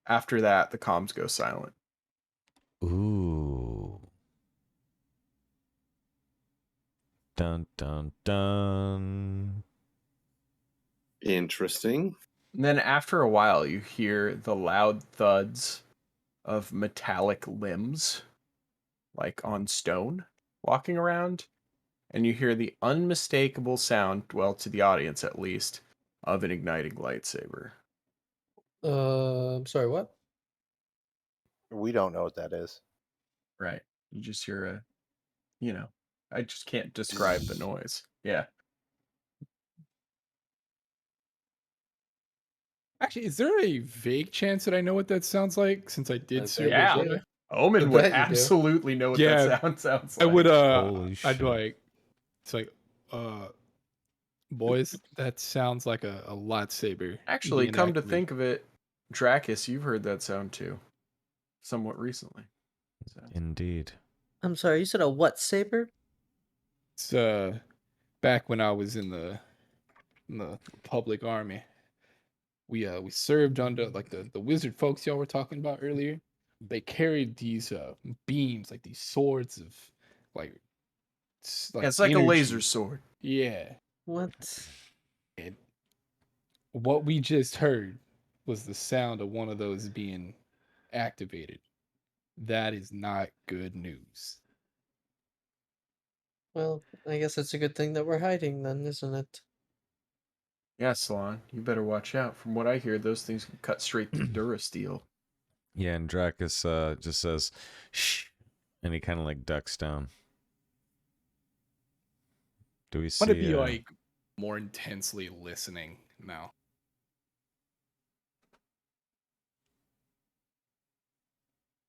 after that, the comms go silent. Ooh. Dun dun dun. Interesting. And then after a while, you hear the loud thuds of metallic limbs, like on stone, walking around. And you hear the unmistakable sound, well, to the audience at least, of an igniting lightsaber. I'm sorry, what? We don't know what that is. Right. You just hear I just can't describe the noise. Yeah. Actually, is there a vague chance that I know what that sounds like since I did see it Yeah. before? Omen I would bet you do. absolutely know what that Yeah, sounds I would like. Holy I'd shit. like it's like boys, that sounds like a lightsaber Actually, being come to activated. think of it, Dracus, you've heard that sound too, somewhat recently. So. Indeed. I'm sorry, you said a what saber? It's back when I was in the Republic Army. We served under like the wizard folks y'all were talking about earlier. They carried these beams, like these swords of like Yeah, like it's like a laser energy. sword. Yeah. What? And what we just heard was the sound of one of those being activated. That is not good news. Well, I guess it's a good thing that we're hiding then, isn't it? Yeah, Salon, you better watch out. From what I hear, those things can cut straight through Durasteel. Yeah, and Dracus just says, shh. And he kind of like ducks down. Do we I'm gonna see be like more intensely listening now.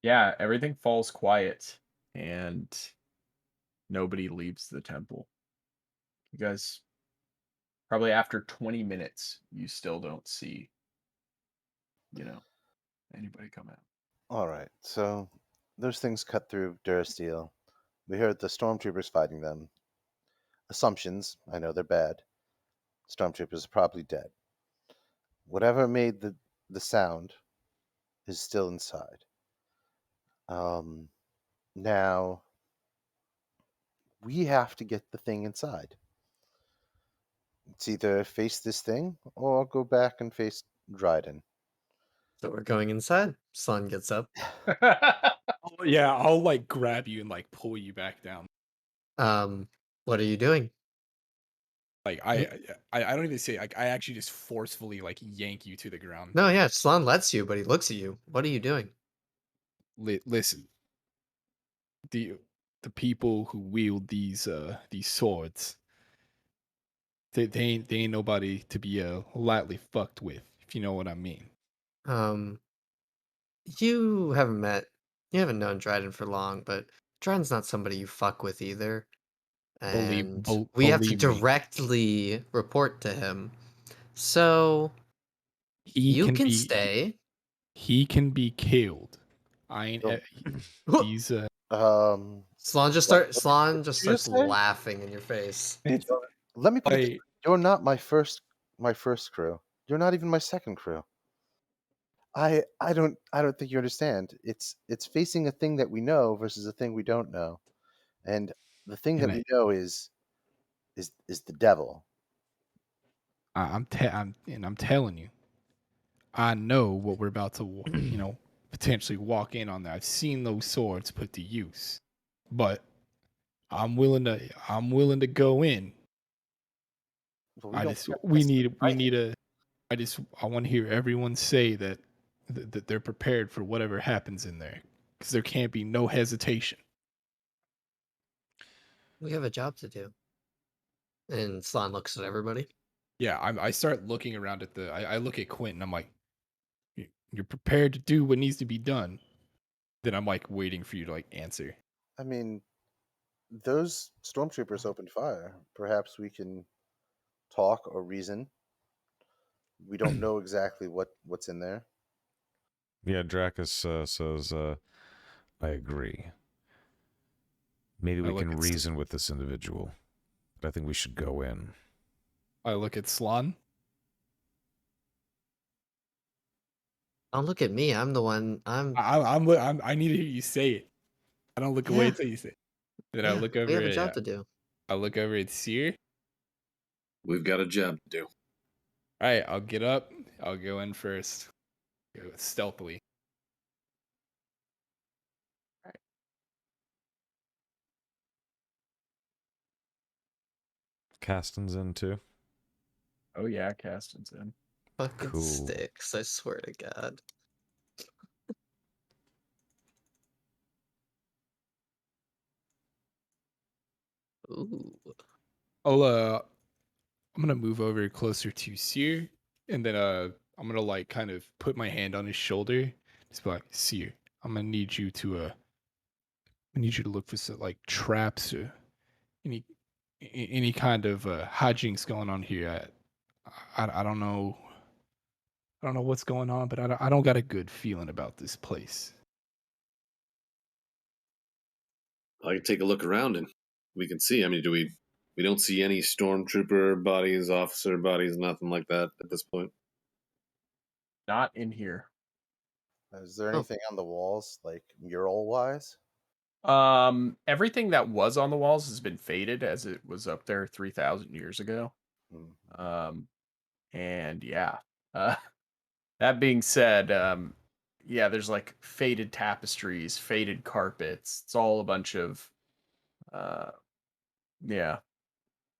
Yeah, everything falls quiet and nobody leaves the temple. You guys, probably after 20 minutes, you still don't see, anybody come out. All right, so those things cut through Durasteel. We heard the stormtroopers fighting them. Assumptions, I know they're bad. Stormtroopers are probably dead. Whatever made the sound is still inside. Um, Now we have to get the thing inside. It's either face this thing or go back and face Dryden. So we're going inside. Sun gets up. Yeah, I'll like grab you and like pull you back down. What are you doing? Like I don't even say, like, I actually just forcefully like yank you to the ground. No, yeah, Slan lets you, but he looks at you. What are you doing? Listen, the the people who wield these swords, they ain't nobody to be lightly fucked with, if you know what I mean. Um, you haven't met, you haven't known Dryden for long, but Dryden's not somebody you fuck with either. And we have to Believe me, directly report to him. So he you can can be stay. he can be killed. I ain't So, these Slan what just did you starts just say? laughing in your face. it's Let me put it this like way. You're not my first crew. You're not even my second crew. I don't think you understand. It's facing a thing that we know versus a thing we don't know. And the thing that and we know is the devil. I'm telling you, I know what we're about to potentially walk in on there. I've seen those swords put to use, but I'm willing to go in. But we don't have We necessarily need a I want to hear everyone say that they're prepared for whatever happens in there, because there can't be no hesitation. We have a job to do. And Slan looks at everybody. Yeah, I start looking around at I look at Quentin. I'm like, You're prepared to do what needs to be done." Then I'm like waiting for you to like answer. I mean, those stormtroopers opened fire. Perhaps we can talk or reason. We don't know exactly what's in there. Yeah, Dracus says, I agree. Maybe I we look can at reason with this individual, but I think we should go in. I look at Slan. Don't look at me. I'm the one. I need to hear you say it. I don't look away Yeah, until you say it. Then yeah. We have a job uh, to do. I look over at Seer. We've got a job to do. All right, I'll get up. I'll go in first. Go stealthily. Caston's in too. Oh yeah, Caston's in. Fucking Cool. sticks. I swear to God. Ooh. I'm gonna move over closer to Seer, and then I'm gonna like kind of put my hand on his shoulder. Just be like, Seer, I'm gonna need you to I need you to look for some like traps or any any kind of hijinks going on here. I don't know. I don't know what's going on, but I don't got a good feeling about this place. I can take a look around and we can see. I mean, we don't see any stormtrooper bodies, officer bodies, nothing like that at this point. Not in here. Is there Oh, anything on the walls, like mural wise? Everything that was on the walls has been faded as it was up there 3,000 years ago. Hmm. And yeah. Uh, that being said, yeah, there's like faded tapestries, faded carpets. It's all a bunch of, uh, yeah,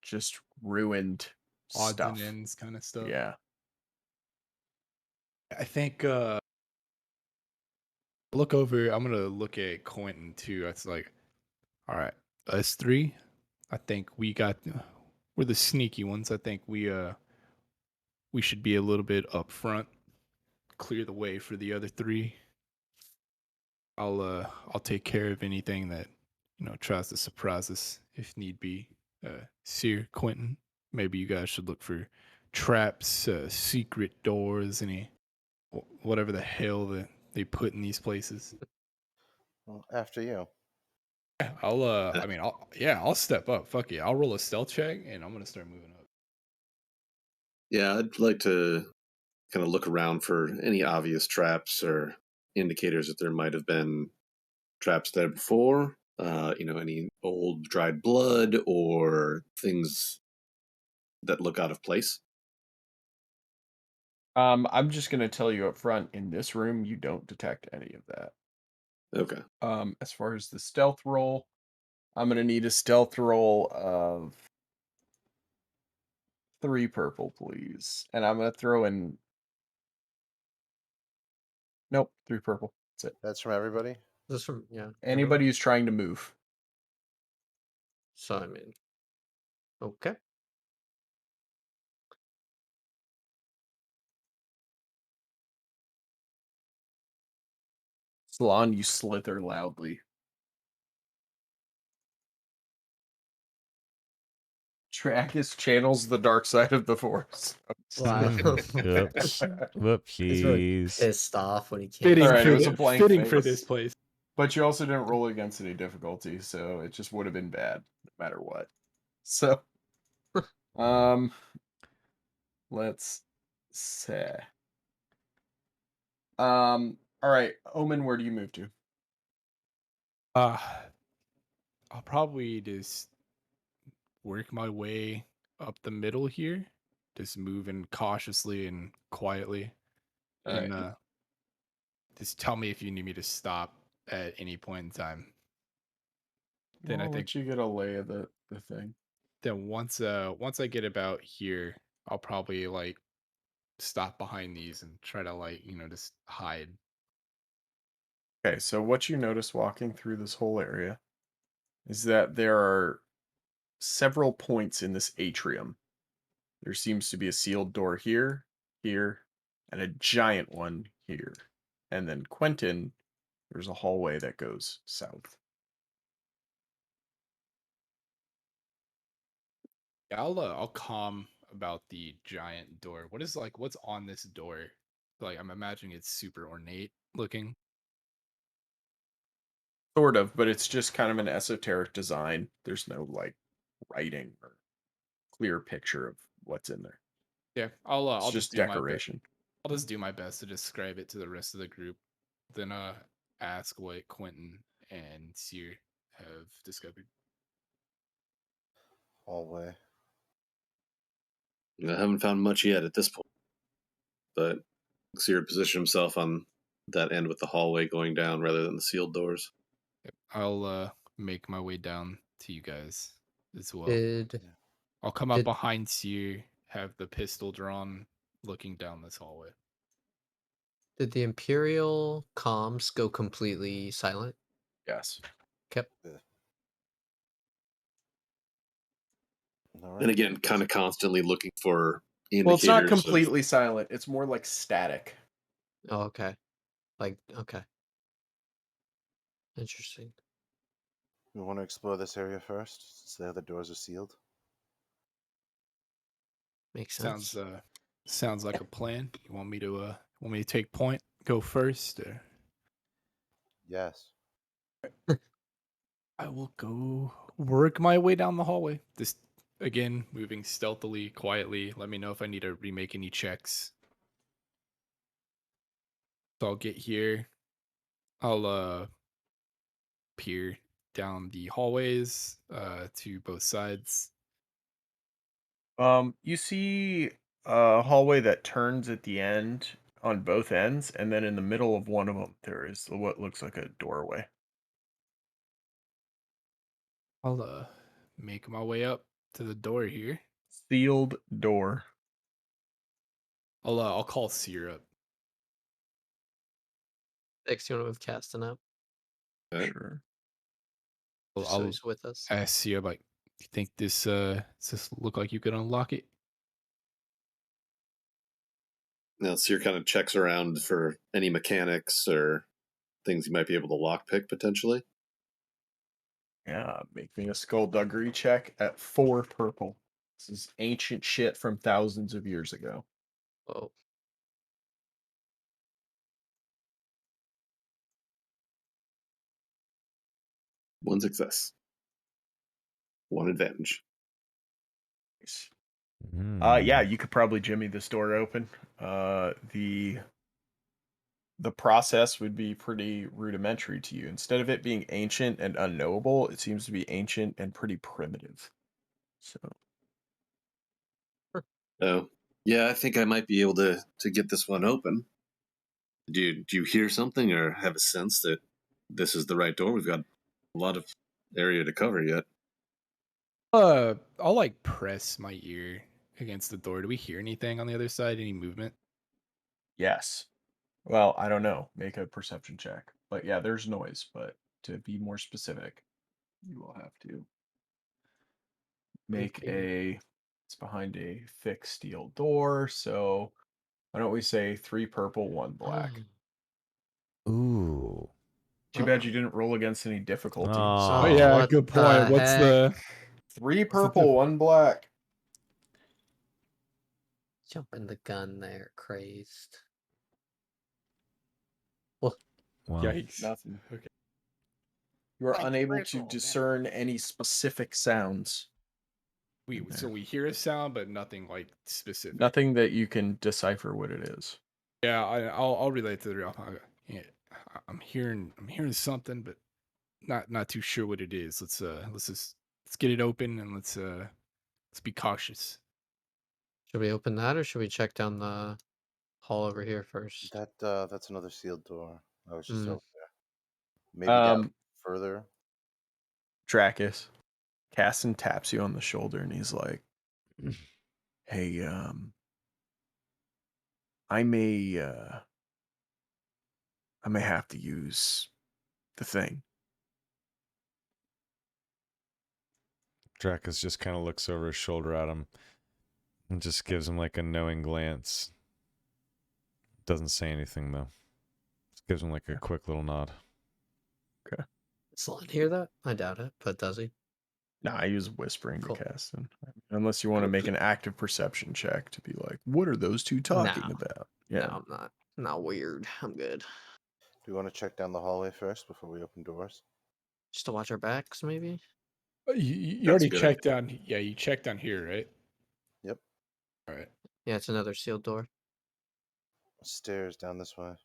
just ruined Odds and stuff. ends kind of stuff. Yeah. I think look over. I'm gonna look at Quentin too. It's like, all right, us three. I think we're the sneaky ones. I think we should be a little bit up front, clear the way for the other three. I'll take care of anything that tries to surprise us if need be. Seer, Quentin, maybe you guys should look for traps, secret doors, whatever the hell that they put in these places. Well, after you. Yeah, I'll step up. Fuck it. I'll roll a stealth check and I'm gonna start moving up. Yeah, I'd like to kind of look around for any obvious traps or indicators that there might have been traps there before. Any old dried blood or things that look out of place. I'm just gonna tell you up front, in this room, you don't detect any of that. Okay. As far as the stealth roll, I'm gonna need a stealth roll of 3 purple, please. And I'm gonna throw in nope, 3 purple. That's it. That's from everybody. This is from everyone? Anybody who's trying to move. So I mean, okay. Salon, you slither loudly. Trackus channels the dark side of the force. Wow. Whoops. He's really Whoopsies. pissed off when he can't. Fitting Alright, it for was a the, blank fitting for face. this place. But you also didn't roll against any difficulty, so it just would have been bad no matter what. So, let's say. All right, Omen, where do you move to? I'll probably just work my way up the middle here, just moving cautiously and quietly, and Alright. just tell me if you need me to stop at any point in time. Then I I'll think let you get a lay of the thing. then once I get about here, I'll probably like stop behind these and try to like just hide. Okay, so what you notice walking through this whole area is that there are several points in this atrium. There seems to be a sealed door here, here, and a giant one here. And then Quentin, there's a hallway that goes south. Yeah, I'll calm about the giant door. What's on this door? Like I'm imagining it's super ornate looking. Sort of, but it's just kind of an esoteric design. There's no like writing or clear picture of what's in there. Yeah, It's I'll just just do my best. decoration. I'll just do my best to describe it to the rest of the group. Then ask what Quentin and Seer have discovered. Hallway. I haven't found much yet at this point, but Seer position himself on that end with the hallway going down rather than the sealed doors. Yep, I'll make my way down to you guys as well. Did I'll come up did behind Seer, have the pistol drawn, looking down this hallway. did the Imperial comms go completely silent? Yes. Kept. All And right. again, kind of constantly looking for indicators. Well, it's not of- completely silent. It's more like static. Oh, okay. Like okay. Interesting. We want to explore this area first, since the other doors are sealed. Makes sense. Sounds like a plan. You want me to take point, go first, or Yes. I will go work my way down the hallway. Just again, moving stealthily, quietly. Let me know if I need to remake any checks. So I'll get here. I'll peer down the hallways to both sides. You see a hallway that turns at the end on both ends, and then in the middle of one of them, there is what looks like a doorway. I'll make my way up to the door here. Sealed door. I'll call Seer up. Next, you want to move casting up, Okay. Sure. just so I'll he's with us. ask Seer like, you think this does this look like you could unlock it? Now, Seer kind of checks around for any mechanics or things you might be able to lockpick potentially. Yeah, make me a skullduggery check at 4 purple. This is ancient shit from thousands of years ago. Whoa. One success, one advantage. Nice. Mm. Yeah, you could probably jimmy this door open. The process would be pretty rudimentary to you. Instead of it being ancient and unknowable, it seems to be ancient and pretty primitive. So Oh, Yeah, I think I might be able to get this one open. Do you hear something or have a sense that this is the right door? We've got a lot of area to cover yet. I'll like press my ear against the door. Do we hear anything on the other side? Any movement? Yes. Well, I don't know. Make a perception check. But yeah, there's noise. But to be more specific, you will have to make Okay. it's behind a thick steel door. So why don't we say 3 purple, 1 black? Ooh. Too bad you didn't roll against any difficulty. Oh Oh. yeah, What good the point. What's heck? the 3 what's the purple, 1 black. Jumping the gun there, crazed. Well, Wow. yikes? Nothing. Okay. You are Like unable Red to Bull, man. discern any specific sounds. So we hear a sound, but nothing like specific. Nothing that you can decipher what it is. Yeah, I'll relate to the real. Yeah, I'm hearing something, but not too sure what it is. Let's get it open and let's be cautious. should we open that or should we check down the hall over here first? That's another sealed door. I was just Mm. over there. Maybe down Um, further. Dracus, Casson taps you on the shoulder and he's like, "Hey, I may have to use the thing." Dracus just kind of looks over his shoulder at him and just gives him like a knowing glance. Doesn't say anything though. Just gives him like a quick little nod. Does Slot hear that? I doubt it, but does he? Nah, I use whispering Cool. to Casson. Unless you want to make an active perception check to be like, what are those two talking No. about? No, Yeah. I'm not. I'm not weird. I'm good. Do you want to check down the hallway first before we open doors? Just to watch our backs, maybe? You That's a already good checked down. Yeah, you checked down here, right? Yep. All right. Yeah, it's another sealed door. Stairs down this way.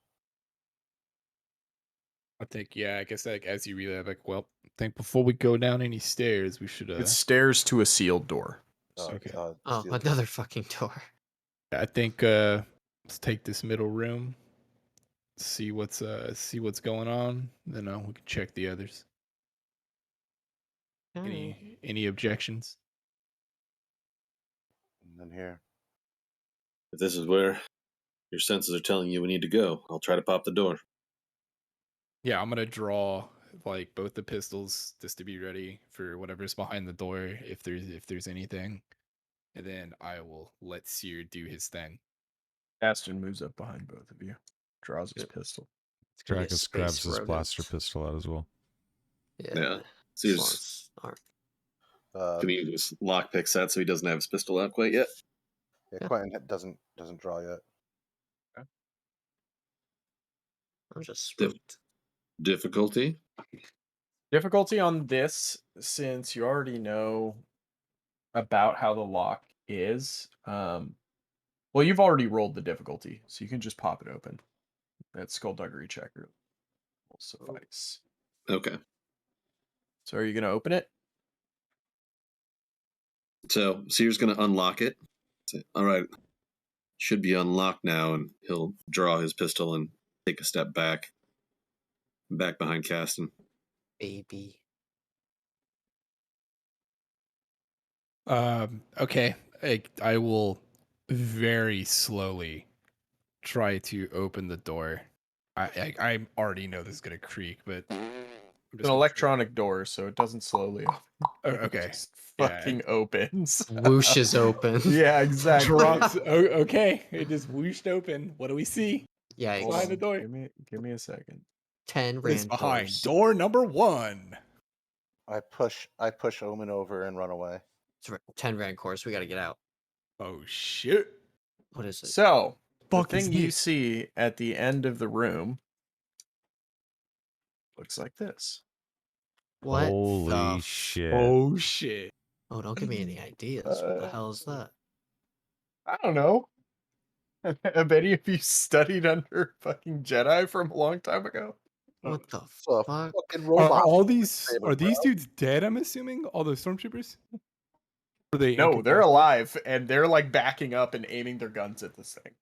I think I guess like as you relay, like, well, I think before we go down any stairs, we should. It's stairs to a sealed door. Okay. Oh, sealed another fucking door. I think let's take this middle room, see what's going on. Then we can check the others. Alright. Any objections? And then here. If this is where your senses are telling you we need to go, I'll try to pop the door. Yeah, I'm gonna draw like both the pistols just to be ready for whatever's behind the door if there's anything, and then I will let Seer do his thing. Aston moves up behind both of you, draws his Yep. pistol. It's gonna be a Dracus grabs space his rodent. blaster pistol out as well. Yeah. So he's Slot's arm. gonna use lockpick set so he doesn't have his pistol out quite yet. Yeah, Yeah. Quentin doesn't draw yet. I'm just Dif- spooked. Difficulty? Difficulty on this, since you already know about how the lock is. Well, you've already rolled the difficulty, so you can just pop it open. That skullduggery checker will suffice. Okay. So are you gonna open it? So Seer's gonna unlock it. Say, all right. Should be unlocked now, and he'll draw his pistol and take a step back behind Caston. Baby. Okay. I will very slowly try to open the door. I already know this is gonna creak, but I'm It's just an gonna electronic door, so it doesn't slowly open. Oh, It okay. just Yeah. fucking opens. Whooshes open. Yeah, exactly. Drops. Oh, okay. It just whooshed open. What do we see? Yikes. Hold behind the on. door. Give me a second. 10 What is rand behind doors. door number 1? I push Omen over and run away. It's 10 rand course. We gotta get out. Oh shit! What is it? So the Fuck is thing you this? see at the end of the room looks like this. What Holy the shit. Oh shit! Oh, don't give me any ideas. What the hell is that? I don't know. Have any of you studied under fucking Jedi from a long time ago? What the So a fuck? fucking Are robot. all these Saber, are these bro. dudes dead? I'm assuming all the stormtroopers. Are they No, they're incapacitated? alive, and they're like backing up and aiming their guns at this thing.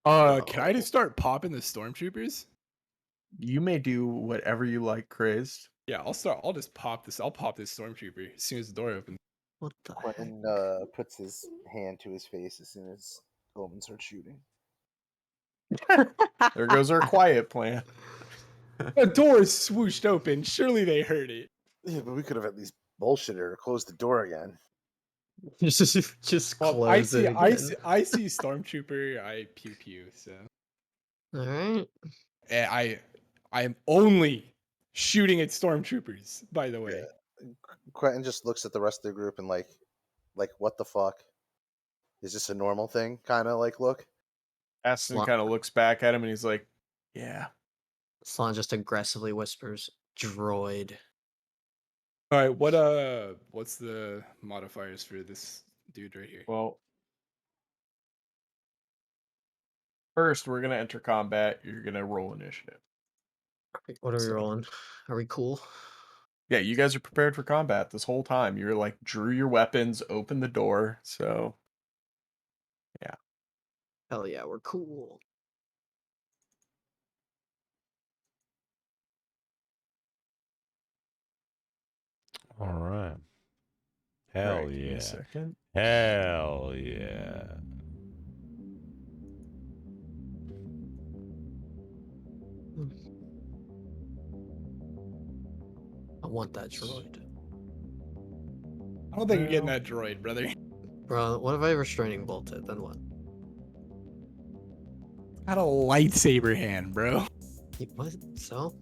Can I just start popping the stormtroopers? You may do whatever you like, Crazed. Yeah, I'll just pop this. I'll pop this stormtrooper as soon as the door opens. What the heck? Quentin puts his hand to his face as soon as Bowman starts shooting. There goes our quiet plan. The door is swooshed open. Surely they heard it. Yeah, but we could have at least bullshitted or closed the door again. Just Well, close it I again. I see stormtrooper. I pew pew. So All right. and I am only shooting at stormtroopers. By the way, Quentin just looks at the rest of the group and like what the fuck? Is this a normal thing? Kind of like look. Aston Sla- kind of looks back at him and he's like, yeah. Slan just aggressively whispers, "Droid." all right. What's the modifiers for this dude right here? Well, first we're gonna enter combat. You're gonna roll initiative. What are we So- rolling? Are we cool? Yeah, you guys are prepared for combat this whole time. You're like drew your weapons, opened the door. So Hell yeah, we're cool. All right. all Hell right, give me yeah. a second. Hell yeah. I want that droid. I don't think you're getting Well- that droid, brother. Bro, what if I restraining bolted? Then what? Got a lightsaber hand, bro. What? So?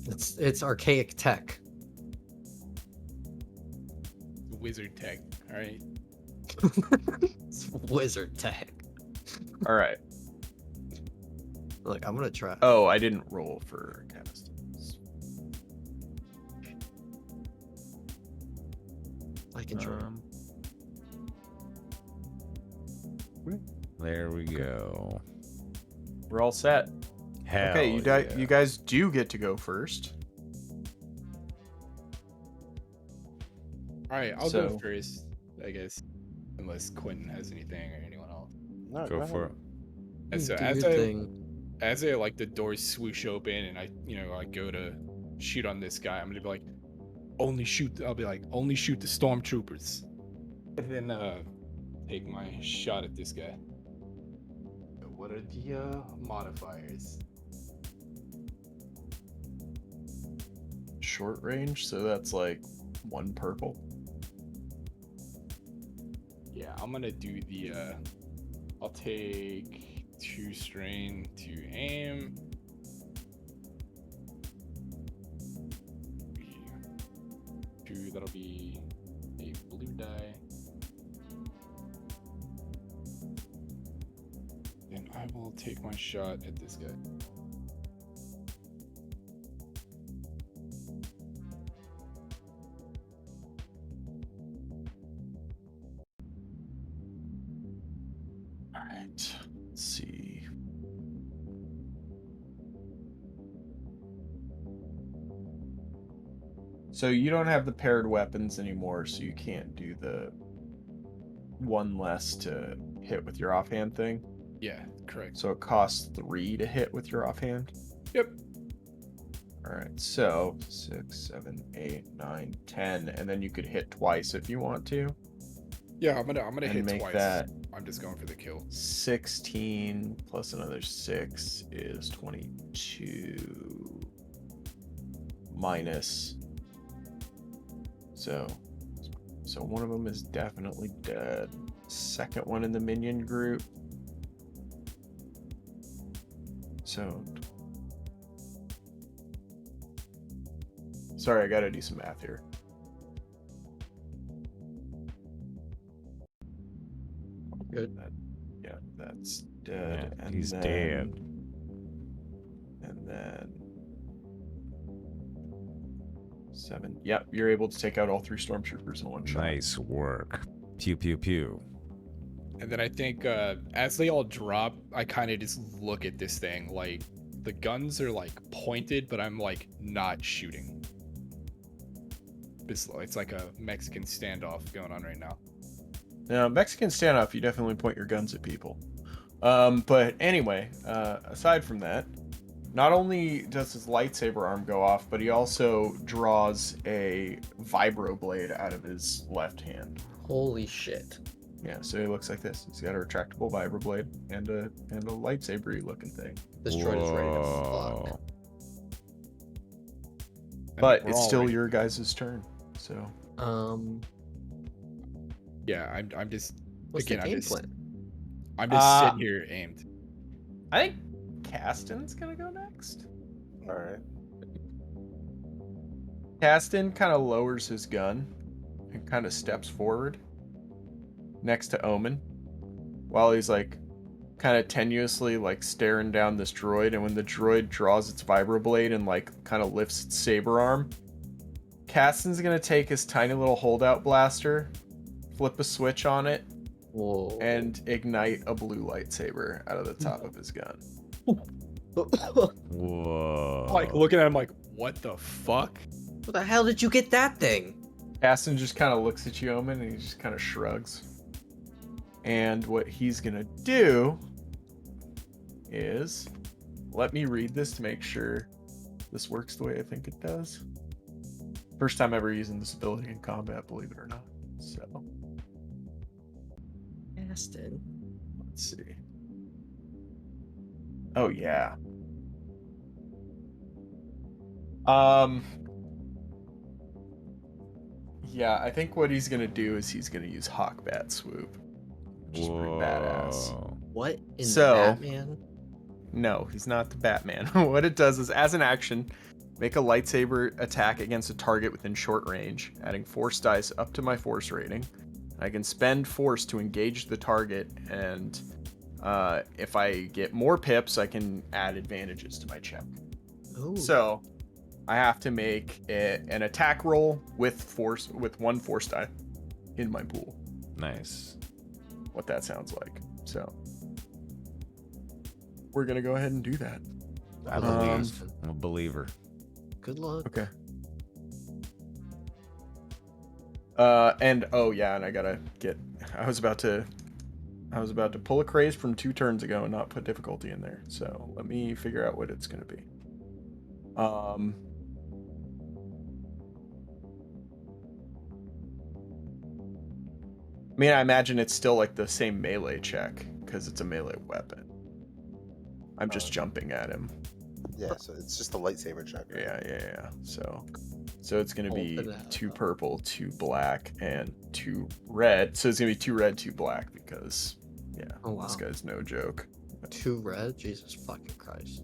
It's archaic tech. Wizard tech. All right. It's wizard tech. All right. Look, I'm gonna try. Oh, I didn't roll for castings. I can try. There we go. We're all set. Hell Okay, yeah. you guys do get to go first. All right, I'll So- go first, I guess, unless Quentin has anything or anyone else. No, Go for it. And so Do as your I thing. as I like the doors swoosh open and I I go to shoot on this guy, I'm gonna be like, only shoot. I'll be like, only shoot the stormtroopers, and then take my shot at this guy. So what are the modifiers? Short range, so that's like 1 purple. Yeah, I'm gonna do the. I'll take 2 strain to aim. 2, that'll be a blue die. Then I will take my shot at this guy. All right. Let's see. So you don't have the paired weapons anymore, so you can't do the 1 less to hit with your offhand thing. Yeah, correct. So it costs 3 to hit with your offhand. Yep. All right, so 6, 7, 8, 9, 10, and then you could hit twice if you want to. Yeah, I'm gonna And hit make twice. that I'm just going for the kill. 16 plus another 6 is 22 minus. So one of them is definitely dead. Second one in the minion group. So sorry, I gotta do some math here. Good. Yeah, that's dead. Yeah, and he's then, dead. And then 7. Yep, you're able to take out all 3 stormtroopers in 1 shot. Nice work. Pew pew pew. And then I think as they all drop, I kind of just look at this thing. Like, the guns are like pointed, but I'm like not shooting. It's like a Mexican standoff going on right now. Now, Mexican standoff, you definitely point your guns at people. But anyway, aside from that, not only does his lightsaber arm go off, but he also draws a vibroblade out of his left hand. Holy shit. Yeah, so he looks like this. He's got a retractable vibroblade and a lightsaber-y looking thing. This droid is ready to fuck. Whoa. But we're it's all still ready. your guys' turn. So Yeah, I'm just What's again, the game plan? I'm just sitting here aimed. I think Caston's gonna go next. All right. Caston kind of lowers his gun and kind of steps forward next to Omen while he's like kind of tenuously like staring down this droid. And when the droid draws its vibroblade and like kind of lifts its saber arm, Caston's gonna take his tiny little holdout blaster, flip a switch on it, Whoa. and ignite a blue lightsaber out of the top of his gun. Whoa. Like looking at him like, what the fuck? Where the hell did you get that thing? Caston just kind of looks at you, Omen, and he just kind of shrugs. And what he's gonna do is, let me read this to make sure this works the way I think it does. First time ever using this ability in combat, believe it or not. So, Aston. let's see. Oh yeah. Yeah, I think what he's gonna do is he's gonna use Hawk Bat Swoop. Which is pretty badass. Whoa. What in So- Batman? No, he's not the Batman. What it does is, as an action, make a lightsaber attack against a target within short range, adding force dice up to my force rating. I can spend force to engage the target, and if I get more pips, I can add advantages to my check. Ooh. So I have to make an attack roll with one force die in my pool. Nice. What that sounds like. So we're gonna go ahead and do that. I Good luck, believe. Aston. I'm a believer. Good luck. Okay. And oh yeah, and I was about to pull a craze from 2 turns ago and not put difficulty in there. So let me figure out what it's gonna be. I mean, I imagine it's still like the same melee check because it's a melee weapon. I'm just jumping at him. Yeah, so it's just a lightsaber check. Right? Yeah. So it's gonna be Open that 2 up. purple, 2 black, and 2 red. So it's gonna be 2 red, 2 black because yeah, Oh, this wow. guy's no joke. 2 red? Jesus fucking Christ.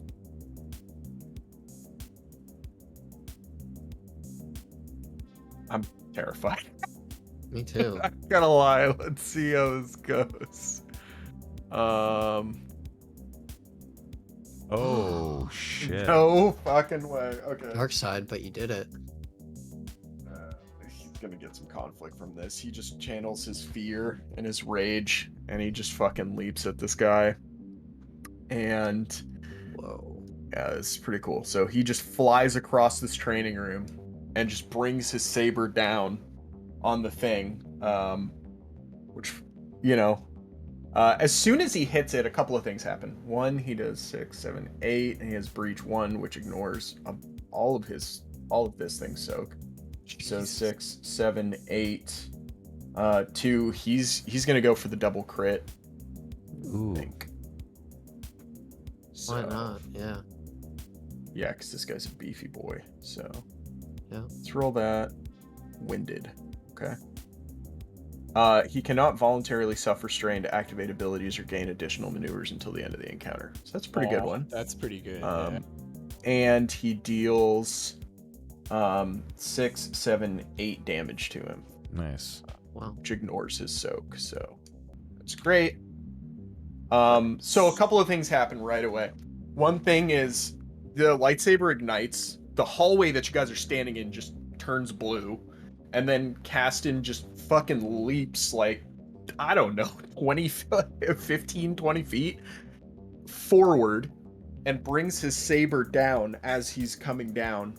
I'm terrified. Me too. Not gonna lie. Let's see how this goes. Oh shit. No fucking way. Okay. Dark side, but you did it. He's gonna get some conflict from this. He just channels his fear and his rage, and he just fucking leaps at this guy. And Whoa. yeah, it's pretty cool. So he just flies across this training room and just brings his saber down on the thing. Which, you know, as soon as he hits it, a couple of things happen. One, he does 6, 7, 8, and he has breach 1, which ignores all of this thing soak. So 6, 7, 8, 2. He's gonna go for the double crit. Ooh. I think. Why So, not? Yeah. Yeah, because this guy's a beefy boy. So Yeah. let's roll that. Winded. Okay. He cannot voluntarily suffer strain to activate abilities or gain additional maneuvers until the end of the encounter. So that's a pretty good one. That's pretty good. And he deals 6, 7, 8 damage to him, Nice. Wow. which ignores his soak. So that's great. So a couple of things happen right away. One thing is the lightsaber ignites. The hallway that you guys are standing in just turns blue. And then Caston just fucking leaps like, I don't know, 15, 20 feet forward and brings his saber down as he's coming down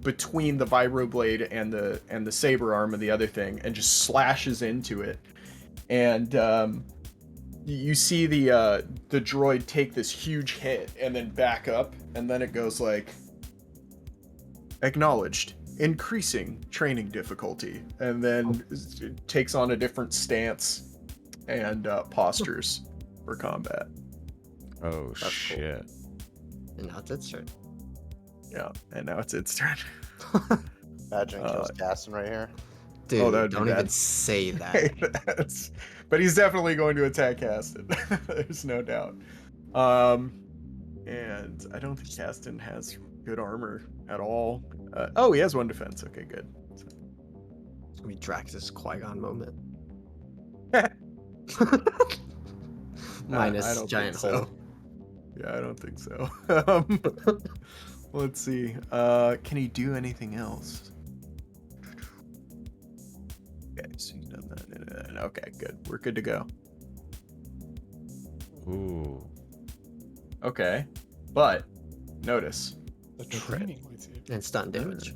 between the vibroblade and the saber arm of the other thing, and just slashes into it. And you see the droid take this huge hit and then back up, and then it goes like, acknowledged, increasing training difficulty, and then it takes on a different stance and postures for combat. Oh That's cool. shit. And now it's its turn. Yeah, and now it's its turn. Imagine kills Gaston right here. Dude, that would be don't even bad. say that. But he's definitely going to attack Caston. There's no doubt. And I don't think Caston has good armor at all. Oh, he has 1 defense. Okay, good. It's gonna be Drax's Qui-Gon moment. Minus I don't giant think so. hole. Yeah, I don't think so. Let's see. Can he do anything else? Okay, so he's done that. Okay, good. We're good to go. Ooh. Okay, but notice. The training lightsaber. And stun damage.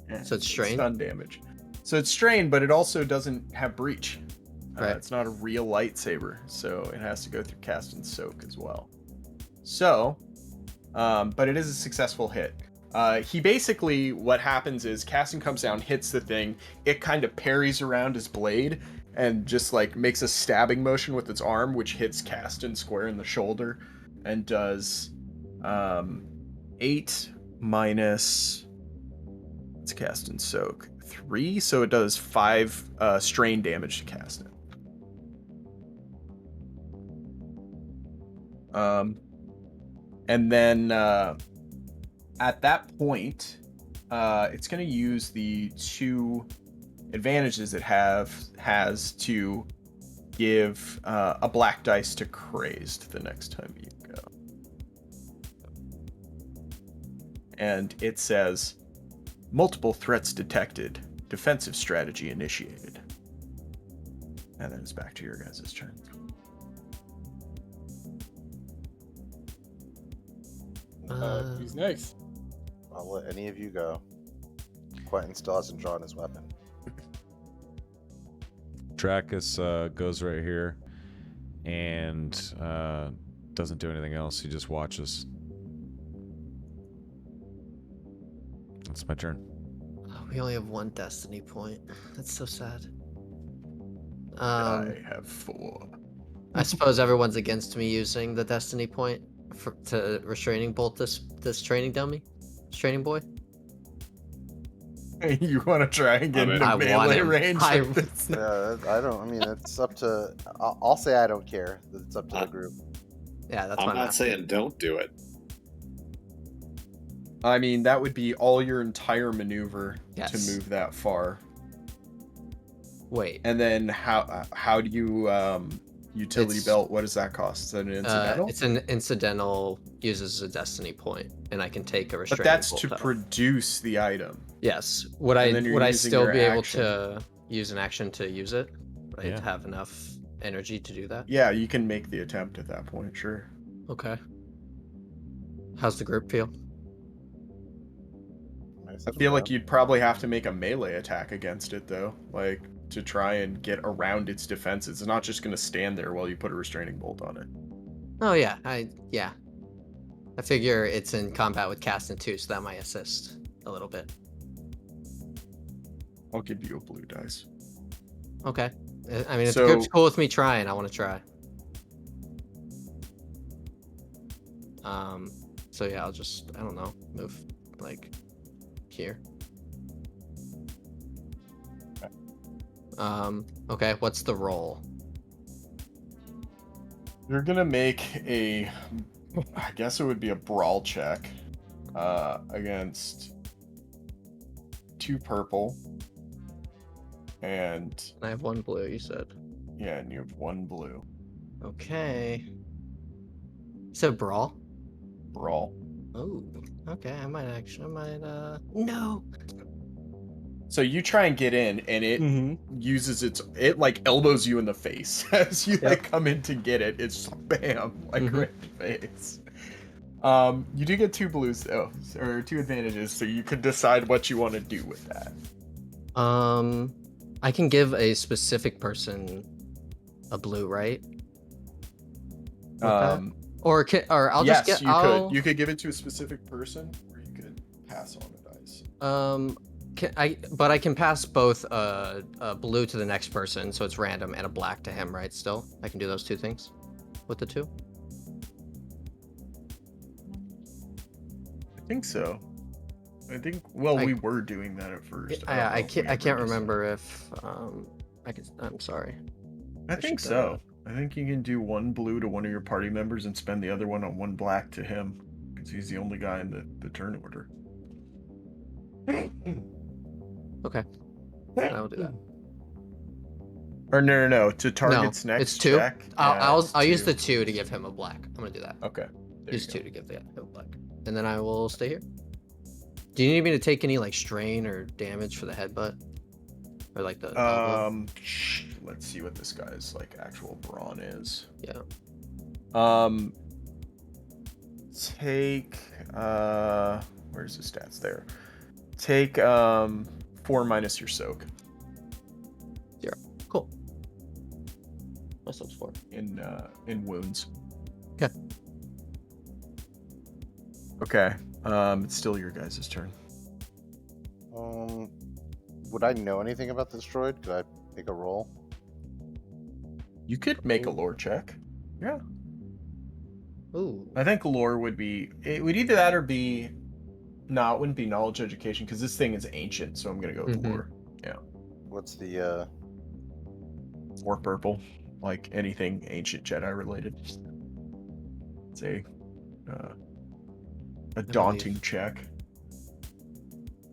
Yeah, So it's strain? Stun damage. So it's strain, but it also doesn't have breach. Right. It's not a real lightsaber, so it has to go through cast and soak as well. So, but it is a successful hit. He basically, what happens is Caston comes down, hits the thing, it kind of parries around his blade and just like makes a stabbing motion with its arm, which hits Caston square in the shoulder and does 8 minus, it's cast and soak, 3, so it does 5 strain damage to Caston. And then at that point, it's going to use the 2 advantages it has to give a black dice to crazed the next time you go. And it says, multiple threats detected, defensive strategy initiated. And then it's back to your guys' turn. Who's next? I'll let any of you go. Quentin still hasn't drawn his weapon. Dracus goes right here and doesn't do anything else. He just watches. That's my turn. Oh, we only have 1 destiny point. That's so sad. I have 4. I suppose everyone's against me using the destiny point to restraining bolt this training dummy, training boy. You want to try and get into I want melee him. range? I- with this? Yeah, I don't. I mean, it's up to. I'll say I don't care. It's up to the group. Yeah, that's I'm my not math. saying don't do it. I mean, that would be all your entire maneuver Yes. to move that far. Wait. And then how do you utility It's- belt? What does that cost? Is that an incidental? It's an incidental, uses a destiny point, and I can take a But restraining that's bolt to out. produce the item. Yes. Would And then you're I using still your be able action. to use an action to use it? Would I Yeah. have enough energy to do that? Yeah, you can make the attempt at that point, sure. Okay. How's the group feel? I feel like you'd probably have to make a melee attack against it, though, like to try and get around its defenses. It's not just going to stand there while you put a restraining bolt on it. Oh yeah, I figure it's in combat with Caston too, so that might assist a little bit. I'll give you a blue dice. Okay. I mean, if So- the group's cool with me trying, I want to try. So yeah, I'll just, I don't know, move like here. Okay, what's the roll? You're gonna make a, I guess it would be a brawl check, against 2 purple, and I have 1 blue, you said. yeah, and you have 1 blue. Okay. So brawl? Brawl. Oh, okay, I might, no! So you try and get in, and it uses it like elbows you in the face as you like come in to get it. It's just bam, like Mhm. right in the face. You do get 2 blues though, or 2 advantages, so you can decide what you want to do with that. I can give a specific person a blue, right? With that? Or I'll just yes, get. You could give it to a specific person, or you could pass on a dice. But I can pass both a blue to the next person, so it's random, and a black to him, right? Still, I can do those 2 things with the 2. I think so. We were doing that at first. I don't know if we I ever can't decided. remember if I could. I'm sorry. I think should, so. I think you can do 1 blue to one of your party members and spend the other one on 1 black to him, because he's the only guy in the turn order. Okay, I will do that. Or no. To target's No, next it's 2. check. I'll use the two. 2 to give him a black. I'm gonna do that. Okay. There Use you 2 go. to give him a black, and then I will stay here. Do you need me to take any like strain or damage for the headbutt, or like the elbow? Let's see what this guy's like actual brawn is. Yeah. Take where's the stats there? Take 4 minus your soak 0. Cool. My soak's 4. in wounds. Okay. Okay. It's still your guys' turn. Would I know anything about this droid? Could I make a roll? You could make a lore check. Yeah. Ooh. I think lore would be, it would either that or be, no, it wouldn't be knowledge education because this thing is ancient, so I'm gonna go with lore. Yeah. What's the 4 purple, like anything ancient Jedi related. It's a daunting check.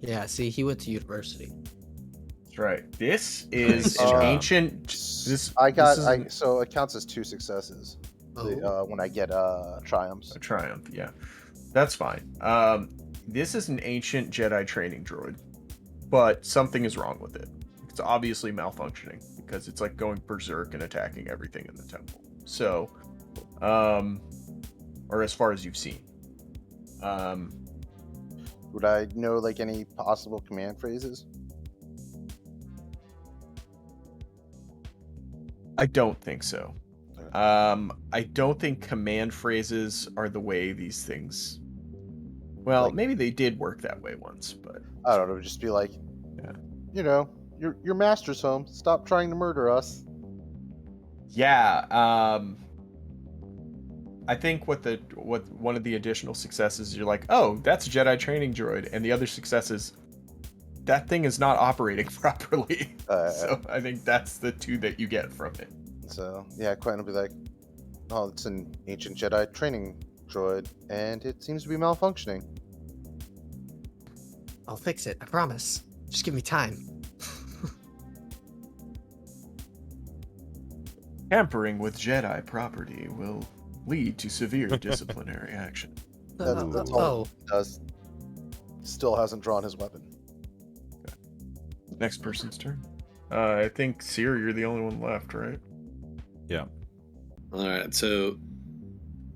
Yeah. See, he went to university. That's right. This is Uh, an ancient. so it counts as 2 successes when I get triumphs. A triumph, yeah. That's fine. This is an ancient Jedi training droid, but something is wrong with it. It's obviously malfunctioning because it's like going berserk and attacking everything in the temple. So, or as far as you've seen. Would I know like any possible command phrases? I don't think so. Okay. I don't think command phrases are the way these things. Well, Like- maybe they did work that way once, but I don't know. Just be like, Yeah. you know, your master's home. Stop trying to murder us. yeah. I think what one of the additional successes, you're like, oh, that's a Jedi training droid, and the other success is that thing is not operating properly. So I think that's the 2 that you get from it. So yeah, Quentin will be like, oh, it's an ancient Jedi training droid, and it seems to be malfunctioning. I'll fix it. I promise. Just give me time. Tampering with Jedi property will lead to severe disciplinary action. That's all he does. Still hasn't drawn his weapon. Next person's turn. I think Seer, you're the only one left, right? Yeah. All right, so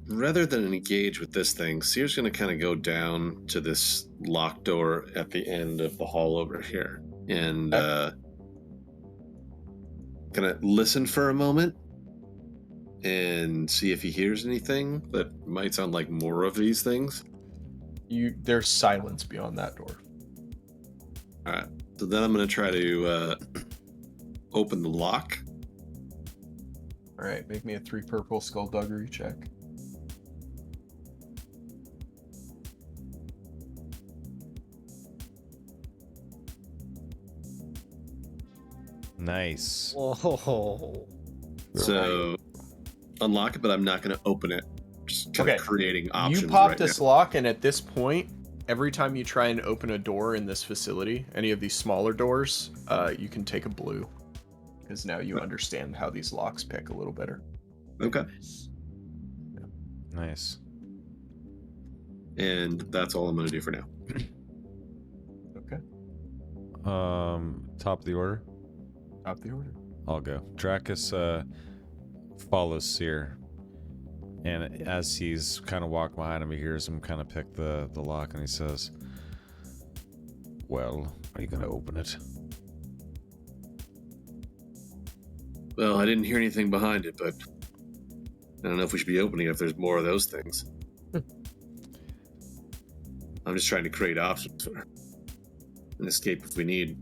rather than engage with this thing, Seer's going to kind of go down to this locked door at the end of the hall over here and kind of listen for a moment and see if he hears anything that might sound like more of these things. There's silence beyond that door. All right, so then I'm going to try to open the lock. All right, make me a 3 purple skullduggery check. Nice. Whoa. So unlock it, but I'm not going to open it. Just kind of creating options. You pop right this now. lock, and at this point, every time you try and open a door in this facility, any of these smaller doors, you can take a blue. Because now you understand how these locks pick a little better. Okay. Nice. And that's all I'm going to do for now. Okay. Top of the order. Top the order. I'll go. Dracus follows Seer And as he's kind of walking behind him, he hears him kind of pick the lock, and he says, "Well, are you gonna open it?" Well, I didn't hear anything behind it, but I don't know if we should be opening it if there's more of those things. I'm just trying to create options for an escape if we need.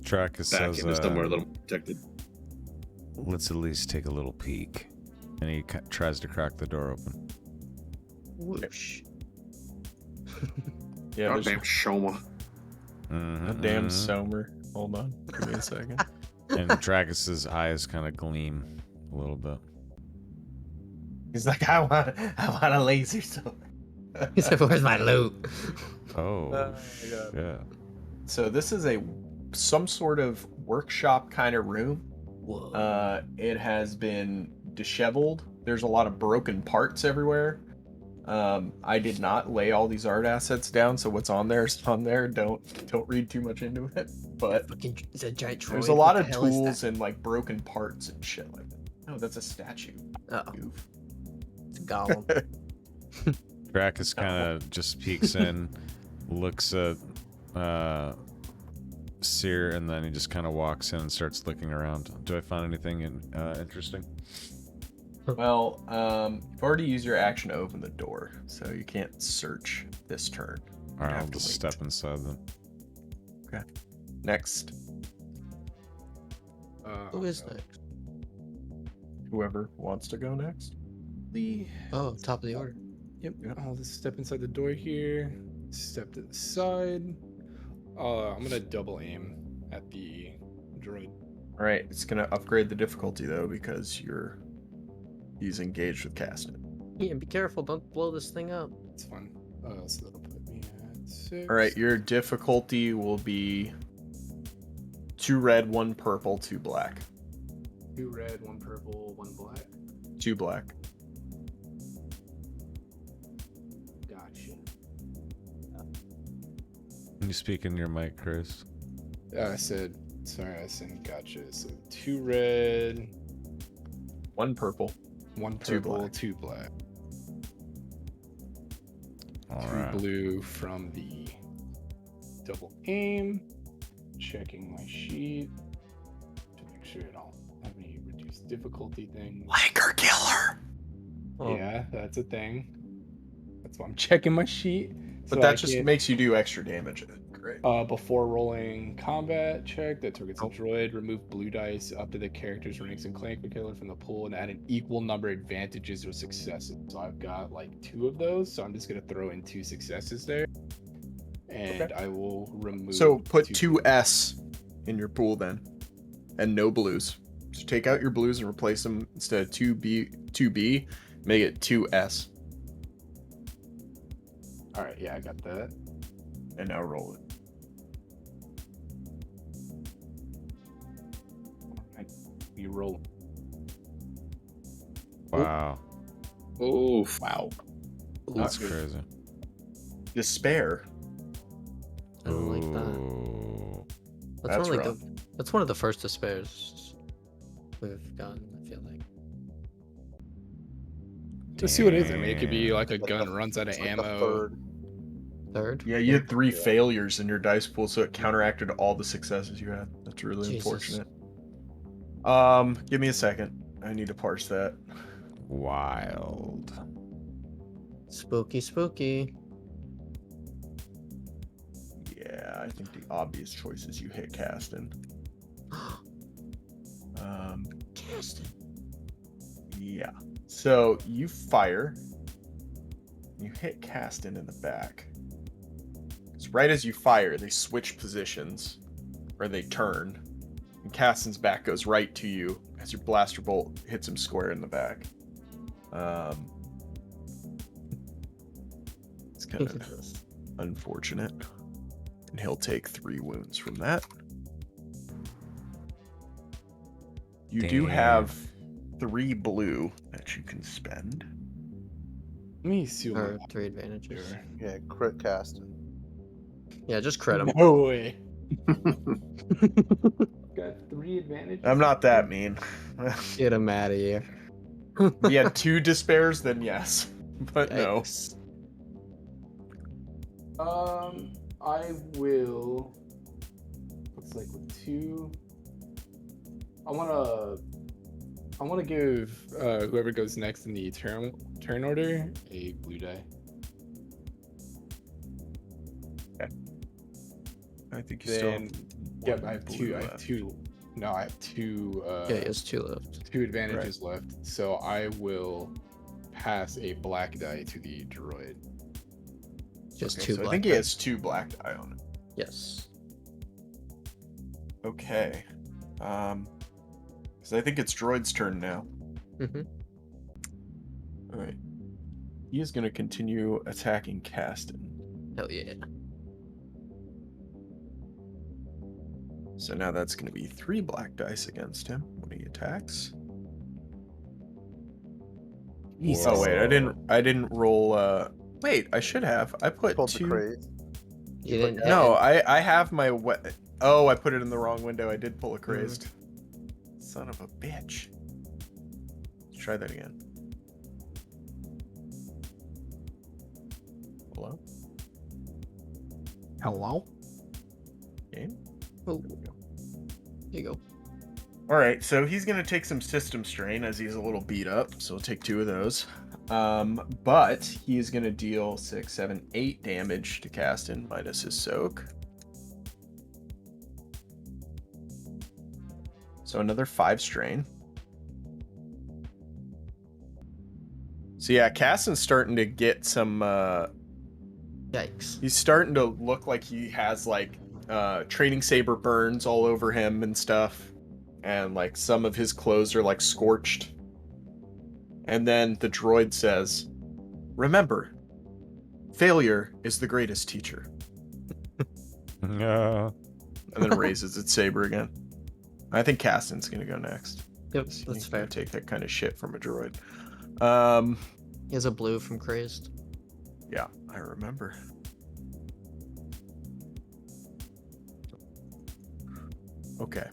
Trackus Back says, into somewhere a little more protected. "Let's at least take a little peek." And he tries to crack the door open. Whoosh. Yeah, there's Goddamn Shoma. a damn Somer. Hold on. Give me a second. And Trackus's eyes kind of gleam a little bit. He's like, I want a laser sword. He said, "Where's my loot?" Oh, my God. yeah. So this is some sort of workshop kind of room. Whoa. It has been disheveled. There's a lot of broken parts everywhere. I did not lay all these art assets down, so what's on there is on there. Don't read too much into it. But Fucking, is that giant there's droid? a lot What of the hell is tools that? and like broken parts and shit like that. Oh, that's a statue. Uh-oh. Goof. It's a golem. Trackus kind of just peeks in, looks at Seer, and then he just kind of walks in and starts looking around. Do I find anything interesting? Well, you've already used your action to open the door, so you can't search this turn. All right, have I'll to just wait. step inside then. Next, Who is next? whoever wants to go next. Oh, top of the order. Yep. I'll just step inside the door here. Step to the side. I'm gonna double aim at the droid. All right, it's gonna upgrade the difficulty though because he's engaged with Caston. Yeah, be careful. Don't blow this thing up. It's fun. So that'll put me at 6. All right, your difficulty will be 2 red, 1 purple, 2 black. 2 red, 1 purple, 1 black. 2 black. Gotcha. Can you speak in your mic, Chris? I said gotcha. So 2 red, 1 purple. 1 2 purple, black. 2 black. All 2 right. blue from the double aim. Checking my sheet to make sure I don't have any reduced difficulty things. Liker killer. Oh. Yeah, that's a thing. That's why I'm checking my sheet. But so that I just can, makes you do extra damage. Great. before rolling combat check that targets a droid, remove blue dice up to the character's ranks and clank killer from the pool and add an equal number of advantages or successes. So I've got like 2 of those, so I'm just gonna throw in 2 successes there. And Okay. I will remove. So put 2 2 S in your pool then, and no blues. So take out your blues and replace them instead of 2B, make it 2S, All right, yeah, I got that. and now roll it. You roll. Wow. Oh, Wow. That's good. crazy. Despair. I don't like that. Ooh. That's, That's one of, like, rough. that's one of the first despairs we've gotten, I feel like. Let's see what it is. I mean, it could be Damn. like a Like gun the- runs out of it's like the ammo. third. Third? Yeah, you had 3 Yeah. failures in your dice pool, so it counteracted all the successes you had. That's really Jesus. unfortunate. Give me a second. I need to parse that. Wild. Spooky, spooky. Yeah, I think the obvious choice is you hit Caston. Caston. Yeah. So you fire. You hit Caston in the back. It's right as you fire, they switch positions, or they turn, and Caston's back goes right to you as your blaster bolt hits him square in the back. It's kind of Jesus. unfortunate, and he'll take 3 wounds from that. You do have 3 blue that you can spend. Let me see what Or I 3 advantages. here. Yeah, crit cast. Yeah, just crit him. No way. Got 3 advantages. I'm not that mean. Get him out of here. If he had 2 despairs, then yes. But no. Yikes. I will. Looks like with 2. I wanna give whoever goes next in the turn order a blue die. I think you still Then have yep, one I have blue 2. I have left. 2. No, I have 2. Yeah, he has 2 left. 2 advantages left. So I will pass a black die to the droid. Just Okay, 2 so black I think he die. has 2 black die on it. Yes. Okay. So I think it's droid's turn now. Mm-hmm. All right. He is going to continue attacking Caston. Hell yeah. So now that's going to be 3 black dice against him when he attacks. Oh wait, I didn't roll. Wait, I should have. I put Pulled the 2. craze. You didn't. No, I have my. Oh, I put it in the wrong window. I did pull a Mm-hmm. crazed. Son of a bitch. Let's try that again. Hello? Hello? Game? Oh, here you go. Alright, so he's going to take some system strain as he's a little beat up, so we'll take 2 of those. But he's going to deal 6, 7, 8 damage to Caston minus his soak. So another 5 strain. So yeah, Caston's starting to get some Yikes. he's starting to look like he has like training saber burns all over him and stuff. And like some of his clothes are like scorched. And then the droid says, "Remember, failure is the greatest teacher." No. And then raises its saber again. I think Caston's gonna go next. Yep, He's that's gonna fair. take that kind of shit from a droid. He has a blue from Crazed. Yeah, I remember. Okay.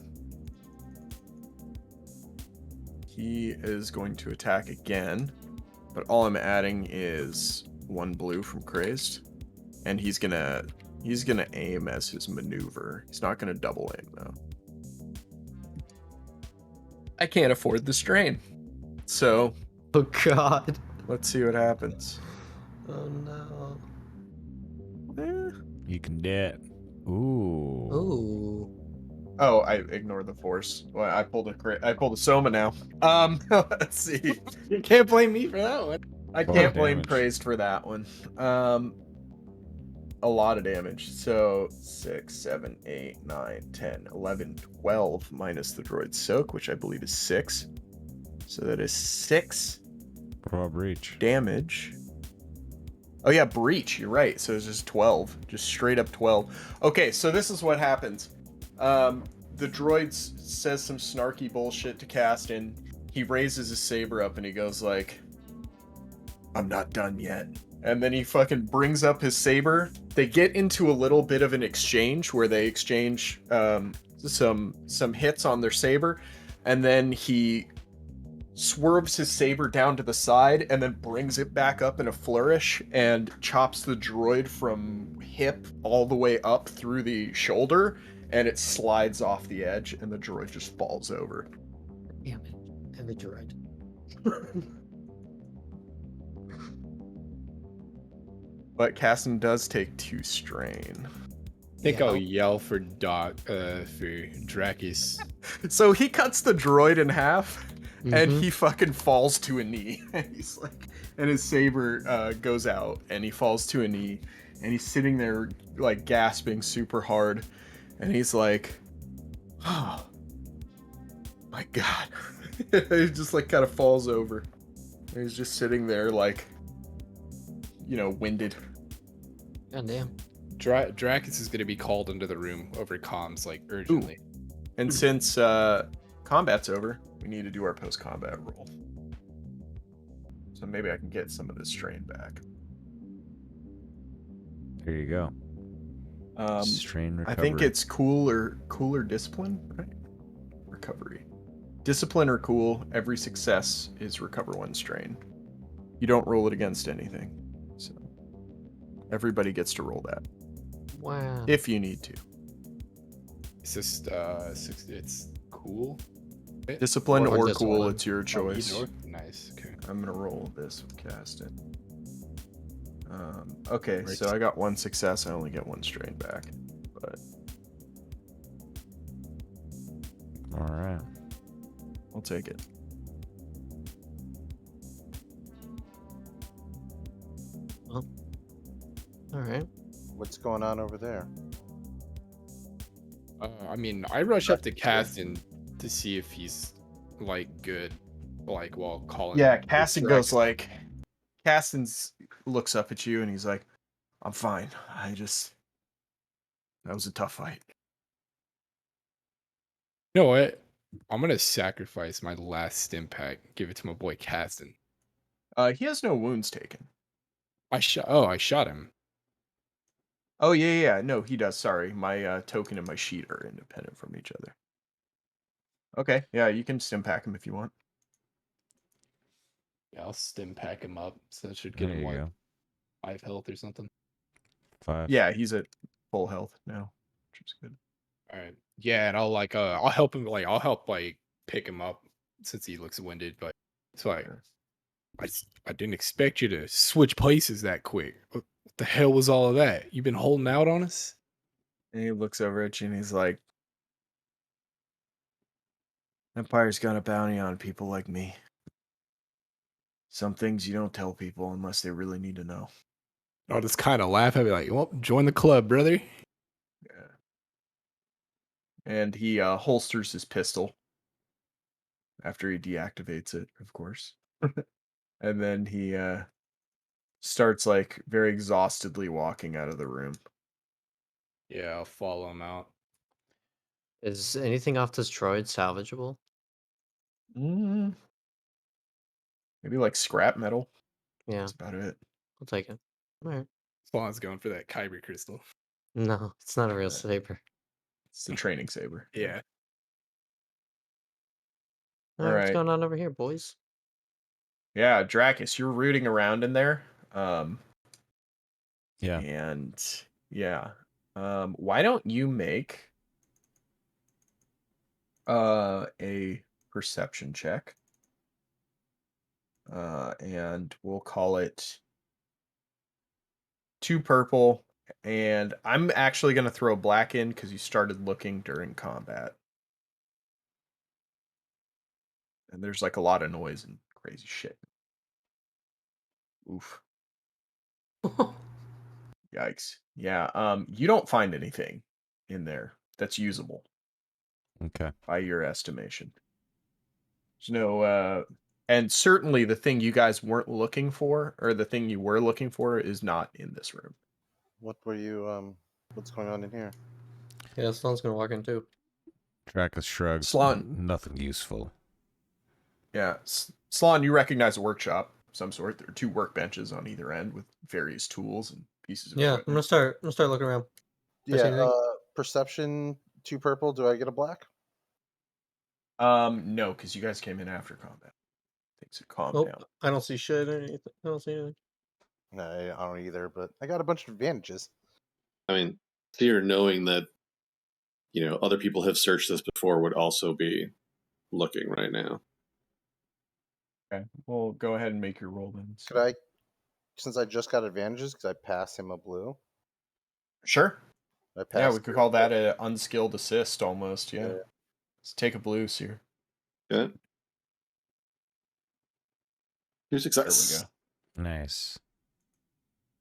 He is going to attack again, but all I'm adding is 1 blue from Crazed, and he's gonna aim as his maneuver. He's not gonna double aim though. I can't afford the strain, so Oh god. let's see what happens. Oh no. You can do it. Ooh. Ooh. Oh, I ignored the force. Well, I pulled a Soma now. Let's see. You can't blame me for that one. I Lot can't of blame damage. Crazed for that one. A lot of damage. So 6, 7, 8, 9, 10, 11, 12 minus the droid soak, which I believe is 6. So that is 6 Raw breach. damage. Oh yeah, breach. You're right. So it's just 12, just straight up 12. Okay, so this is what happens. The droid says some snarky bullshit to Caston. He raises his saber up and he goes like, "I'm not done yet." And then he fucking brings up his saber. They get into a little bit of an exchange where they exchange some hits on their saber, and then he swerves his saber down to the side and then brings it back up in a flourish and chops the droid from hip all the way up through the shoulder, and it slides off the edge and the droid just falls over. Damn it. And the droid. But Caston does take 2 strain. I think Yeah. I'll yell for Drakis. So he cuts the droid in half and Mhm. he fucking falls to a knee. And he's like, and his saber goes out and he falls to a knee and he's sitting there like gasping super hard. And he's like, "Oh my god." He just like kind of falls over. And he's just sitting there like, you know, winded. God damn. Drakis is going to be called into the room over comms like urgently. And since combat's over, we need to do our post-combat roll. So maybe I can get some of this strain back. There you go. Um, Strain I recovery. think it's cooler discipline, right? Recovery. Discipline or cool, every success is recover 1 strain. You don't roll it against anything. So everybody gets to roll that Wow. if you need to. It's just it's cool. Discipline Or or discipline. cool, it's your Oh, choice. either or. Nice. Okay. I'm gonna roll this with cast it. Okay, Right. so I got 1 success. I only get 1 strain back, but All right. I'll take it. Well, all right. What's going on over there? I mean, I rush up to Caston to see if he's like good, like while calling. Yeah, for Caston Dragon. goes like, Caston's looks up at you and he's like, "I'm fine. That was a tough fight." You know what? I'm gonna sacrifice my last stim pack. Give it to my boy Caston. He has no wounds taken. I shot him. Oh yeah. No, he does. Sorry, my token and my sheet are independent from each other. Okay, yeah, you can stim pack him if you want. Yeah, I'll stim pack him up. So that should There get him you what, go. 5 health or something. 5. Yeah, he's at full health now, which is good. All right. Yeah, and I'll help him. I'll help pick him up since he looks winded. But it's like Sure. I didn't expect you to switch places that quick. What the hell was all of that? You been holding out on us? And he looks over at you and he's like, "Empire's got a bounty on people like me. Some things you don't tell people unless they really need to know." I'll just kind of laugh. I'll be like, "Well, join the club, brother." Yeah. And he holsters his pistol after he deactivates it, of course. And then he starts like very exhaustedly walking out of the room. Yeah, I'll follow him out. Is anything off this droid salvageable? Mm, maybe like scrap metal. Yeah, That's about it. I'll take it. All right. Spawn's going for that Kyber crystal. No, it's not a real Yeah. saber. It's the training saber. Yeah. All All right, what's right. going on over here, boys? Yeah, Dracus, you're rooting around in there. Yeah. And yeah. Why don't you make a perception check? And we'll call it 2 purple, and I'm actually going to throw black in because you started looking during combat. And there's like a lot of noise and crazy shit. Oof. Yikes. Yeah, you don't find anything in there that's usable Okay. by your estimation. There's no and certainly the thing you guys weren't looking for, or the thing you were looking for, is not in this room. What were you what's going on in here? Yeah, Sloan's gonna walk in too. Dracus shrugs. Slon. Nothing useful. Yeah, Slon, you recognize a workshop of some sort. There are 2 workbenches on either end with various tools and pieces of Yeah, I'm equipment. gonna start looking around. I see Yeah, anything? perception 2 purple, do I get a black? No, because you guys came in after combat. Things have calmed Nope, down. I don't see shit or anything. I don't see anything. No, I don't either, but I got a bunch of advantages. I mean, Seer knowing that, other people have searched this before would also be looking right now. Okay, well, go ahead and make your roll then. Could I, since I just got advantages, could I pass him a blue? Sure. I Yeah, pass we could call that an unskilled assist almost. Yeah. Yeah. Let's take a blue here. Okay. Your There success. we go. Nice.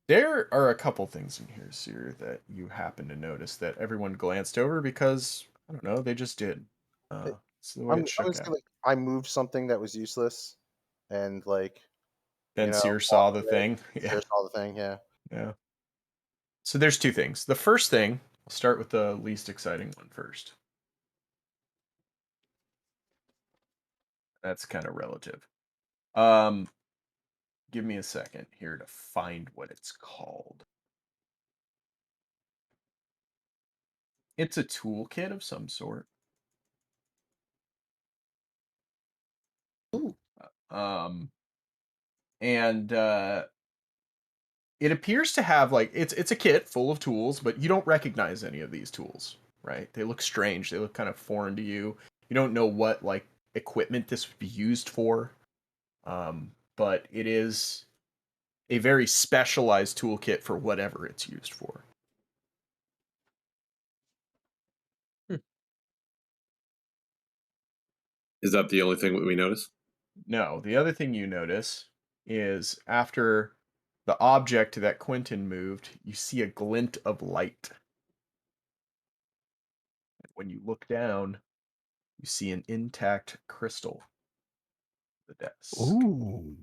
There are a couple things in here, Seer, that you happen to notice that everyone glanced over because, I don't know, they just did. It's the way I'm it shook just out. gonna I moved something that was useless and Then Seer saw walked the away. thing. Yeah. There's all the thing, yeah. Yeah. So there's 2 things. The first thing, I'll start with the least exciting one first. That's kind of relative. Give me a second here to find what it's called. It's a toolkit of some sort. Ooh. Um, and it appears to have like it's a kit full of tools, but you don't recognize any of these tools, right? They look strange. They look kind of foreign to you. You don't know what like equipment this would be used for. But it is a very specialized toolkit for whatever it's used for. Is that the only thing that we notice? No, the other thing you notice is after the object that Quentin moved, you see a glint of light. When you look down, you see an intact crystal on the desk. Ooh.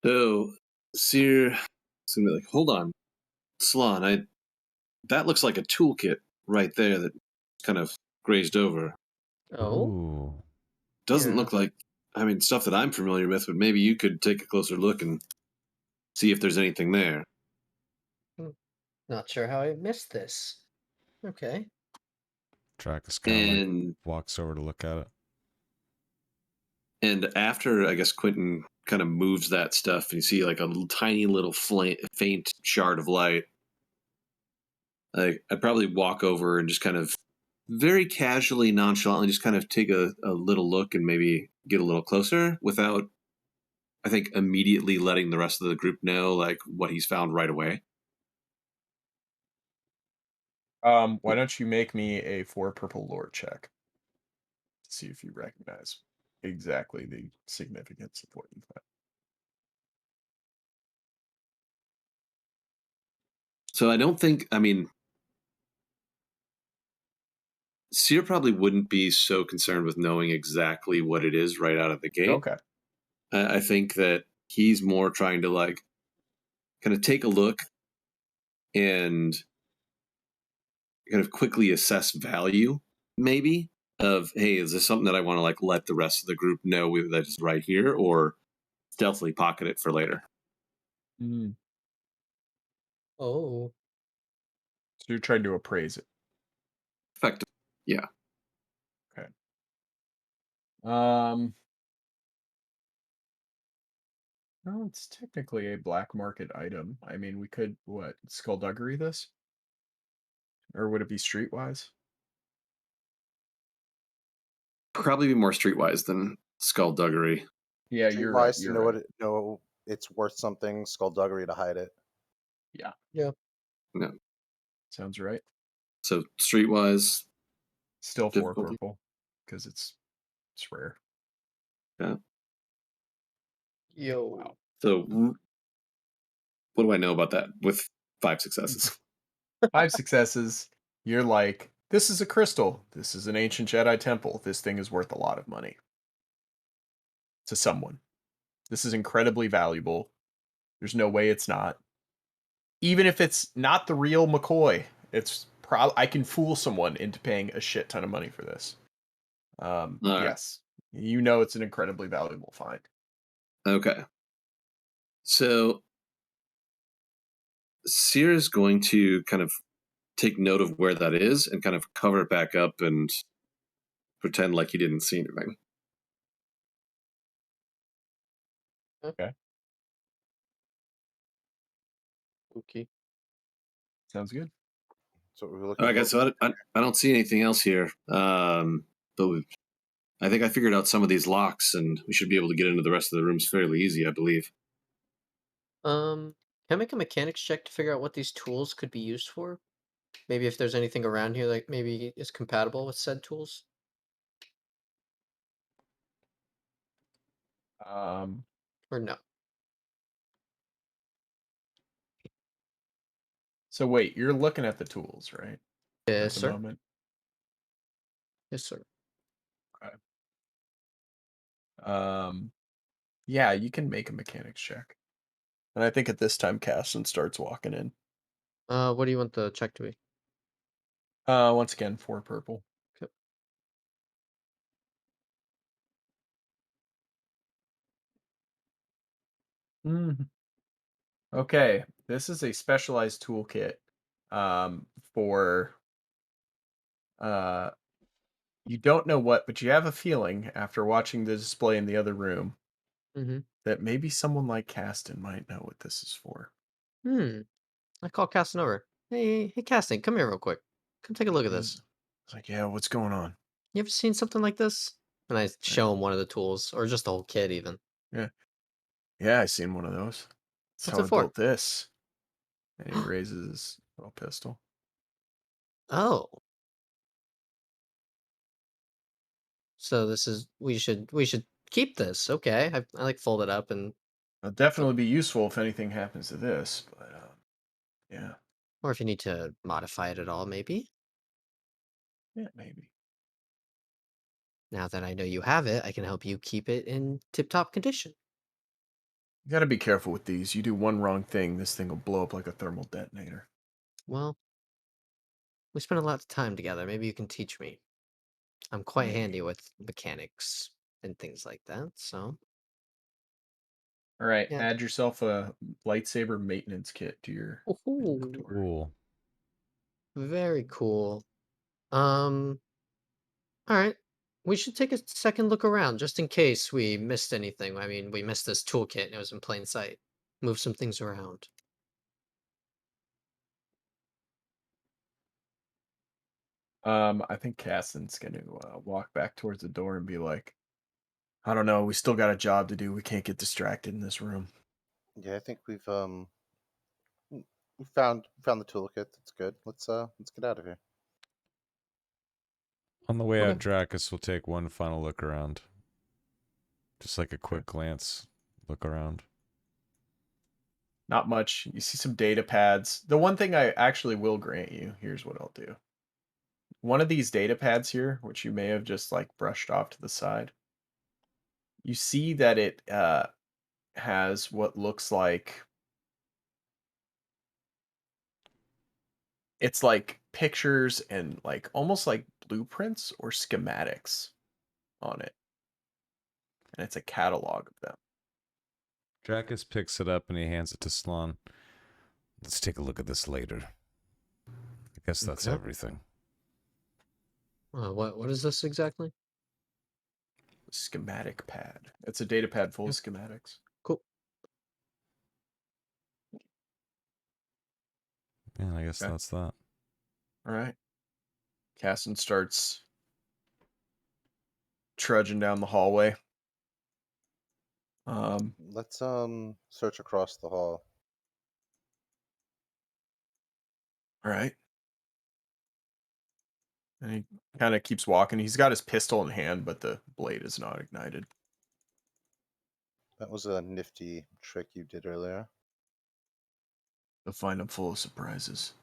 So, Seer is gonna be like, hold on, Salon, that looks like a toolkit right there that kind of grazed over. Oh. Ooh. Doesn't Yeah. look like, I mean, stuff that I'm familiar with, but maybe you could take a closer look and see if there's anything there. Not sure how I missed this. Okay. Trackus kind of like And walks over to look at it. and after I guess Quentin kind of moves that stuff, and you see like a tiny little faint shard of light. I'd probably walk over and just kind of very casually, nonchalantly, just kind of take a little look and maybe get a little closer without, I think, immediately letting the rest of the group know like what he's found right away. Why don't you make me a 4 purple lore check to see if you recognize exactly the significance of what you found. So I don't think, I mean, Seer probably wouldn't be so concerned with knowing exactly what it is right out of the gate. Okay. I think that he's more trying to like kind of take a look and kind of quickly assess value, maybe, of, hey, is this something that I want to like let the rest of the group know that is right here, or stealthily pocket it for later? Oh. So you're trying to appraise it. Effective. Yeah. Okay. No, it's technically a black market item. I mean, we could what skullduggery this, or would it be streetwise? Probably be more streetwise than skullduggery. Yeah, you're right. Streetwise to You're know right. know it's worth something, skullduggery to hide it. Yeah, Yeah. No. sounds right. So streetwise Still 4 difficulty. purple because it's rare. Yeah. Yo. Wow. So what do I know about that with 5 successes? 5 successes. You're like, this is a crystal. This is an ancient Jedi temple. This thing is worth a lot of money to someone. This is incredibly valuable. There's no way it's not. Even if it's not the real McCoy, it's I can fool someone into paying a shit ton of money for this. All right. Yes, you know it's an incredibly valuable find. Okay. So Seer is going to kind of take note of where that is and kind of cover it back up and pretend like he didn't see anything. Okay, Okay. sounds good. So we're All looking right, for. guys. So I don't see anything else here. But I think I figured out some of these locks, and we should be able to get into the rest of the rooms fairly easy, I believe. Can I make a mechanics check to figure out what these tools could be used for? Maybe if there's anything around here that maybe is compatible with said tools? Um, Or no? so wait, you're looking at the tools, right? At Yes, the sir. moment. Yes, sir. Okay. Yeah, you can make a mechanics check. And I think at this time, Casson starts walking in. What do you want the check to be? Once again, 4 purple. Okay. Mhm. Okay, this is a specialized toolkit for uh You don't know what, but you have a feeling after watching the display in the other room Mm-hmm. that maybe someone like Caston might know what this is for. Hmm. I call Caston over. Hey, Caston, come here real quick. Come take a look at this. It's like, yeah, what's going on? You ever seen something like this? And I Right. show him one of the tools, or just the whole kit, even. Yeah. Yeah, I seen one of those. That's What's how it I for? built this. And he raises his little pistol. Oh, so this is we should keep this. Okay, I like fold it up and It'll uh, definitely be useful if anything happens to this, but yeah, or if you need to modify it at all, maybe. yeah, maybe. Now that I know you have it, I can help you keep it in tip-top condition. You gotta be careful with these. You do one wrong thing, this thing will blow up like a thermal detonator. Well, we spent a lot of time together. Maybe you can teach me. I'm quite Maybe. handy with mechanics and things like that. So All right, yeah. add yourself a lightsaber maintenance kit to your Oh, inventory. Cool. very cool. Um. All right. We should take a second look around just in case we missed anything. I mean, we missed this toolkit and it was in plain sight. Move some things around. I think Caston's gonna walk back towards the door and be like, I don't know, we still got a job to do. We can't get distracted in this room. Yeah, I think we found the toolkit. That's good. Let's get out of here. On the way Okay. out, Dracus will take one final look around. Just like a quick glance, look around. Not much. You see some data pads. The one thing I actually will grant you, here's what I'll do. One of these data pads here, which you may have just like brushed off to the side, you see that it has what looks like it's like pictures and like almost like blueprints or schematics on it. And it's a catalog of them. Dracus picks it up and he hands it to Slán. Let's take a look at this later. I guess that's Okay. everything. What is this exactly? Schematic pad. It's a data pad full Yeah. of schematics. Cool. Yeah, I guess Okay. that's that. All right. Casson starts trudging down the hallway. Let's search across the hall. All right. And he kind of keeps walking. He's got his pistol in hand, but the blade is not ignited. That was a nifty trick you did earlier. You'll find him full of surprises.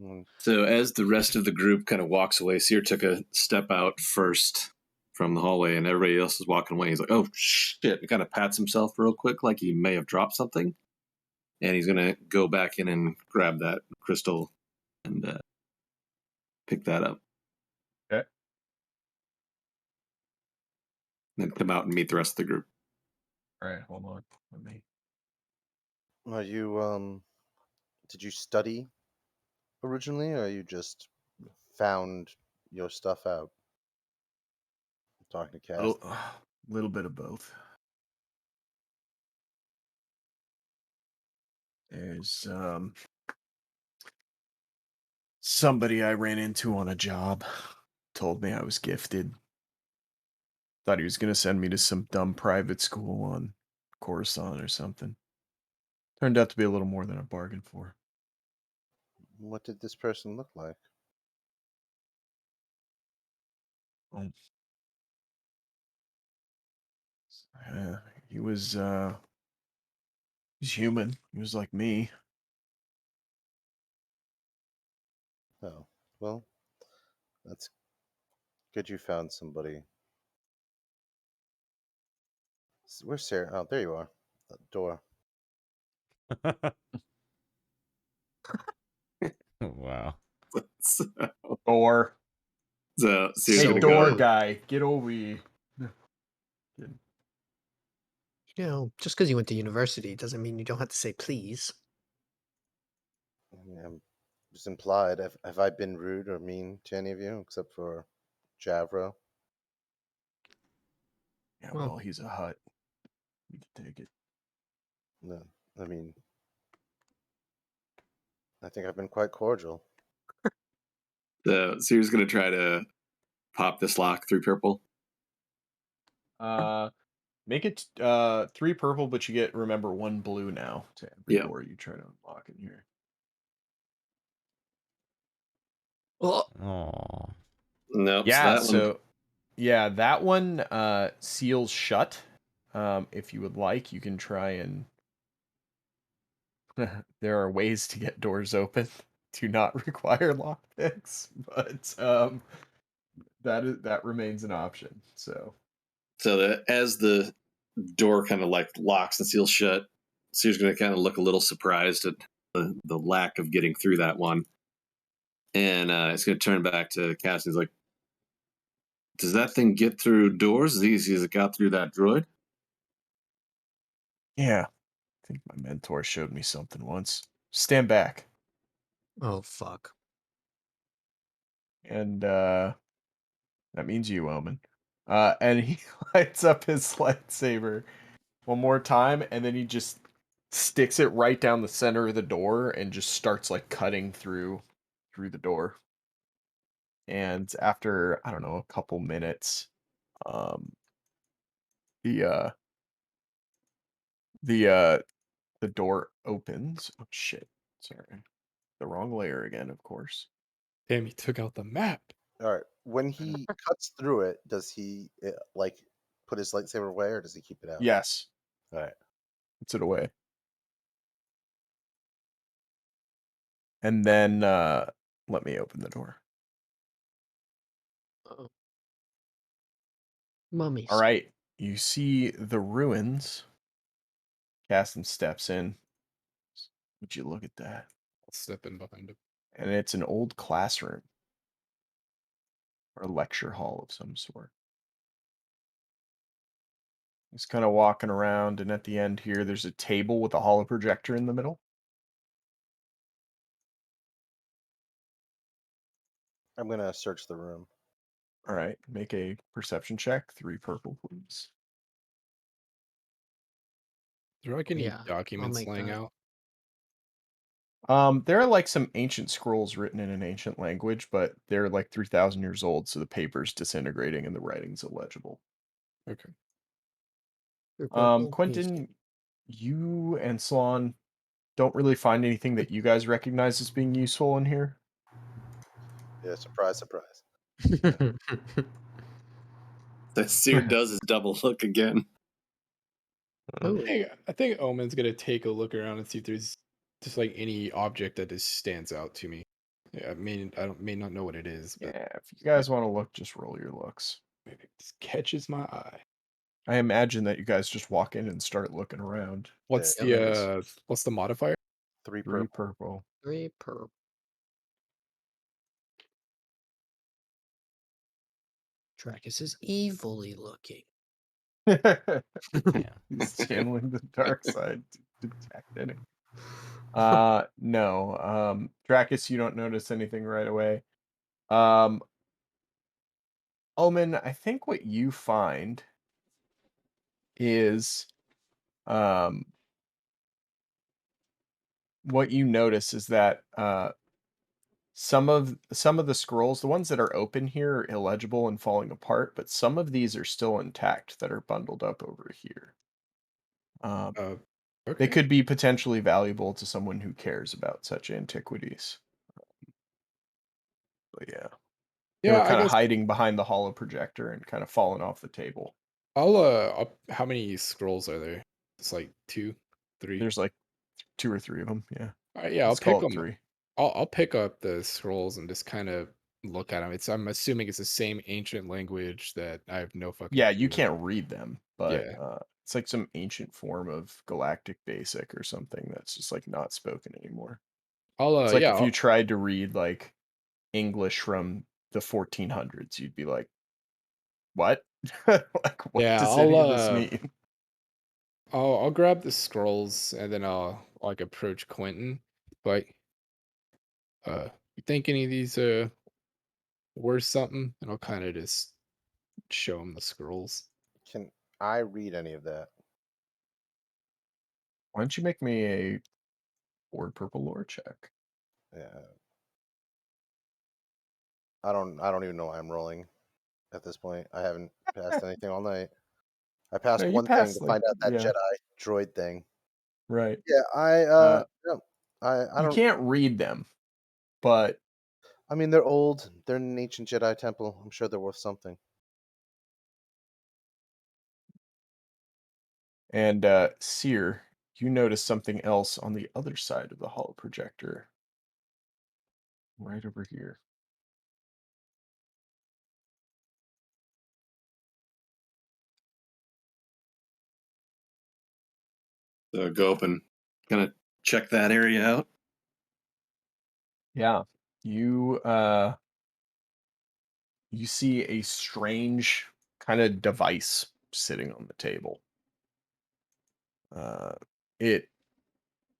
Mm, So as the rest of the group kind of walks away, Seer took a step out first from the hallway, and everybody else is walking away. He's like, "Oh shit!" He kind of pats himself real quick, like he may have dropped something, and he's gonna go back in and grab that crystal and pick that up, Okay. and then come out and meet the rest of the group. All right. Hold on. Let me. Are you did you study originally, or you just found your stuff out? Talking to Little, Cast. little bit of both. There's somebody I ran into on a job told me I was gifted. Thought he was gonna send me to some dumb private school on Coruscant or something. Turned out to be a little more than I bargained for. What did this person look like? Oh, yeah, he was he's human. He was like me. Oh, well, that's good you found somebody. Where's Sarah? Oh, there you are. The door. Wow. so, Door. Seer's Hey, So gonna door go. rude. guy, get over here. Kidding. Just because you went to university doesn't mean you don't have to say please. It's implied. Have I been rude or mean to any of you except for Javro. Yeah, Well- well, he's a hut. We can take it. No, I mean, I think I've been quite cordial. So you're just gonna try to pop this lock through purple. Make it 3 purple, but you get, remember, 1 blue now to every Yeah. door you try to unlock in here. Oh, Oh. Nope. Yeah, So that one. so yeah, that one seals shut. If you would like, you can try and there are ways to get doors open. Do not require lockpicks, but that remains an option. So So that as the door kind of like locks and seals shut, Sears going to kind of look a little surprised at the lack of getting through that one, and it's going to turn back to Cass. He's like, "Does that thing get through doors as easy as it got through that droid?" yeah, I think my mentor showed me something once. Stand back, oh fuck. and that means you, Omen. And he lights up his lightsaber one more time, and then he just sticks it right down the center of the door and just starts like cutting through the door. And after, I don't know, a couple minutes, um the uh the uh the door opens. Oh shit. Sorry. The wrong layer again, of course. Damn, he took out the map. All right. When he cuts through it, does he like put his lightsaber away, or does he keep it out? Yes. All right. Puts it away. And then let me open the door. Uh-oh. Mummies. All right. You see the ruins. Caston steps in. Would you look at that? I'll step in behind him. And it's an old classroom or a lecture hall of some sort. He's kind of walking around, and at the end here, there's a table with a holo projector in the middle. I'm gonna search the room. All right, make a perception check. 3 purple, please. Is there like any Yeah, I'll documents make laying that. out? There are like some ancient scrolls written in an ancient language, but they're like 3,000 years old, so the paper's disintegrating and the writing's illegible. Okay. You're purple, he's Quentin, you and Salon don't really find anything that you guys recognize as being useful in here. Yeah, surprise, surprise. gay. That Sear does his double look again. Ooh, I think Omen's gonna take a look around and see if there's just like any object that just stands out to me. Yeah, I mean, may not know what it is, but Yeah, if you guys want to look, just roll your looks. maybe it just catches my eye. I imagine that you guys just walk in and start looking around. What's Yeah, what's the modifier? 3 3 purple. purple. 3 purple. Trackus is evilly looking. Yeah. He's channeling the dark side to detect it. No. Dracus, you don't notice anything right away. Omen, I think what you find is what you notice is that some of the scrolls, the ones that are open here, are illegible and falling apart, but some of these are still intact that are bundled up over here. Okay. They could be potentially valuable to someone who cares about such antiquities. But yeah. They Yeah, were I kind of guess hiding behind the holo projector and kind of falling off the table. how many scrolls are there? It's like 2, 3. There's like 2 or 3 of them. Yeah. All right, yeah, I'll Let's pick call it them. 3. I'll pick up the scrolls and just kind of look at them. I'm assuming it's the same ancient language that I have no fucking Yeah, you clue. can't read them, but Yeah. it's like some ancient form of galactic basic or something that's just like not spoken anymore. It's like Yeah, if you tried to read like English from the 1400s, you'd be like, "What? Like, what yeah, does any of this mean?" I'll grab the scrolls and then I'll like approach Quentin. Like, you think any of these or something, and I'll kind of just show him the scrolls. Can I read any of that? Why don't you make me a 4 purple lore check? Yeah. I don't even know why I'm rolling at this point. I haven't passed anything all night. I No, passed you one thing passed to like find out that yeah, Jedi droid thing. right. Yeah, Uh, no, I you don't. can't read them, but I mean, they're old. They're in an ancient Jedi temple. I'm sure they're worth something. and Seer, you notice something else on the other side of the holo projector, right over here. So go up and kind of check that area out. Yeah, you you see a strange kind of device sitting on the table. It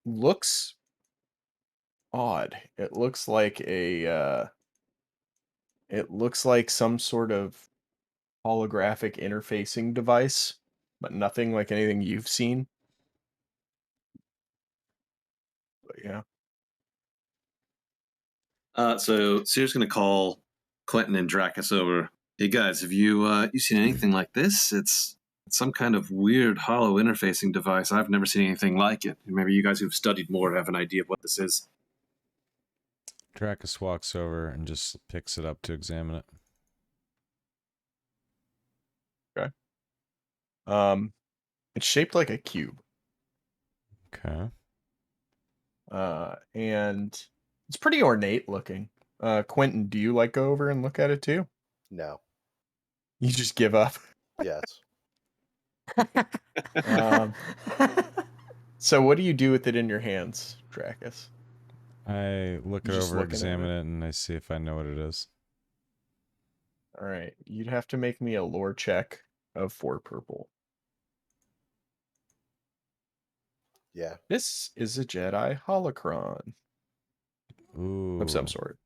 looks odd. It looks like some sort of holographic interfacing device, but nothing like anything you've seen. But yeah. So Seer's going to call Quentin and Dracus over. Hey guys, have you seen anything like this? It's some kind of weird hollow interfacing device. I've never seen anything like it. Maybe you guys who've studied more have an idea of what this is. Dracus walks over and just picks it up to examine it. Okay. It's shaped like a cube. Okay. And it's pretty ornate looking. Quentin, do you like go over and look at it too? No. You just give up. Yes. Um, so what do you do with it in your hands, Dracus? I look You it just over, looking at examine it? it, and I see if I know what it is. All right. You'd have to make me a lore check of 4 purple. Yeah. This is a Jedi holocron Ooh. of some sort.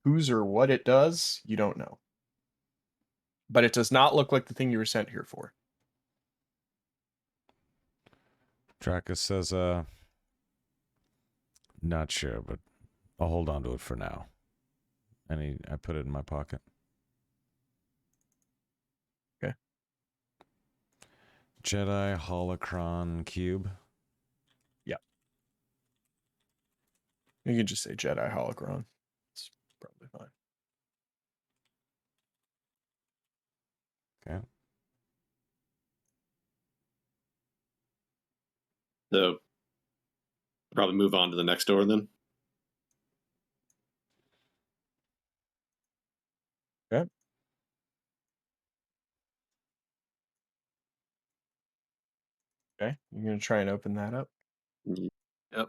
Whose or what it does, you don't know. But it does not look like the thing you were sent here for. Dracus says, not sure, but I'll hold on to it for now. And I put it in my pocket. Okay. Jedi holocron cube. Yeah. You can just say Jedi holocron. It's probably fine. Okay. So probably move on to the next door then. Okay. Okay. You're going to try and open that up? Yep.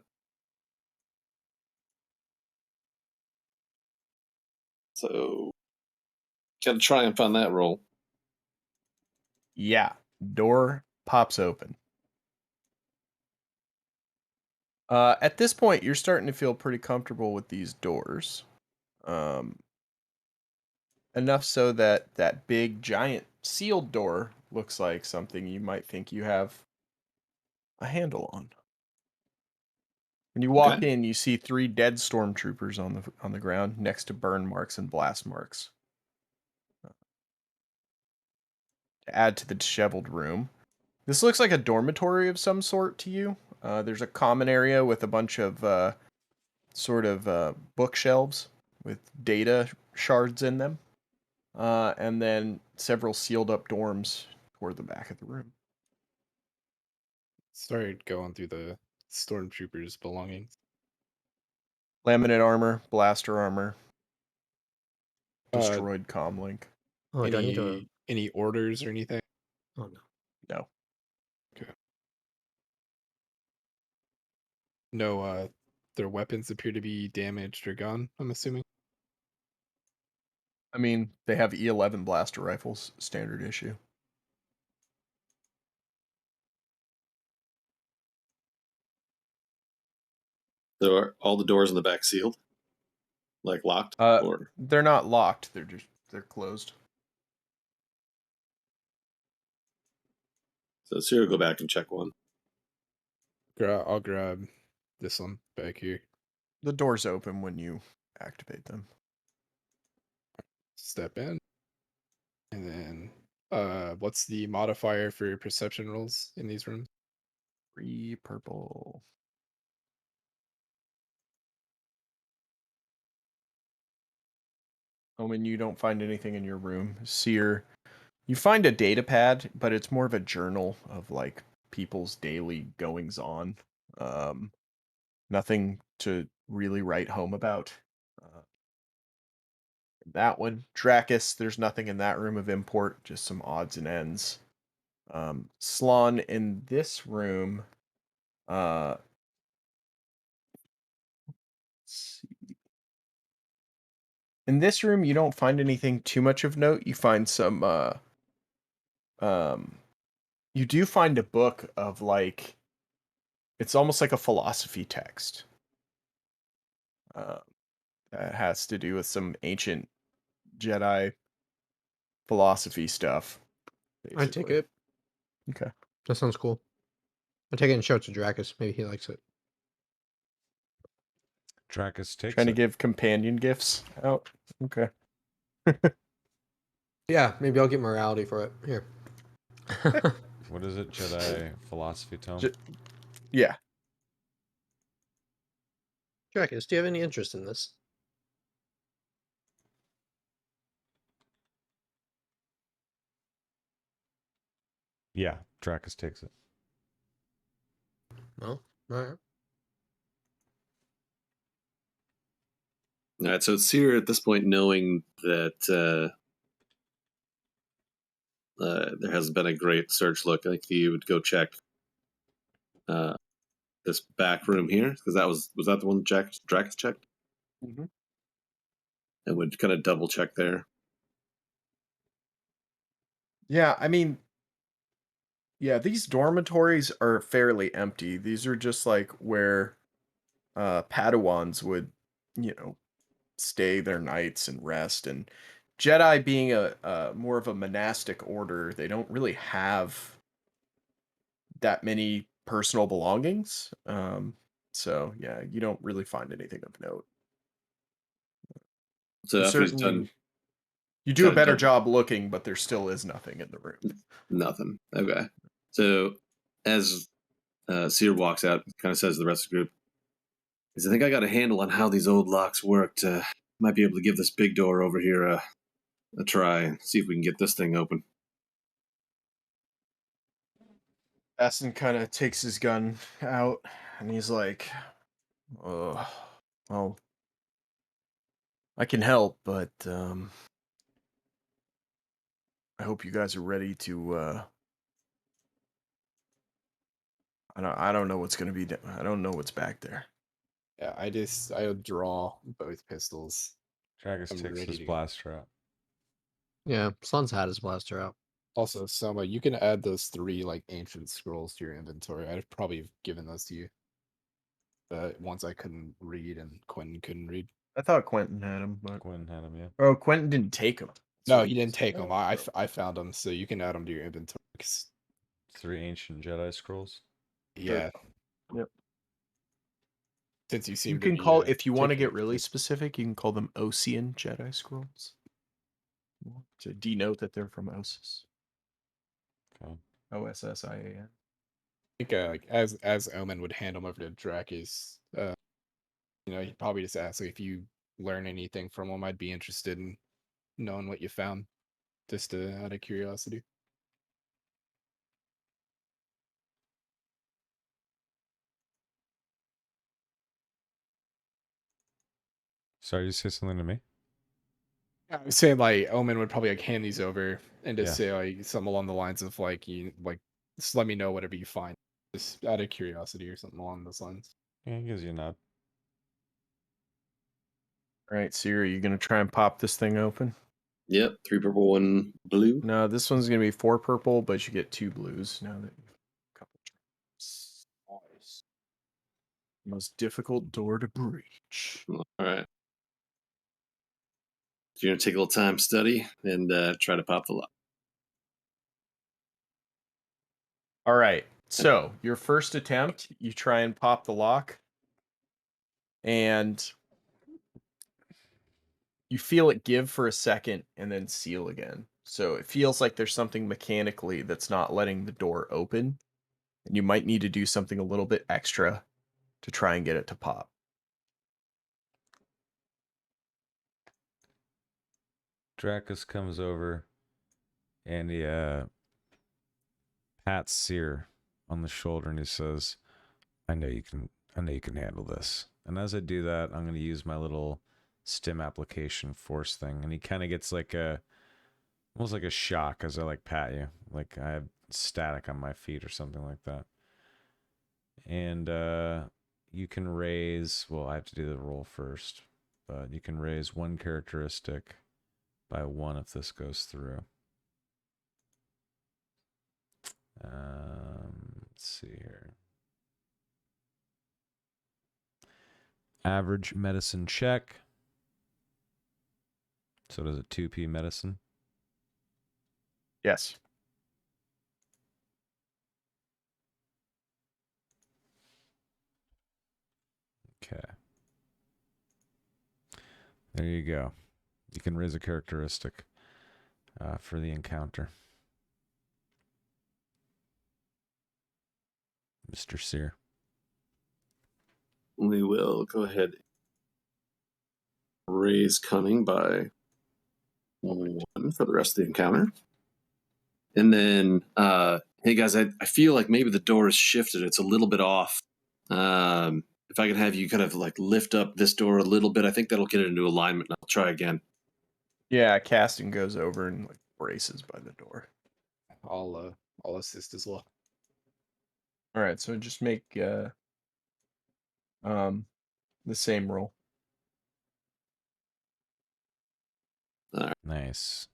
So gotta triumph on that roll. Yeah. Door pops open. At this point, you're starting to feel pretty comfortable with these doors. Enough so that that big, giant sealed door looks like something you might think you have a handle on. When you walk Okay. in, you see 3 dead stormtroopers on the ground next to burn marks and blast marks. To add to the disheveled room, this looks like a dormitory of some sort to you. There's a common area with a bunch of bookshelves with data shards in them, and then several sealed up dorms toward the back of the room. Started going through the stormtroopers' belongings. Laminate armor, blaster armor, Uh, destroyed comlink. Oh, do I need to? any orders or anything? Oh no. No. No, their weapons appear to be damaged or gone, I'm assuming. I mean, they have E11 blaster rifles, standard issue. So are all the doors in the back sealed? Like locked? Or They're not locked. They're closed. so Sierra go back and check one. I'll grab this one back here. The doors open when you activate them. Step in. And then what's the modifier for perception rolls in these rooms? 3 purple. When you don't find anything in your room, Seer, you find a data pad, but it's more of a journal of like people's daily goings on. Nothing to really write home about. That one, Dracus, there's nothing in that room of import, just some odds and ends. Slon, in this room, let's see. In this room, you don't find anything too much of note. You find some you do find a book of like it's almost like a philosophy text. That has to do with some ancient Jedi philosophy stuff. I take basically. it. Okay. That sounds cool. I take it and show it to Dracus. Maybe he likes it. Dracus takes Trying to it. give companion gifts out. Okay. Yeah, maybe I'll get morality for it. Here. What is it? Jedi philosophy tome? Yeah. Dracus, do you have any interest in this? Yeah, Dracus takes it. No? Alright. All right, so it's Sierra at this point knowing that there hasn't been a great search look. I think he would go check this back room here because was that the one that Drax checked? Mhm. And would kind of double check there. Yeah, I mean, yeah, these dormitories are fairly empty. These are just like where Padawans would, stay their nights and rest. And Jedi being a more of a monastic order, they don't really have that many personal belongings. So yeah, you don't really find anything of note. So You after he's certainly done, you do a kind of better double job looking, but there still is nothing in the room. nothing. Okay. So as Seer walks out, kind of says to the rest of the group, "I think I got a handle on how these old locks worked. Might be able to give this big door over here a try and see if we can get this thing open." Aston kind of takes his gun out and he's like, well, I can help, but I hope you guys are ready to I don't know what's going to be I don't know what's back there. Yeah, I'll draw both pistols. Dracus I'm takes ready his to go. blaster out. Yeah, Slun's had his blaster out. Also, Soma, you can add those 3 like ancient scrolls to your inventory. I'd probably have given those to you. The ones I couldn't read and Quentin couldn't read. I thought Quentin had him, but Quinn had him, yeah. oh, Quentin didn't take him. No, he didn't take them. Oh. I found them, so you can add them to your inventory. 'Cause, 3 ancient Jedi scrolls. yeah, Yep. since you seem You to can be call if you want to taking get really specific, you can call them Osean Jedi scrolls to denote that they're from Osis. Okay. Ossian. I think like as Omen would hand them over to Dracus, he'd probably just ask like, if you learn anything from him. I'd be interested in knowing what you found, just out of curiosity. Sorry, you say something to me? I was saying like Omen would probably like hand these over and just Yeah. say like something along the lines of like just let me know whatever you find, just out of curiosity or something along those lines. Yeah, he gives you a nod. All right, Siri, you gonna try and pop this thing open? Yep, 3 purple, 1 blue. No, this one's gonna be 4 purple, but you get 2 blues now that you've couple tries. Nice. Most difficult door to breach. All right. So you're gonna take a little time, study, and try to pop the lock. All right. So your first attempt, you try and pop the lock, and you feel it give for a second and then seal again. So it feels like there's something mechanically that's not letting the door open, and you might need to do something a little bit extra to try and get it to pop. Dracus comes over and he pats Seer on the shoulder and he says, I know you can handle this. And as I do that, I'm gonna use my little stim application force thing. And he kinda gets like almost like a shock as I like pat you. Like I have static on my feet or something like that. And you can raise, well, I have to do the roll first, but you can raise one characteristic by 1 if this goes through. Let's see here. Average medicine check. So does it 2p medicine? Yes. Okay. There you go. You can raise a characteristic for the encounter. Mr. Seer. We will go ahead and raise cunning by 1 for the rest of the encounter. And then, hey guys, I feel like maybe the door is shifted. It's a little bit off. If I can have you kind of like lift up this door a little bit, I think that'll get it into alignment. And I'll try again. Yeah, Casting goes over and like braces by the door. I'll assist as well. All right, so just make the same roll. Nice.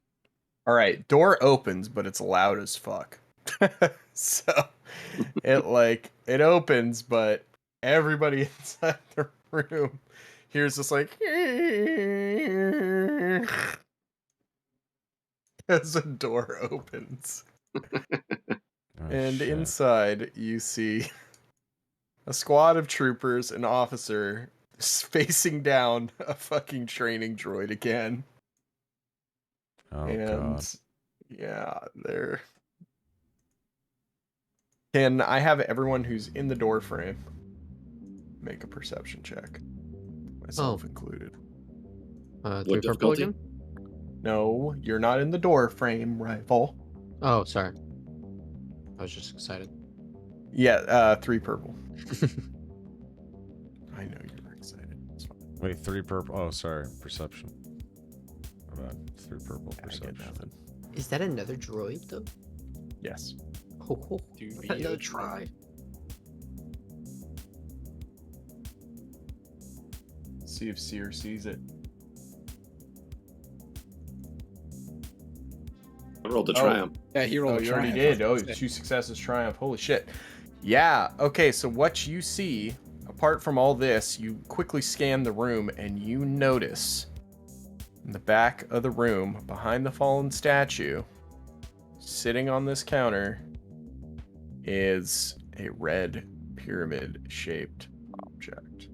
All right, door opens, but it's loud as fuck. So it opens, but everybody inside the room hears this like as the door opens. Oh, And shit. inside you see a squad of troopers, an officer facing down a fucking training droid again. Oh, And God. yeah, they're. Can I have everyone who's in the door frame make a perception check? Myself included. 3 purple difficulty? again? No, you're not in the door frame, Rifle. Oh, sorry. I was just excited. Yeah, 3 purple. I know you were excited. It's fine. Wait, 3 purple. Oh, sorry. Perception. My bad. 3 purple I get perception. nothing. Is that another droid, though? Yes. Oh, Do another you try. See if Seer sees it. I rolled the Oh. triumph. Yeah, he rolled Oh, a you already triumph, did. I was Oh, gonna say. 2 successes, triumph. Holy shit. Yeah. Okay, so what you see, apart from all this, you quickly scan the room and you notice in the back of the room, behind the fallen statue, sitting on this counter, is a red pyramid-shaped object.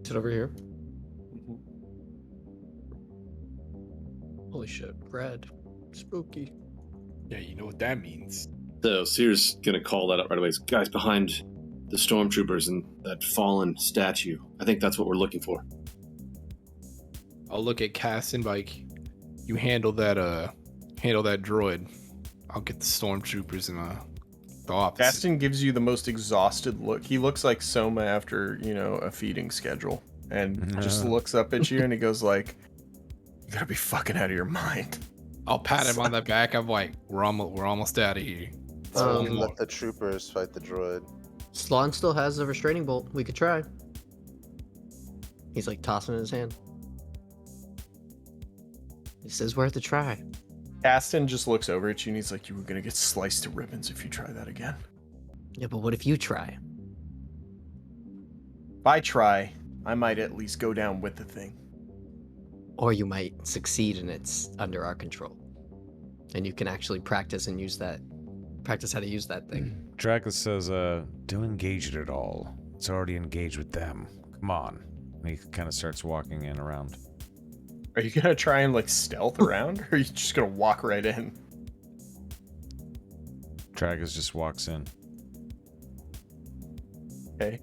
Sit over here. Holy shit, red. Spooky. Yeah, you know what that means. So Seer's gonna call that up right away. Guys behind the stormtroopers and that fallen statue. I think that's what we're looking for. I'll look at Cass and like, you handle that droid. I'll get the stormtroopers and the office. Gaston gives you the most exhausted look. He looks like Soma after, a feeding schedule. And just looks up at you and he goes like, you gotta be fucking out of your mind. I'll pat him on the back. I'm like, we're almost out of here. Why don't we Um, let the troopers fight the droid? Sloan still has the restraining bolt. We could try. He's like tossing it in his hand. He says worth a try. Gaston just looks over at you and he's like, you were gonna get sliced to ribbons if you try that again. Yeah, but what if you try? If I try, I might at least go down with the thing. Or you might succeed and it's under our control. And you can actually practice how to use that thing. Dracus says, don't engage it at all. It's already engaged with them. Come on. And he kind of starts walking in around. Are you gonna try and like stealth around, or are you just gonna walk right in? Dracus just walks in. Okay.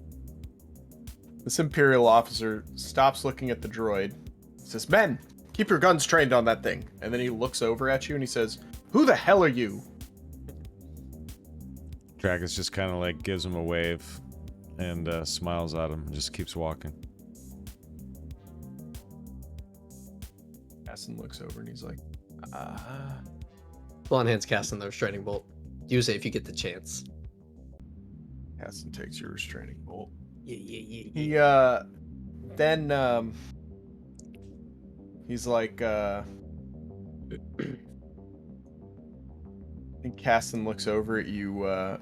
This Imperial officer stops looking at the droid, says, "Men, keep your guns trained on that thing." And then he looks over at you and he says, "Who the hell are you?" Dracus just kind of like gives him a wave and smiles at him and just keeps walking. Casson looks over and he's like, Blonde hand's casting the restraining bolt. Use it if you get the chance. Casson takes your restraining bolt. Yeah. He then he's like I think Casson looks over at you,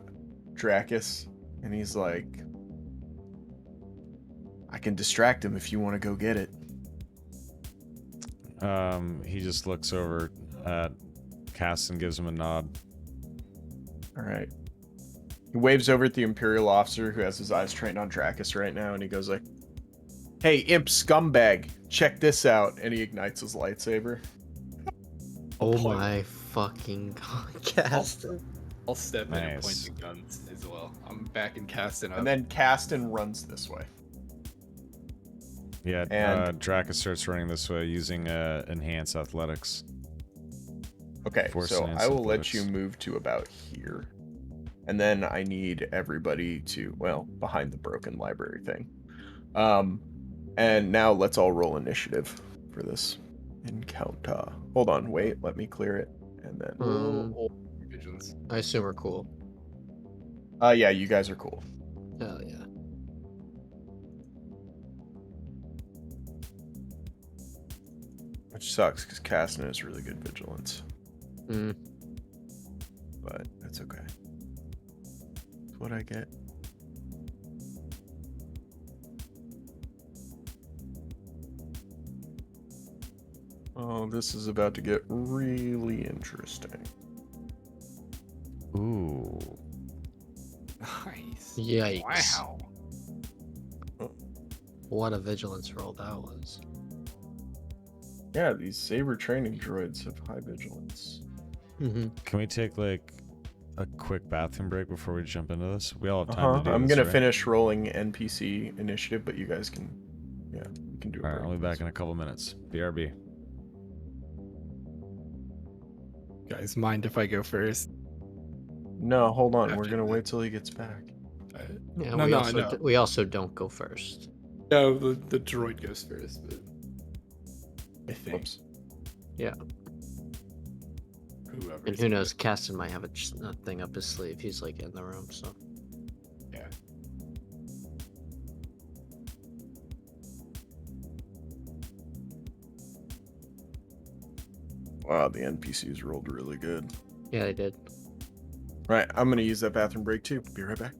Dracus, and he's like, "I can distract him if you want to go get it." He just looks over at Cass and gives him a nod. All right. He waves over at the Imperial officer who has his eyes trained on Dracus right now, and he goes like, "Hey, imp scumbag, check this out!" And he ignites his lightsaber. Oh my fucking god, Caston. I'll step in and point Nice. the guns as well. I'm backing Caston up. And then Caston runs this way. Yeah, And- Dracus starts running this way using enhanced athletics. Okay, Force so and I will let athletics. you move to about here. And then I need everybody to, well, behind the broken library thing. And now let's all roll initiative for this encounter. Hold on, wait, let me clear it. And then, Roll vigilance. I assume we're cool. yeah, you guys are cool. Hell yeah. Which sucks, because Caston has really good vigilance. Mm. But that's okay. That's what I get. Oh, this is about to get really interesting. Ooh. Nice. Yikes. Wow. What a vigilance roll that was. Yeah, these saber training droids have high vigilance. Mm-hmm. Can we take like a quick bathroom break before we jump into this? We all have time to do I'm this, gonna right? finish rolling NPC initiative, but you guys can, yeah, we can do it. All right, I'll be back in a couple minutes. BRB. Guys, mind if I go first? No, hold on. We're After gonna the- wait till he gets back. Yeah, No, we, no, also no. we also don't go first. No, the droid goes first, but I think Whoops. whoever. And who knows, Caston might have a thing up his sleeve. He's like in the room, so. Yeah. Wow, the NPCs rolled really good. Yeah, they did. Right, I'm gonna use that bathroom break too. Be right back.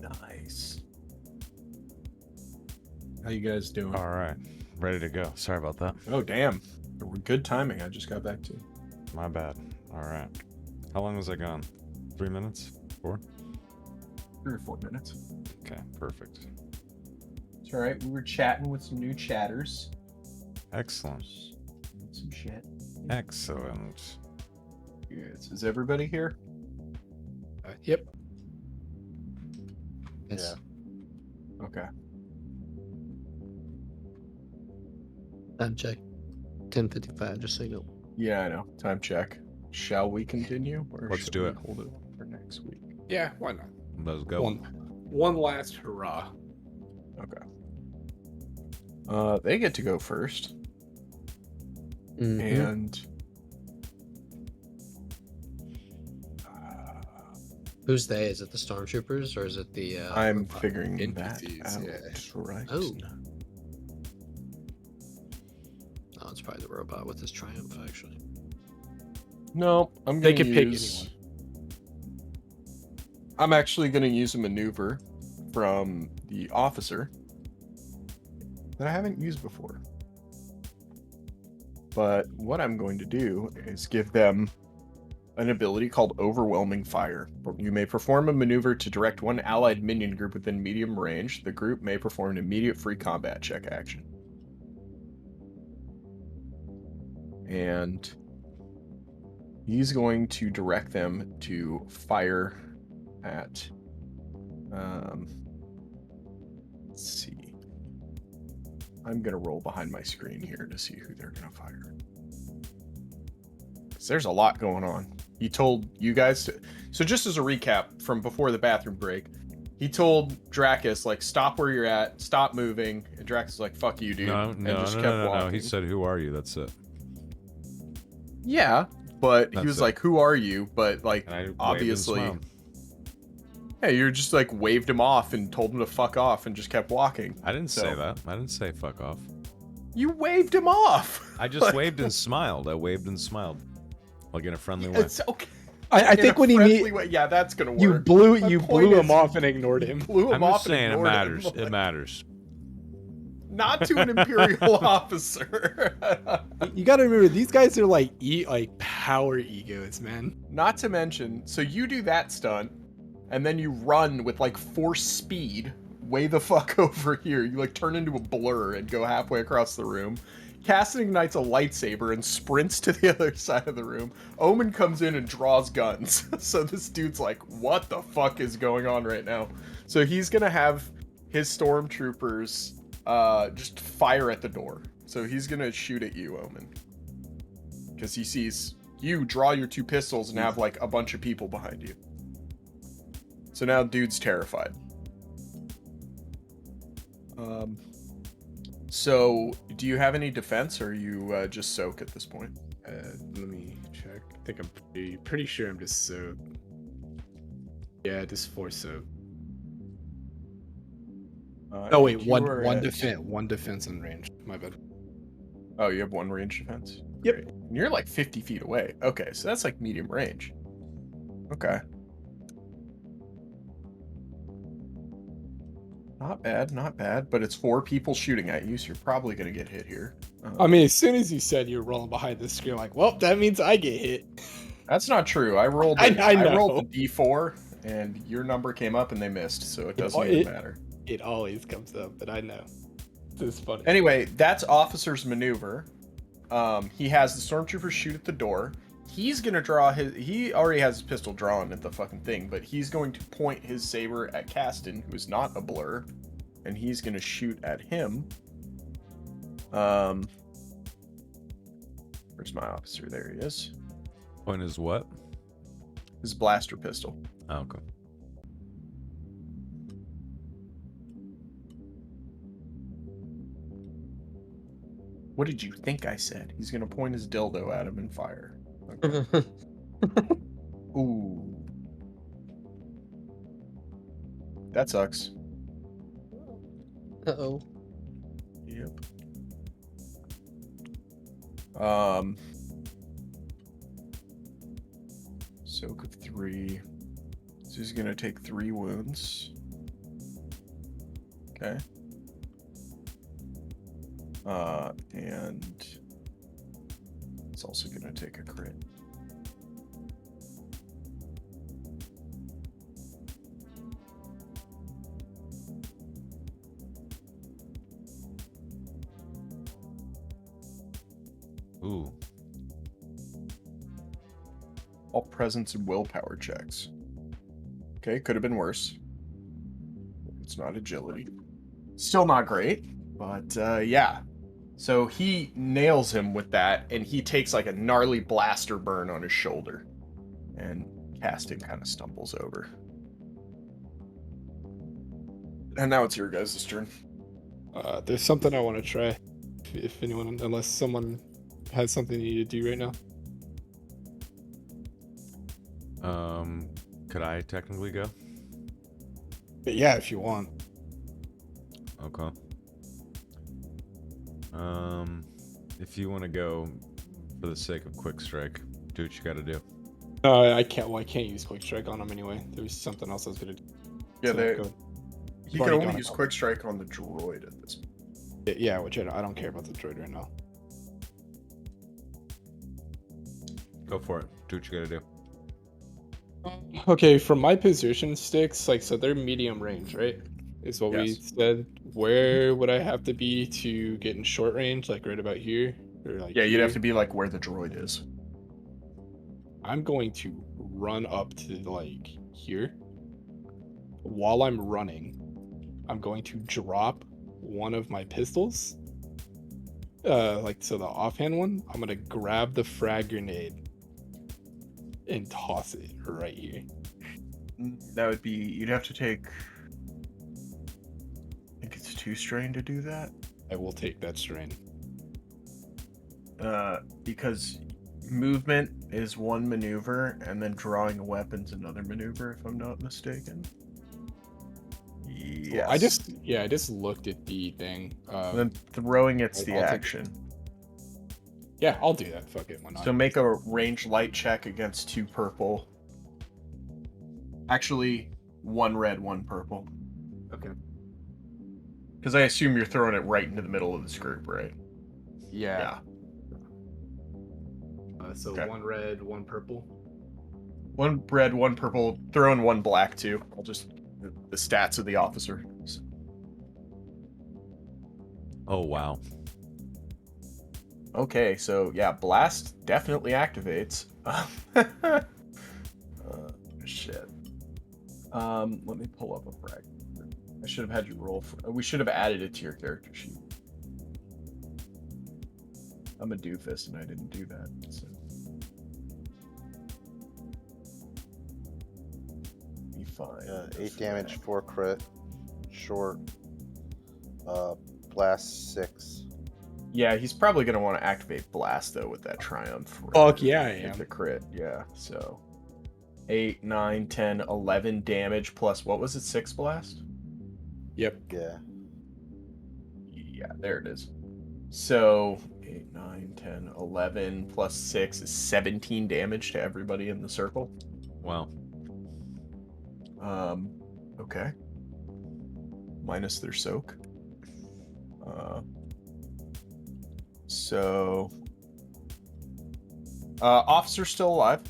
Nice. How you guys doing? All right. Ready to go. Sorry about that. Oh, damn. Good timing. I just got back to. My bad. All right. How long was I gone? 3 minutes? 4? 3 or 4 minutes. Okay, perfect. It's all right. We were chatting with some new chatters. Excellent. Some shit. Excellent. Yes. Is everybody here? Yep. Yes. Okay. Time check. 10:55. Just so you know. Yeah, I know. Time check. Shall we continue, or Let's should do we it. hold it for next week? Yeah, why not? Let's go. One last hurrah. Okay. They get to go first, Mhm. and Who's they? Is it the stormtroopers or is it the? I'm robot? figuring NPCs, that out. yeah. Right. Oh. Oh, it's probably the robot with his triumph, actually. No, I'm They gonna can pick use. I'm actually gonna use a maneuver from the officer that I haven't used before. But what I'm going to do is give them an ability called Overwhelming Fire. You may perform a maneuver to direct one allied minion group within medium range. The group may perform an immediate free combat check action. And he's going to direct them to fire at... let's see. I'm going to roll behind my screen here to see who they're going to fire. There's a lot going on. He told you guys to... So just as a recap from before the bathroom break, he told Dracus, like, stop where you're at, stop moving, and Dracus was like, fuck you, dude, No. and just kept walking. He said, "Who are you?" That's it. Yeah, but he That's was it. like, who are you? But, like, And I waved and obviously... smiled. Yeah, you're just, like, waved him off and told him to fuck off and just kept walking. I didn't say So- that. I didn't say fuck off. You waved him off! I just Like, waved and smiled. I waved and smiled. Like in a friendly way. It's okay. I In think a when he friendly meet, way- Yeah, that's gonna work. you blew My you point blew him is, off and ignored him. Blew him I'm off just saying and it ignored matters. him. It matters. Not to an Imperial officer. You got to remember, these guys are like power egos, man. Not to mention, so you do that stunt, and then you run with like force speed way the fuck over here. You like turn into a blur and go halfway across the room. Cassidy ignites a lightsaber and sprints to the other side of the room. Omen comes in and draws guns. So this dude's like, what the fuck is going on right now? So he's gonna have his stormtroopers just fire at the door. So he's gonna shoot at you, Omen. Because he sees you draw your 2 pistols and have like a bunch of people behind you. So now dude's terrified. So do you have any defense, or are you just soak at this point? Let me check. I think I'm pretty sure I'm just so. Yeah, just 4 so. Oh wait, you one are one at- defense on range. My bad. Oh, you have 1 range defense? Yep. Great. And you're like 50 feet away. Okay, so that's like medium range. Okay. Not bad, not bad. But it's 4 people shooting at you, so you're probably going to get hit here. I mean, as soon as you said you were rolling behind the screen, like, well, that means I get hit. That's not true. I rolled. I I rolled know. a d4, and your number came up, and they missed, so it doesn't al- even it- matter. It always comes up, but I know. This is funny. Anyway, that's Officer's maneuver. He has the stormtrooper shoot at the door. He's gonna draw his. He already has his pistol drawn at the fucking thing, but he's going to point his saber at Caston, who is not a blur, and he's gonna shoot at him. Where's my officer? There he is. Point is what? His blaster pistol. Oh, okay. What did you think I said? He's gonna point his dildo at him and fire. Okay. Ooh. That sucks. Uh-oh. Yep. Soak of 3. So he's gonna take 3 wounds. Okay. And it's also gonna take a crit. Ooh. All presence and willpower checks. Okay, could have been worse. It's not agility. Still not great, but yeah. So he nails him with that, and he takes like a gnarly blaster burn on his shoulder. And casting kind of stumbles over. And now it's your guys' turn. There's something I want to try. If anyone, unless someone has something you need to do right now. Could I technically go? But yeah, if you want. Okay. If you want to go for the sake of quick strike, do what you got to do. No, I can't. Well, I can't use quick strike on him anyway. There was something else I was gonna do. Yeah, So, they, go ahead. he already can only gone use about quick strike on the droid at this point. Yeah, which I don't care about the droid right now. Go for it. Do what you got to do. Okay, from my position sticks, like, so they're medium range, right? Is what we Yes. said. Where would I have to be to get in short range? Like right about here, or like Yeah, you'd have here? to be like where the droid is. I'm going to run up to like here. While I'm running, I'm going to drop one of my pistols. Like, so the offhand one, I'm gonna grab the frag grenade and toss it right here. That would be, you'd have to take, I think it's 2 strain to do that. I will take that strain. Because movement is one maneuver, and then drawing a weapon's another maneuver, if I'm not mistaken. Yes. Well, I just looked at the thing. And then throwing it's the I'll take- action. Yeah, I'll do that. Fuck it, why not? So make a range light check against 2 purple. Actually, 1 red, 1 purple. Okay. Because I assume you're throwing it right into the middle of this group, right? Yeah. So Okay. 1 red, 1 purple. 1 red, 1 purple. Throw in 1 black too. I'll just the stats of the officer. Oh, wow. Okay, so yeah, blast definitely activates. Shit. Let me pull up a frag. I should have had you roll. We should have added it to your character sheet. I'm a doofus and I didn't do that. So. Be fine. 8 damage, 4 crit, short, blast 6. Yeah, he's probably gonna want to activate blast though with that triumph. Fuck yeah, I Get am. the crit. Yeah. So 8, 9, 10, 11 damage plus what was it? 6 blast. Yep. Yeah. Yeah, there it is. So 8, 9, 10, 11 plus 6 is 17 damage to everybody in the circle. Wow. Okay. Minus their soak. So officer's still alive.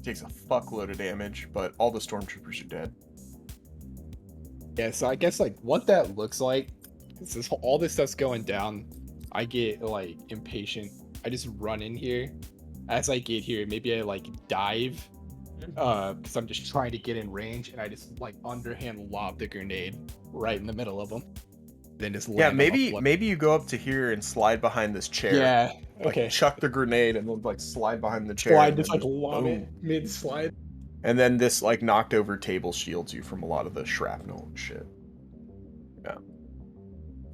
Takes a fuckload of damage, but all the stormtroopers are dead. Yeah, so I guess like what that looks like is this all this stuff's going down. I get like impatient. I just run in here. As I get here, maybe I like dive. Because I'm just trying to get in range, and I just like underhand lob the grenade right in the middle of them. Then just Yeah, land on my floor. maybe you go up to here and slide behind this chair. Yeah. Like, Okay. chuck the grenade and then like slide behind the chair. Slide, and just then like lob boom. it mid slide. And then this like knocked over table shields you from a lot of the shrapnel and shit. Yeah.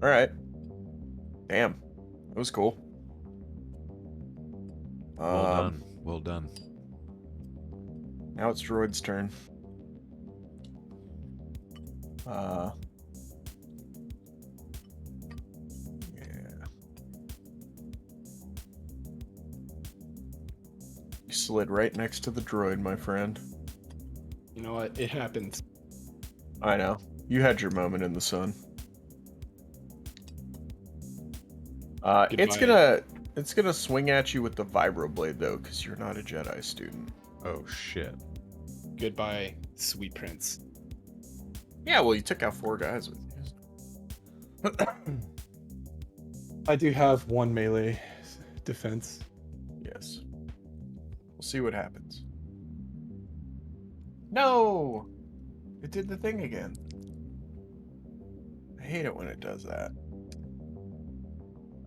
All right. Damn, that was cool. Well done. Well done. Now it's Droid's turn. Yeah. You slid right next to the droid, my friend. You know what? It happens. I know. You had your moment in the sun. Goodbye. It's gonna swing at you with the vibroblade though, because you're not a Jedi student. Oh shit. Goodbye, sweet prince. Yeah, well, you took out 4 guys with you. I do have 1 melee defense. Yes. We'll see what happens. No! It did the thing again. I hate it when it does that.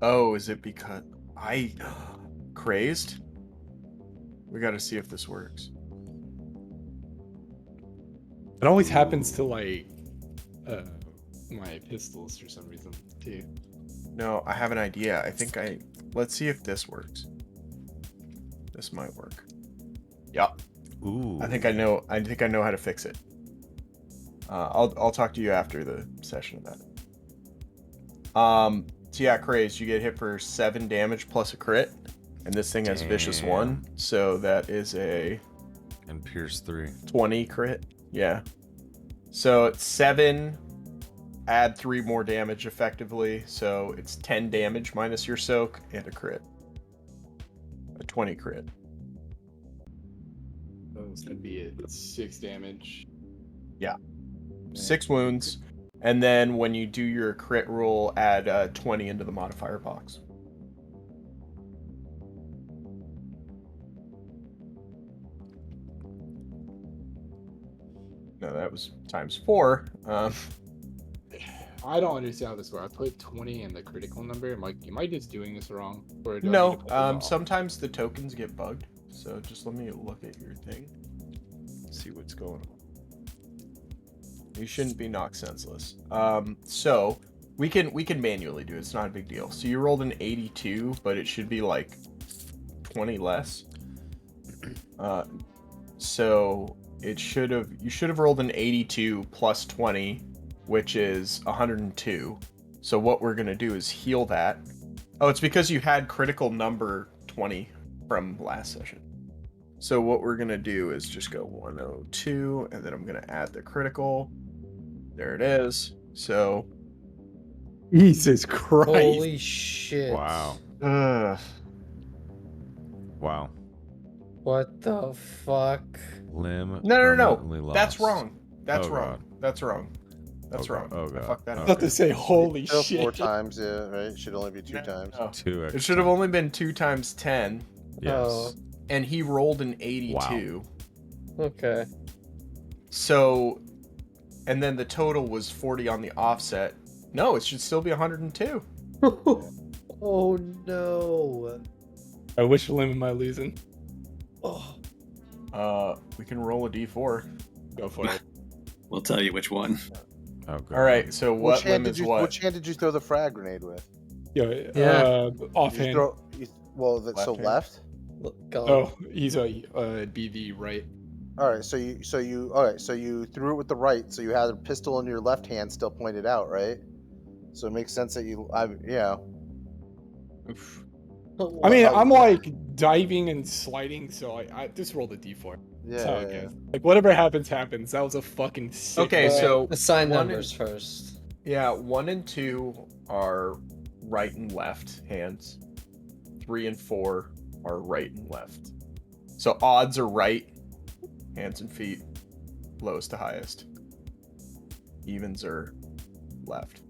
Oh, is it because I crazed? We gotta see if this works. It always happens to like my pistols for some reason too. No, I have an idea. Let's see if this works. This might work. Yeah. Ooh. I think I know how to fix it. I'll talk to you after the session about it. So yeah, Craze, you get hit for 7 damage plus a crit, and this thing has Vicious Damn. 1, so that is a And Pierce 3. 20 crit. Yeah. So it's 7, add 3 more damage effectively, so it's 10 damage minus your soak and a crit. A 20 crit. So it's gonna be 6 damage. 6 wounds, and then when you do your crit roll, add 20 into the modifier box. No, that was times 4. I don't understand how this works. I put 20 in the critical number. I'm like, am I just doing this wrong? Or do I need No, to put them all? sometimes the tokens get bugged, so just let me look at your thing. See what's going on. You shouldn't be knocked senseless. So we can manually do it. It's not a big deal. So you rolled an 82, but it should be like 20 less. So you should have rolled an 82 plus 20, which is 102. So what we're gonna do is heal that. Oh, it's because you had critical number 20 from last session. So what we're gonna do is just go 102, and then I'm gonna add the critical. There it is. So, Jesus Christ. Holy shit. Wow. ugh. Wow. What the fuck? Limb. No. permanently That's lost. wrong. That's Oh, wrong. God. That's wrong. That's Oh, wrong. God. Oh, I God. fucked that I up. was about to say, holy Still shit. 4 times, yeah, right? It should only be 2 No, times. no. 2x. It should have only been 2 times 10, Yes. Oh. and he rolled an 82. Okay. So, and then the total was 40 on the offset. No, it should still be 102. Oh no. I wish limb am I losing? Oh. We can roll a d4. Go for it. We'll tell you which one. Oh, God. All right. So what Which hand limb did is you? what? Which hand did you throw the frag grenade with? Yeah. Yeah. You Offhand. throw. So Left hand? left. God. Oh, he's a BV right. All right. So you threw it with the right. So you had a pistol in your left hand, still pointed out, right? So it makes sense that you. Yeah. Oof. Oh, I mean, Oh, I'm yeah. like diving and sliding, so I just rolled a d4. That's how Yeah. it yeah, goes. Like whatever happens, happens. That was a fucking sick. Okay, roll. so assign 1 numbers and, first. yeah, 1 and 2 are right and left hands. 3 and 4 are right and left. So odds are right, hands and feet, lowest to highest. Evens are left.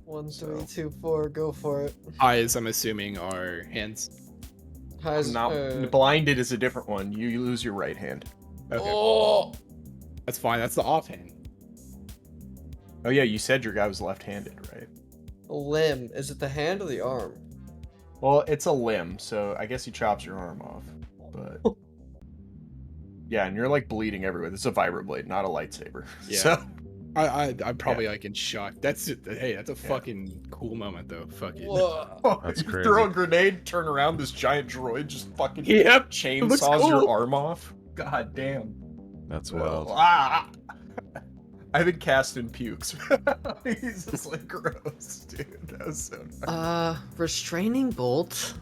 1, So- 3, 2, 4. Go for it. Eyes, I'm assuming, are hands. Highs. Not blinded is a different one. You lose your right hand. Okay, Oh. that's fine. That's the offhand. Oh yeah, you said your guy was left-handed, right? A limb. Is it the hand or the arm? Well, it's a limb, so I guess he chops your arm off. But yeah, and you're like bleeding everywhere. This is a vibroblade, not a lightsaber. Yeah. So I'm probably like in shock. That's a fucking cool moment though. Fuck it. Whoa. That's you crazy. throw a grenade, turn around, this giant droid just fucking Yep. looks chainsaws cool. your arm off. God damn. That's wild. Ah! I think Caston pukes. He's just like gross, dude. That was so nice. Restraining bolt.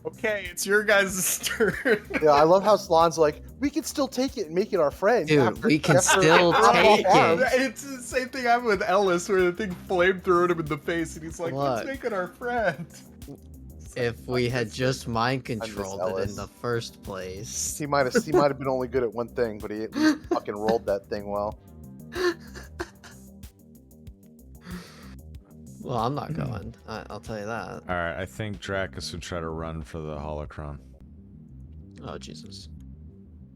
Okay, it's your guys' turn. Yeah, I love how Slan's like, we can still take it and make it our friend. Dude, we can after still Rock take Farm. it. It's the same thing happened with Ellis, where the thing flamethrowed him in the face, and he's like, "Let's Look. make it our friend." If we had just mind miss controlled it in Ellis. the first place. He might have been only good at one thing, but he at least fucking rolled that thing well. Well, I'm not going. I'll tell you that. All right, I think Dracus would try to run for the holocron. Oh, Jesus.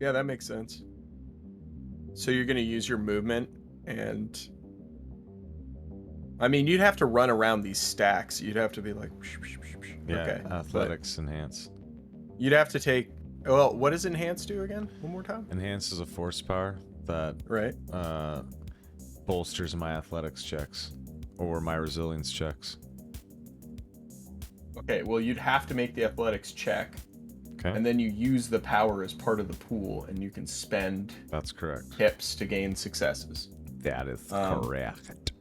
Yeah, that makes sense. So you're gonna use your movement, and I mean, you'd have to run around these stacks. You'd have to be like, Yeah, okay, athletics enhance. but you'd have to take. Well, what does enhance do again? One more time. Enhance is a force power that Right. bolsters my athletics checks or my resilience checks. Okay. Well, you'd have to make the athletics check, Okay, and then you use the power as part of the pool, and you can spend that's correct. pips to gain successes. That is Um, correct.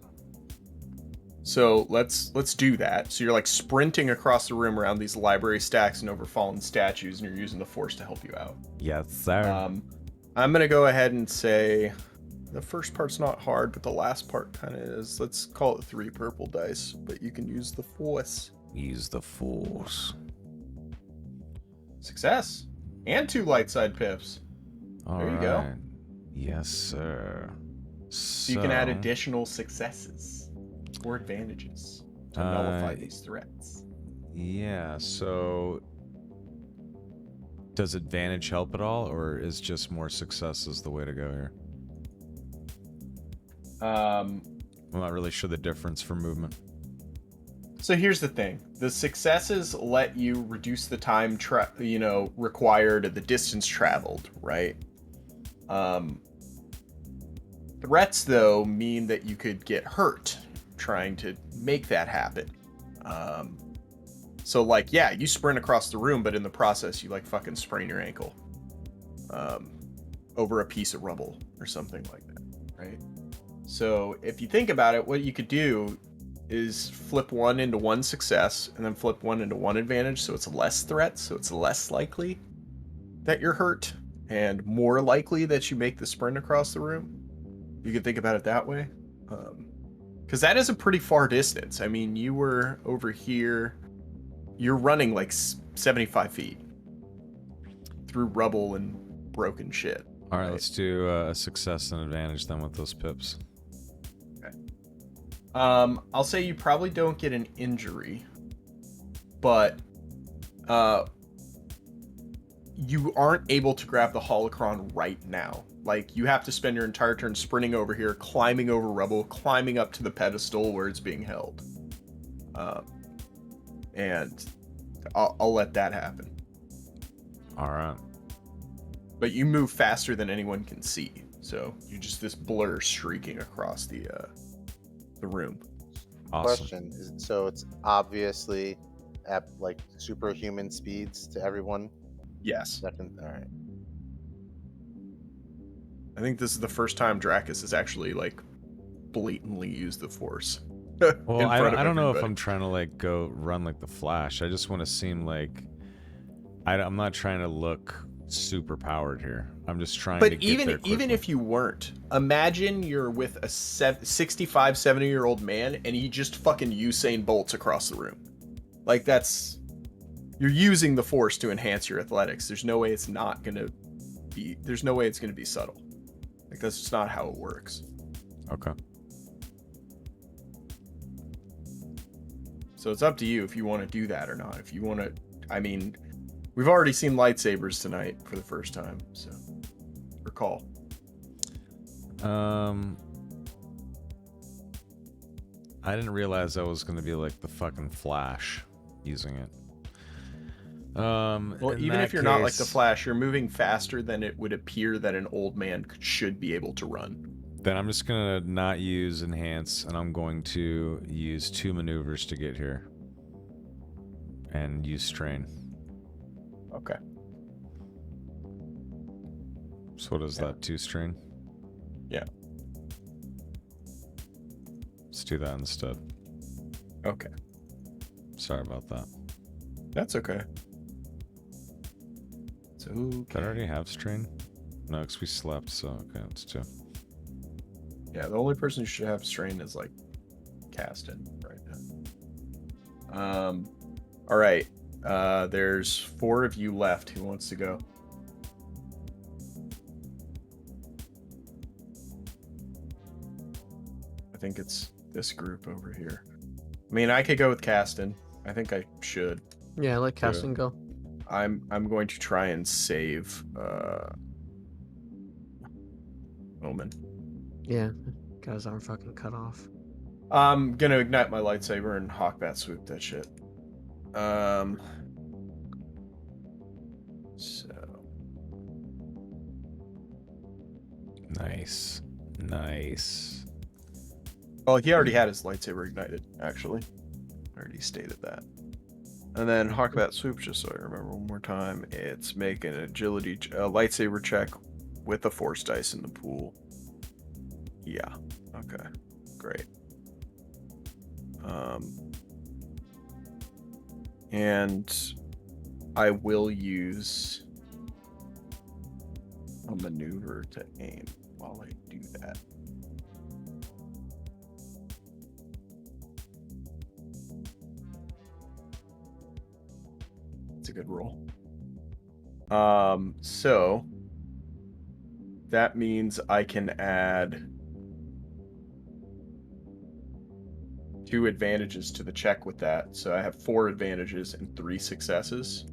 So let's do that. So you're like sprinting across the room around these library stacks and over fallen statues, and you're using the force to help you out. Yes, sir. I'm gonna go ahead and say the first part's not hard, but the last part kind of is. Let's call it 3 purple dice, but you can use the force. Use the force. Success and 2 light side pips. All There you go. right. Yes, sir. So you can add additional successes or advantages to nullify these threats. Yeah, so does advantage help at all, or is just more successes the way to go here? I'm not really sure the difference for movement. So here's the thing: the successes let you reduce the time, required and the distance traveled, right? Threats, though, mean that you could get hurt trying to make that happen. So, like, yeah, you sprint across the room, but in the process, you, like, fucking sprain your ankle over a piece of rubble or something like that, right? So, if you think about it, what you could do is flip 1 into 1 success and then flip 1 into 1 advantage, so it's less threats, so it's less likely that you're hurt and more likely that you make the sprint across the room. You could think about it that way. Because that is a pretty far distance. I mean, you were over here. You're running like 75 feet through rubble and broken shit. All right, let's do a success and advantage then with those pips. Okay. I'll say you probably don't get an injury, but you aren't able to grab the holocron right now. Like, you have to spend your entire turn sprinting over here, climbing over rubble, climbing up to the pedestal where it's being held. And I'll let that happen. All right. But you move faster than anyone can see. So you're just this blur streaking across the room. Awesome. Question: so it's obviously at like superhuman speeds to everyone. Yes. All right. I think this is the first time Dracus has actually, like, blatantly used the Force. Well, I don't know if I'm trying to, like, go run like the Flash. I just want to seem like... I'm not trying to look super powered here. I'm just trying to get there quickly. Even if you weren't, imagine you're with a 65, 70-year-old man, and he just fucking Usain Bolts across the room. Like, that's... You're using the Force to enhance your athletics. There's no way it's not going to be... There's no way it's going to be subtle. Like, that's just not how it works. Okay. So it's up to you if you want to do that or not. If you want to... I mean, we've already seen lightsabers tonight for the first time, so... Recall. I didn't realize I was going to be like the fucking Flash using it. Well, even if you're not like the Flash, you're moving faster than it would appear that an old man should be able to run. Then I'm just gonna not use enhance, and I'm going to use 2 maneuvers to get here, and use strain. Okay. So what is that? 2 strain? Yeah. Let's do that instead. Okay. Sorry about that. That's okay. It's okay. Did I already have strain? No, because we slept, so okay, that's 2. Yeah, the only person who should have strain is like Caston right now. All right. There's 4 of you left. Who wants to go? I think it's this group over here. I mean, I could go with Caston. I think I should. Yeah, let Caston go. I'm going to try and save Omen. Yeah, guys aren't fucking cut off. I'm gonna ignite my lightsaber and hawkbat swoop that shit. So Nice. Nice. well, he already had his lightsaber ignited, actually. I already stated that. And then hawkbat swoop, just so I remember one more time, it's make an agility lightsaber check with a force dice in the pool. Yeah. Okay. Great. And I will use a maneuver to aim while I do that. It's a good roll. So that means I can add 2 advantages to the check with that. So I have 4 advantages and 3 successes.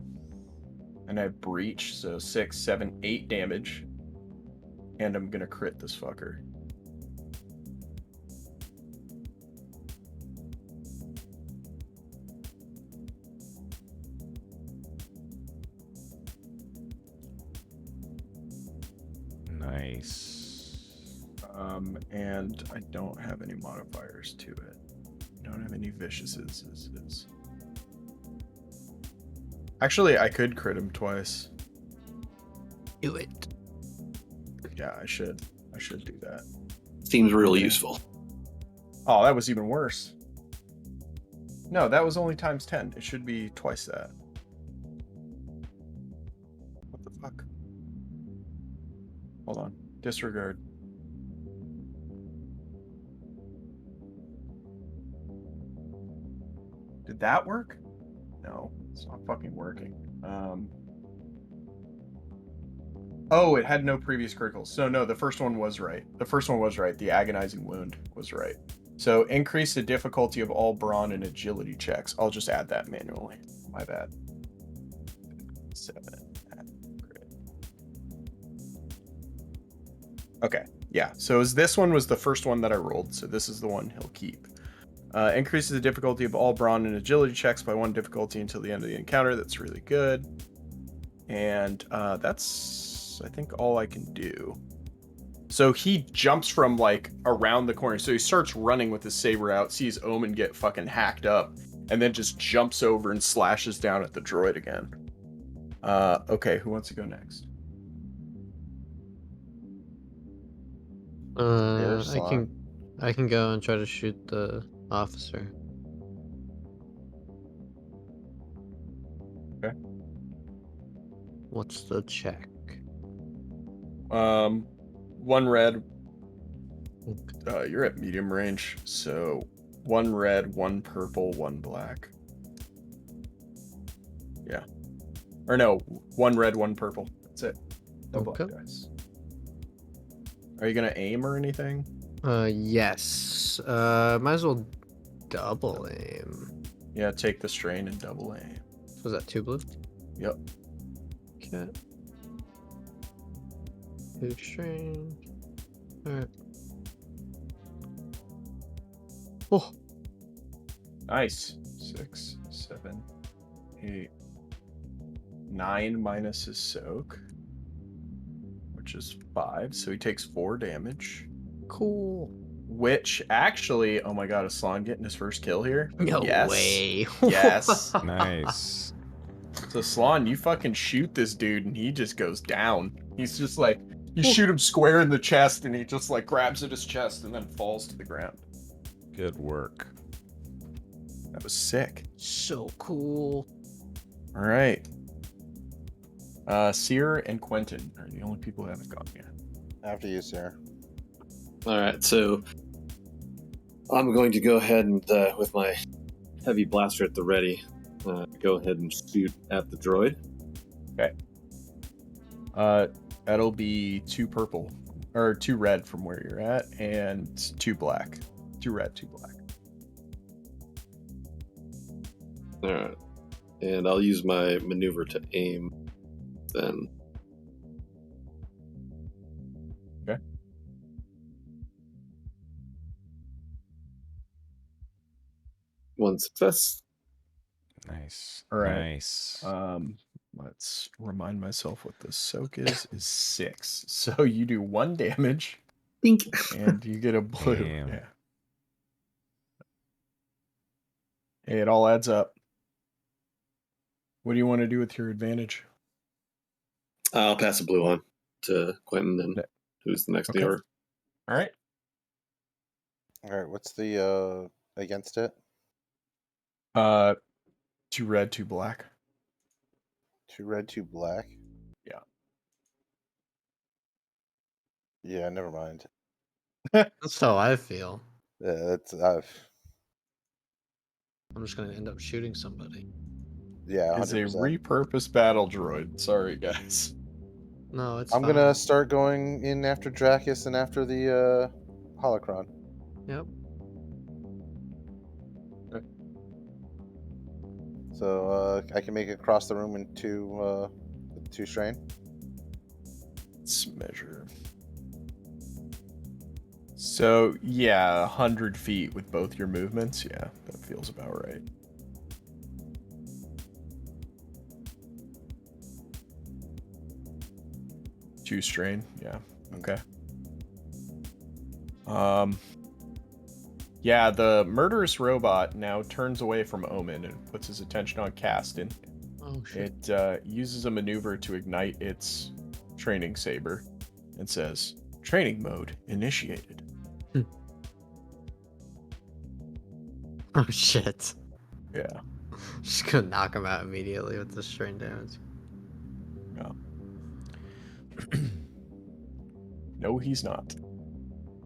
And I have breach, so 6, 7, 8 damage. And I'm gonna crit this fucker. Nice. And I don't have any modifiers to it. Don't have any viciouses. Actually, I could crit him twice. Do it. Yeah, I should. I should do that. Seems real Yeah. useful. Oh, that was even worse. No, that was only times 10. It should be twice that. What the fuck? Hold on. Disregard. Did that work? No, it's not fucking working. Oh, it had no previous criticals. So no, the first one was right. The first one was right. The agonizing wound was right. So increase the difficulty of all brawn and agility checks. I'll just add that manually. My bad. 7. Okay, yeah. So this one was the first one that I rolled. So this is the one he'll keep. Increases the difficulty of all brawn and agility checks by 1 difficulty until the end of the encounter. That's really good. And that's, I think, all I can do. So he jumps from, like, around the corner. So he starts running with his saber out, sees Omen get fucking hacked up, and then just jumps over and slashes down at the droid again. Okay, who wants to go next? I can go and try to shoot the officer. Okay. What's the check? 1 red. You're at medium range, so 1 red, 1 purple, 1 black. Yeah. Or no, 1 red, 1 purple. That's it. No black Okay. dice. Are you gonna aim or anything? Yes. Might as well double aim. Yeah, take the strain and double aim. Was that 2 blue? Yep. Okay. 2 strain. Alright. Oh, Nice. 6, 7, 8, 9 minus his soak, which is 5. So he takes 4 damage. cool. Which actually, oh my god, is Slan getting his first kill here? No Yes. way. Yes. Nice. So Slan, you fucking shoot this dude and he just goes down. He's just like, you shoot him square in the chest and he just like grabs at his chest and then falls to the ground. Good work. That was sick. So cool. All right. Seer and Quentin are the only people who haven't gone yet. After you, sir. All right, so I'm going to go ahead and, with my heavy blaster at the ready, go ahead and shoot at the droid. Okay. That'll be 2 purple, or 2 red from where you're at, and 2 black. 2 red, 2 black. All right, and I'll use my maneuver to aim. Then. Okay. One success. Nice. All right. Nice. Let's remind myself what the soak is 6. So you do 1 damage, Bink. and you get a blue. Damn. Yeah. It all adds up. What do you want to do with your advantage? I'll pass the blue on to Quentin, then Okay. who's the next in Okay. the order. All right. All right, what's the against it? 2 red, 2 black. 2 red, 2 black. Yeah. Yeah, never mind. That's how I feel. Yeah, that's I'm just gonna end up shooting somebody. yeah, Is a 100%. repurposed battle droid. Sorry, guys. No, it's I'm fine. gonna start going in after Dracus and after the holocron. Yep. So I can make it across the room in 2 strain. Let's measure. So yeah, 100 feet with both your movements. Yeah, that feels about right. Two strain. Yeah. Okay. Yeah, the murderous robot now turns away from Omen and puts his attention on Caston. Oh shit. It uses a maneuver to ignite its training saber and says, "Training mode initiated." Oh shit. Yeah. Just gonna knock him out immediately with the strain damage. Yeah. No, he's not.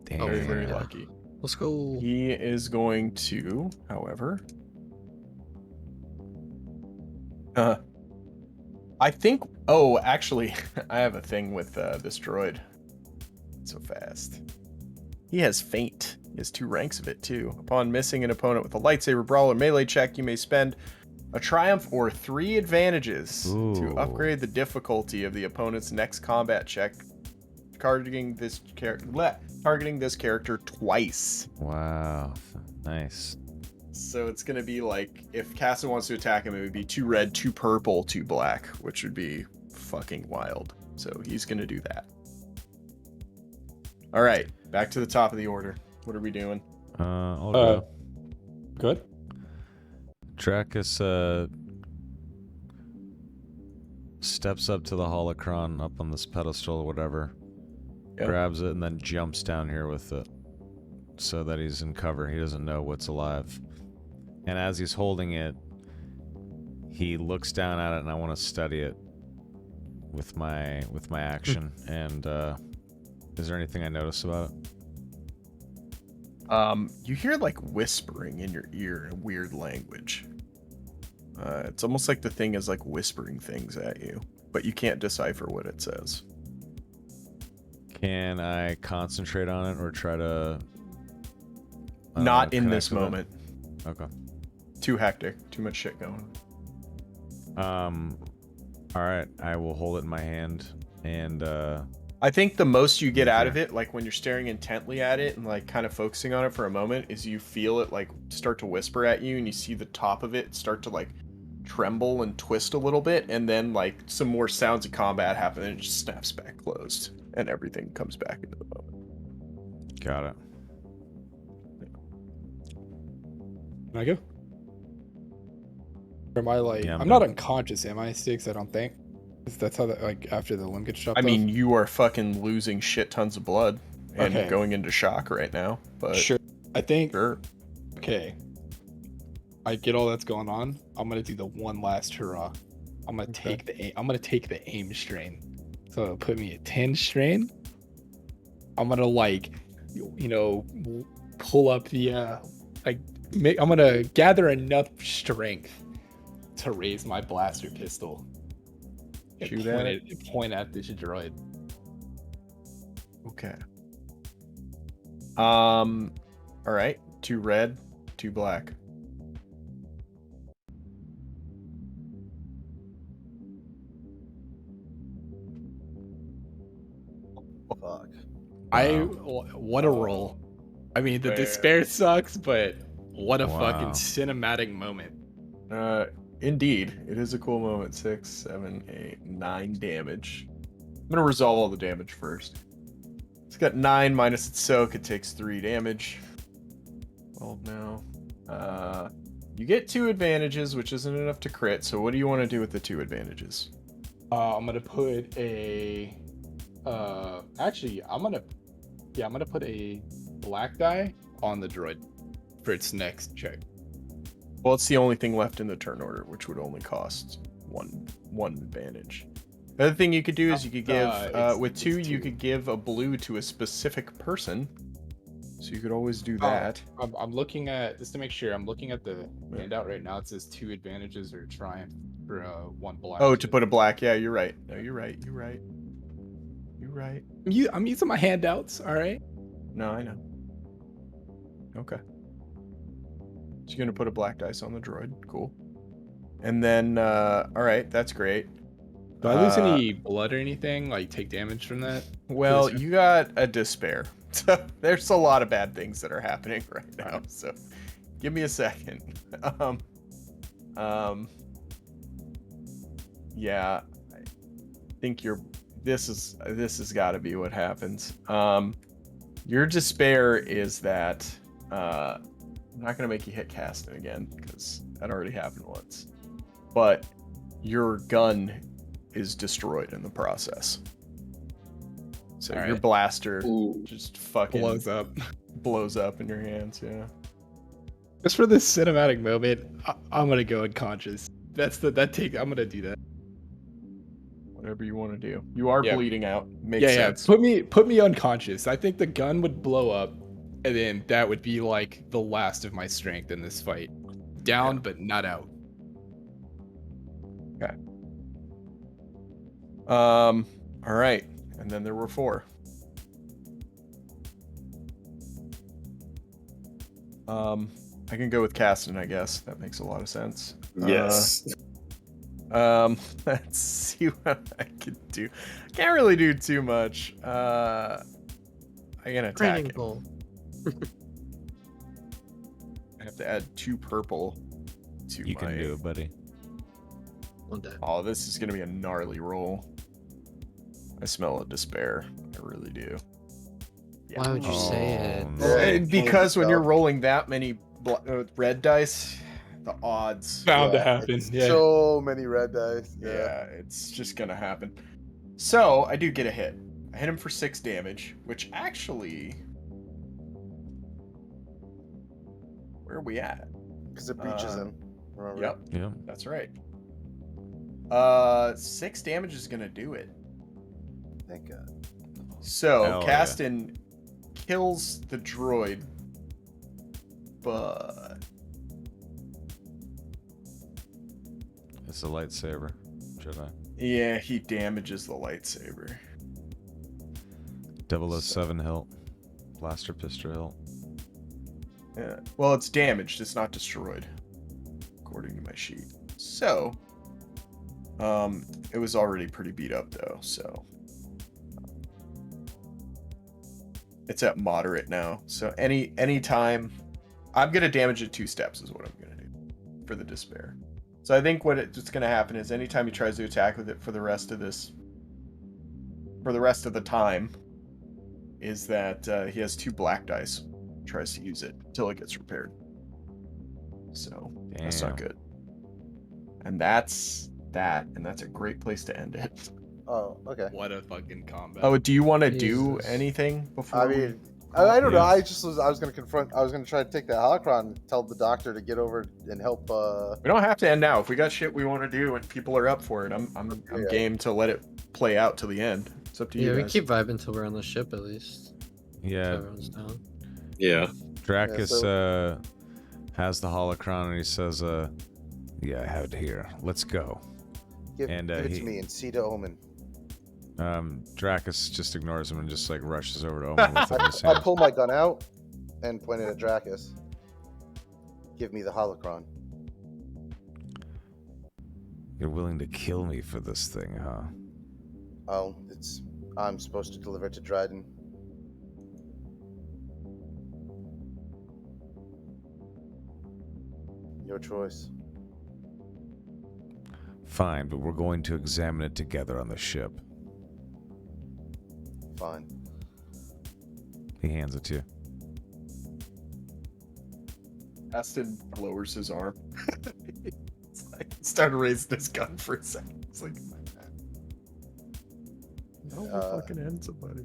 Damn. Very, very yeah. lucky. Let's go. He is going to, however, I think. Oh, actually, I have a thing with this droid. So fast. He has feint. He has 2 ranks of it too. Upon missing an opponent with a lightsaber brawl or melee check, you may spend a triumph or 3 advantages to Ooh. upgrade the difficulty of the opponent's next combat check, targeting this character twice. Wow. Nice. So it's gonna be like, if Castle wants to attack him, it would be 2 red, 2 purple, 2 black, which would be fucking wild. So he's gonna do that. All right, back to the top of the order. What are we doing? I'll go. Good. Dracus steps up to the holocron up on this pedestal or whatever, Yep. grabs it, and then jumps down here with it so that he's in cover. He doesn't know what's alive. And as he's holding it, he looks down at it, and I want to study it with my action. And is there anything I notice about it? You hear like whispering in your ear in weird language. It's almost like the thing is like whispering things at you, but you can't decipher what it says. Can I concentrate on it or try to... I don't Not know, in connect this with it? moment. Okay. Too hectic. Too much shit going on. All right. I will hold it in my hand and I think the most you get out of it, like when you're staring intently at it and like kind of focusing on it for a moment, is you feel it like start to whisper at you, and you see the top of it start to like tremble and twist a little bit, and then like some more sounds of combat happen, and it just snaps back closed, and everything comes back into the moment. got it. Can I go? Or am I like? Yeah, I'm I'm not done. unconscious, am I, Sticks? I don't think. 'Cause that's how that, like, after the limb gets chopped I off? mean, you are fucking losing shit tons of blood and Okay. going into shock right now, but Sure. I think. sure. Okay. I get all that's going on. I'm gonna do the one last hurrah. I'm gonna Okay. take the aim strain. So it'll put me at 10 strain. I'm gonna pull up the I'm gonna gather enough strength to raise my blaster pistol and Shoot at it. point at this droid. Okay. All right. 2 red, 2 black. Fuck. What a roll. I mean, the Man. despair sucks, but what a fucking Wow. cinematic moment. Indeed, it is a cool moment. 6, 7, 8, 9 damage. I'm gonna resolve all the damage first. It's got 9 minus its soak. It takes 3 damage. 12 now. You get 2 advantages, which isn't enough to crit. So what do you want to do with the 2 advantages? I'm gonna put a. Actually, I'm gonna put a black die on the droid for its next check. Well, it's the only thing left in the turn order, which would only cost one advantage. The other thing you could do is you could give with 2, you could give a blue to a specific person. So you could always do that. I'm looking at, just to make sure, I'm looking at the handout right now. It says 2 advantages or triumph for 1 black. Oh, to put a black. Yeah, you're right. No, you're right. You're right. You're right. I'm using my handouts. All right. No, I know. Okay. So you're gonna put a black dice on the droid. Cool. And then, all right, that's great. Do I lose any blood or anything? Like take damage from that? Well, you got a despair. So there's a lot of bad things that are happening right now. So give me a second. Yeah, I think this has got to be what happens. Your despair is that I'm not gonna make you hit Caston again because that already happened once. But your gun is destroyed in the process. So All your right. blaster Ooh. just fucking blows up. in your hands. Yeah. Just for this cinematic moment, I'm gonna go unconscious. I'm gonna do that. Whatever you want to do. You are Yeah. bleeding out. Makes sense. Put me unconscious. I think the gun would blow up, and then that would be like the last of my strength in this fight. Down, but not out. Okay. All right. And then there were 4. I can go with Caston, I guess. That makes a lot of sense. Yes. Let's see what I can do. I can't really do too much. I can attack Training him. goal. I have to add 2 purple to You my... can do it, buddy. One day. Oh, this is gonna be a gnarly roll. I smell a despair. I really do. Yeah. Why would you say it? no. Because when you're rolling that many red dice, the odds. Bound to Yeah, happen. it's Yeah. So many red dice. Yeah, it's just gonna happen. So I do get a hit. I hit him for 6 damage, which actually, where are we at? Because it breaches him. Remember? Yep, Yeah. that's right. 6 damage is gonna do it. Thank God. So Hell yeah. Caston kills the droid, but It's a lightsaber, Jedi. yeah, he damages the lightsaber. 007 hilt. Blaster pistol hilt. Yeah. Well, it's damaged. It's not destroyed, according to my sheet. So, it was already pretty beat up though. So, it's at moderate now. So any time, I'm gonna damage it 2 steps is what I'm gonna do for the despair. So I think what's gonna happen is anytime he tries to attack with it for the rest of the time, is that he has 2 black dice. Tries to use it until it gets repaired. So that's not Damn. good. And that's that, and that's a great place to end it. Oh, okay. What a fucking combat. Oh, do you want to do Jesus. anything before? I mean, I don't know. Yeah. I was gonna try to take that holocron and tell the doctor to get over and help. We don't have to end now. If we got shit we want to do and people are up for it, I'm Yeah. game to let it play out till the end. It's up to you Yeah, we guys. keep vibing till we're on the ship at least. Yeah. Till everyone's down. Yeah. Dracus has the holocron and he says, yeah, I have it here. Let's go. give and, it he- to me and see to Omen. Dracus just ignores him and just like rushes over to Omen with it in his I hand. pull my gun out and point it at Dracus. Give me the holocron. You're willing to kill me for this thing, huh? Oh, I'm supposed to deliver it to Dryden. Your choice. Fine, but we're going to examine it together on the ship. Fine. He hands it to you. Aston lowers his arm. It's like he started raising his gun for a second. It's like, no, fucking end somebody.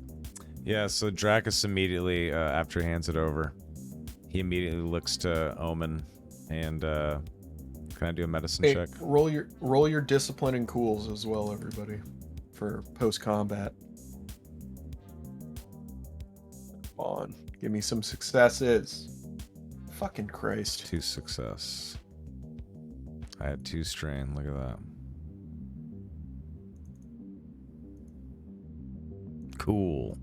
Yeah, so Dracus immediately, after he hands it over, he immediately looks to Omen and, can I do a medicine Hey, check? roll your discipline and cools as well, everybody, for post combat. Come on, give me some successes. Fucking Christ. 2 success. I had 2 strain, look at that. Cool.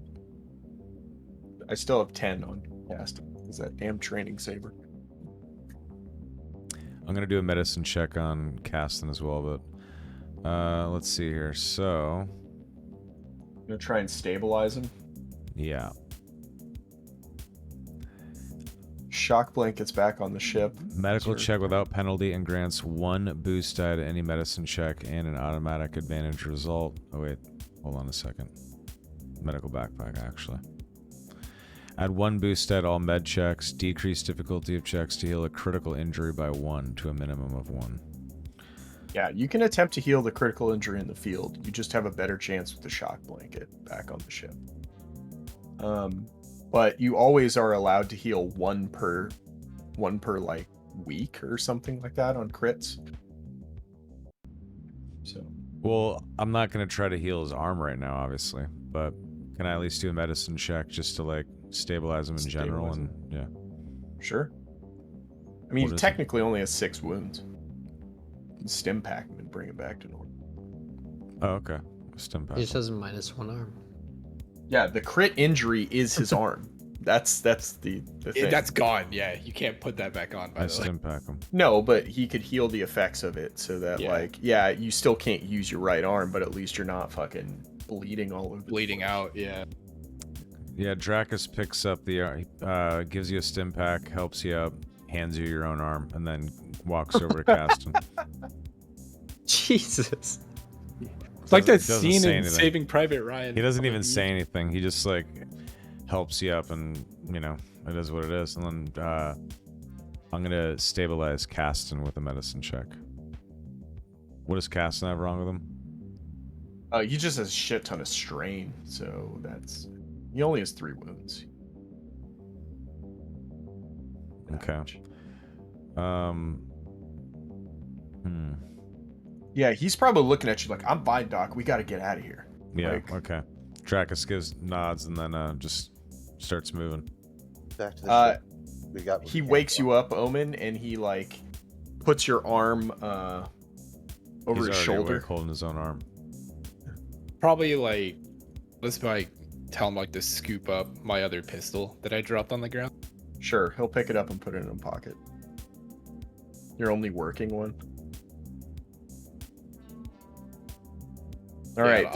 I still have 10 on cast. Is that damn training saber? I'm gonna do a medicine check on Caston as well, but let's see here. So I'm gonna try and stabilize him. yeah. Shock blankets back on the ship. Medical Sure. check without penalty and grants 1 boost die to any medicine check and an automatic advantage result. Oh wait, hold on a second. Medical backpack actually. Add 1 boost die to all med checks. Decrease difficulty of checks to heal a critical injury by 1 to a minimum of 1. Yeah, you can attempt to heal the critical injury in the field. You just have a better chance with the shock blanket back on the ship. But you always are allowed to heal one per like week or something like that on crits. So Well, I'm not gonna try to heal his arm right now, obviously, but can I at least do a medicine check just to like stabilize him in general? Stabilize And yeah. sure. I mean, What he is it? technically only has 6 wounds. You can stim pack him and bring him back to normal. Oh, okay. Stim pack. He just has a -1 arm. Yeah, the crit injury is his arm. That's the thing. That's gone. Yeah, you can't put that back on. I By the way, stim pack him. No, but he could heal the effects of it so that Yeah. like, yeah, you still can't use your right arm, but at least you're not fucking bleeding all over. the bleeding place. out. Yeah. Yeah, Dracus picks up the gives you a stim pack, helps you up, hands you your own arm, and then walks over to Caston. Jesus. It's like that Doesn't scene say in anything. Saving Private Ryan. He doesn't even say anything. He just like helps you up, and you know it is what it is. And then I'm gonna stabilize Caston with a medicine check. What does Caston have wrong with him? He just has a shit ton of strain, so he only has 3 wounds. Okay. Hmm. Yeah, he's probably looking at you like, I'm fine, Doc. We got to get out of here. Yeah. Like- Okay. Dracus gives nods and then just starts moving. Back to the ship. We got. He wakes you up, Omen, and he like puts your arm over He's his already shoulder. awake, holding his own arm. Probably like, let's like tell him like to scoop up my other pistol that I dropped on the ground. Sure, he'll pick it up and put it in his pocket. Your only working one. All Yeah, right, I'll-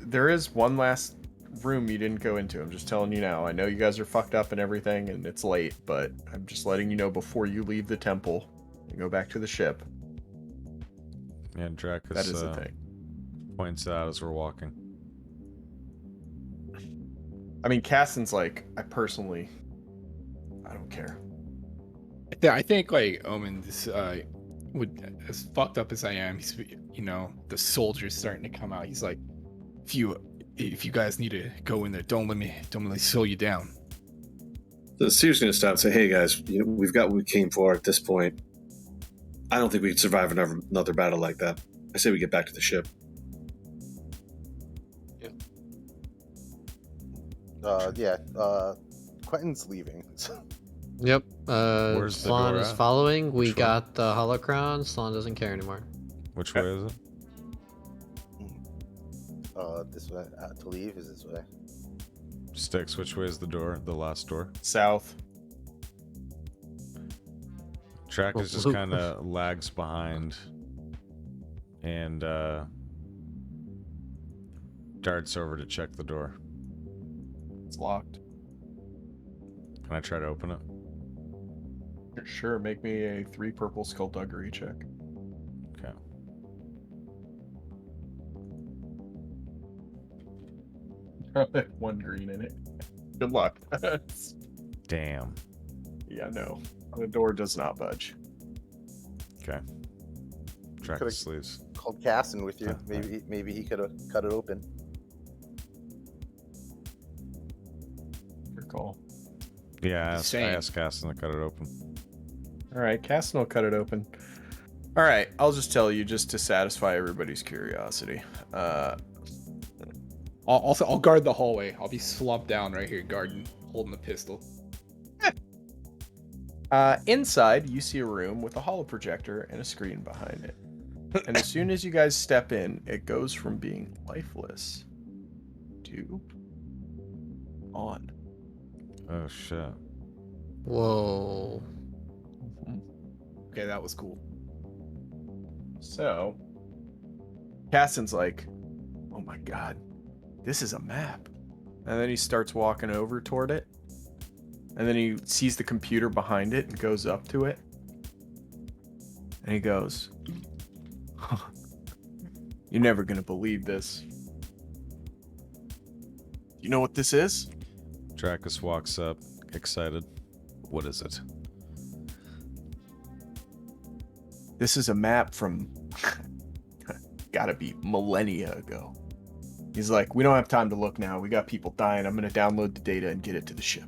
there is one last room you didn't go into. I'm just telling you now. I know you guys are fucked up and everything, and it's late, but I'm just letting you know before you leave the temple and go back to the ship. Yeah, Dracus That is the thing. points it out as we're walking. I mean, Caston's like, I don't care. I think like Omen, this would, as fucked up as I am, he's, you know, the soldier's starting to come out. He's like, if you guys need to go in there, don't let me slow you down. The Seer's going to stop and say, "Hey guys, we've got what we came for at this point. I don't think we can survive another battle like that. I say we get back to the ship." Yeah. Quentin's leaving. Yep. Where's the Slan door is at? following. We Which way? got the holocron. Slan doesn't care anymore. Which way is it? This way. To leave is this way. Sticks, which way is the door? The last door? South. Track Well, is just who- kind of lags behind and darts over to check the door. It's locked. Can I try to open it? Sure, make me a 3 purple skullduggery check. Okay. One green in it. Good luck. Damn. Yeah, no. The door does not budge. Okay. Track Could've- the sleeves. Called Casson with you. Huh, Maybe he could have cut it open. Your call. Yeah, I Same. asked Caston to cut it open. Alright, Caston will cut it open. Alright, I'll just tell you just to satisfy everybody's curiosity. I'll guard the hallway. I'll be slumped down right here, guarding, holding the pistol. Inside, you see a room with a holoprojector and a screen behind it. And as soon as you guys step in, it goes from being lifeless to on. Oh shit. Whoa. Okay, that was cool. So, Caston's like, oh my god, this is a map. And then he starts walking over toward it. And then he sees the computer behind it and goes up to it. And he goes, you're never gonna believe this. You know what this is? Dracus walks up, excited. What is it? This is a map from gotta be millennia ago. He's like, we don't have time to look now. We got people dying. I'm gonna download the data and get it to the ship.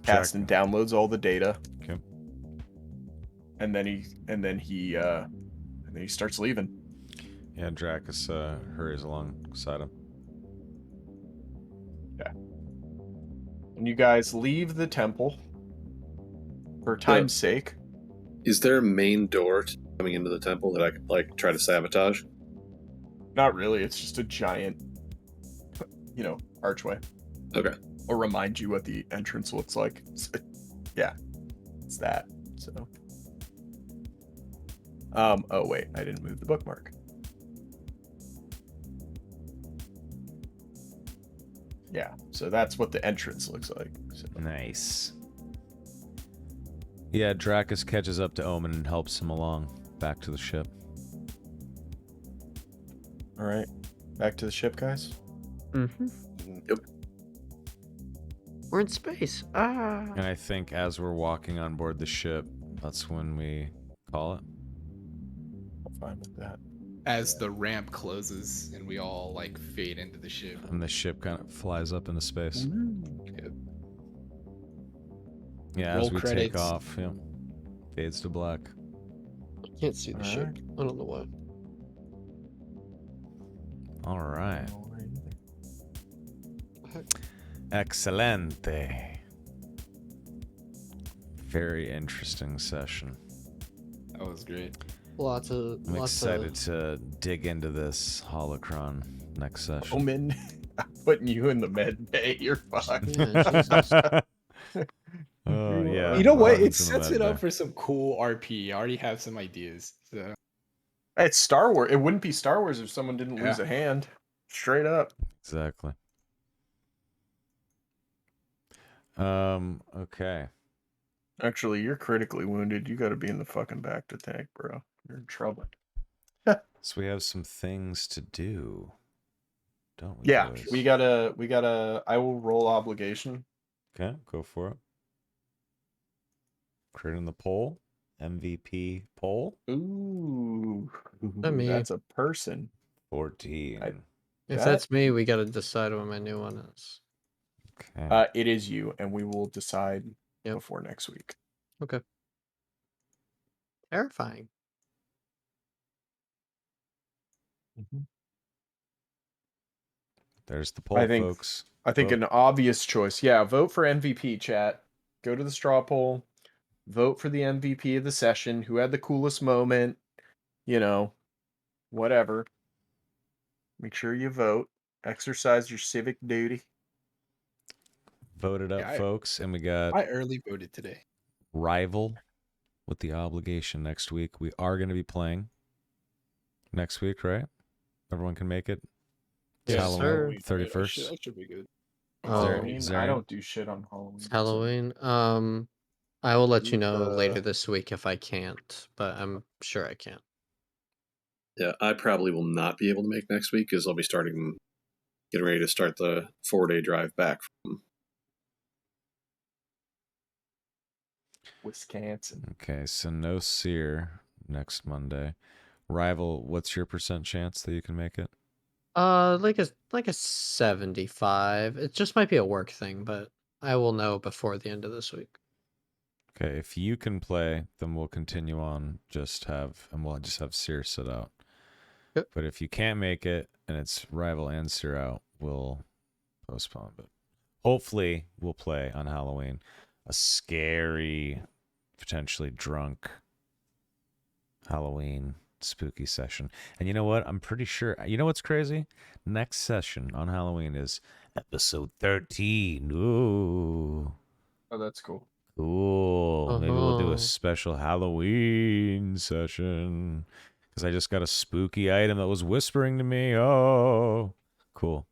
Caston downloads all the data. Okay. And then he starts leaving. Yeah, Dracus hurries alongside him. And you guys leave the temple for time's sake. Is there a main door coming into the temple that I could like try to sabotage? Not really, it's just a giant archway. Okay. Or remind you what the entrance looks like. Yeah. It's that. So oh wait, I didn't move the bookmark. Yeah, so that's what the entrance looks like. So. Nice. Yeah, Dracus catches up to Omen and helps him along back to the ship. All right, back to the ship, guys. Mm-hmm. Yep. We're in space. Ah. And I think as we're walking on board the ship, that's when we call it. I'm fine with that. As the ramp closes and we all like fade into the ship. And the ship kind of flies up into space. Yep. Yeah, Roll as we credits. take off, yeah. Fades to black. I can't see the ship. I don't know why. All right. Excelente. Very interesting session. That was great. Lots of. I'm lots excited to dig into this holocron next session. Omen, I'm putting you in the med bay. You're fucked. Yeah, Jesus. Oh yeah. You know what? Welcome It to the sets it med up bay. for some cool RP. I already have some ideas. So. It's Star Wars. It wouldn't be Star Wars if someone didn't lose Yeah. a hand. Straight up. Exactly. Okay. Actually, you're critically wounded. You got to be in the fucking back to tank, bro. You're in trouble. So we have some things to do, don't we? Yeah, boys? we gotta. I will roll obligation. Okay, go for it. Creating the poll. MVP poll. Ooh, I mean- that's a person. 14. If That- that's me, we gotta decide what my new one is. Okay. It is you, and we will decide Yep. before next week. Okay. Terrifying. There's the I poll, think- folks. I think Vote. an obvious choice. Yeah, vote for MVP, chat. Go to the straw poll. Vote for the MVP of the session. Who had the coolest moment? You know, whatever. Make sure you vote. Exercise your civic duty. Vote it up, Yeah, folks. And we got I early voted today. Rival with the obligation next week. We are going to be playing next week, right? Everyone can make it. It's Yes, Halloween, sir. Halloween, right? 31st. I should be good. Oh, Halloween. Zarian? I don't do shit on Halloween. It's so- Halloween. I will let you know later The- this week if I can't, but I'm sure I can. Yeah, I probably will not be able to make next week because I'll be getting ready to start the 4-day drive back from Wisconsin. Okay, so no Seer next Monday. Rival, what's your percent chance that you can make it? Like a 75. It just might be a work thing, but I will know before the end of this week. Okay, if you can play, then we'll continue on. We'll just have Seer sit out. Yep. But if you can't make it and it's Rival and Seer out, we'll postpone. But hopefully, we'll play on Halloween. A scary, potentially drunk Halloween spooky session. And you know what? I'm pretty sure. You know what's crazy? Next session on Halloween is episode 13. Ooh. Oh, that's cool. Cool. Maybe we'll do Oh. a special Halloween session. Because I just got a spooky item that was whispering to me. Oh, cool.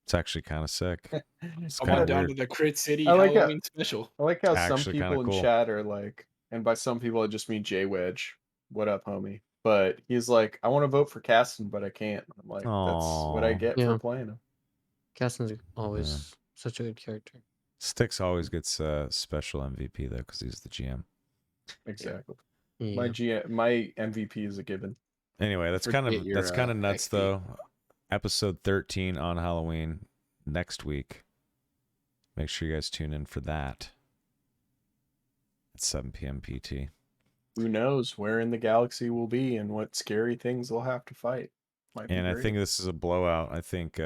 It's actually kind of sick. It's I'm kind on of down weird. to the Crit City I like it. Halloween special. I like how some Actually kinda people in cool. chat are like, and by some people I just mean Jay Wedge. What up, homie? But he's like, I want to vote for Caston, but I can't. I'm like, that's what I Aw. get Yeah. for playing him. Caston's always such a good character. Sticks always gets special MVP though, because he's the GM. Exactly. Yeah. My MVP is a given. Anyway, that's Forget kind of your, nuts XP. though. Episode 13 on Halloween next week. Make sure you guys tune in for that at 7 p.m. PT. Who knows where in the galaxy we'll be and what scary things we'll have to fight. Might be And I great. think this is a blowout. I think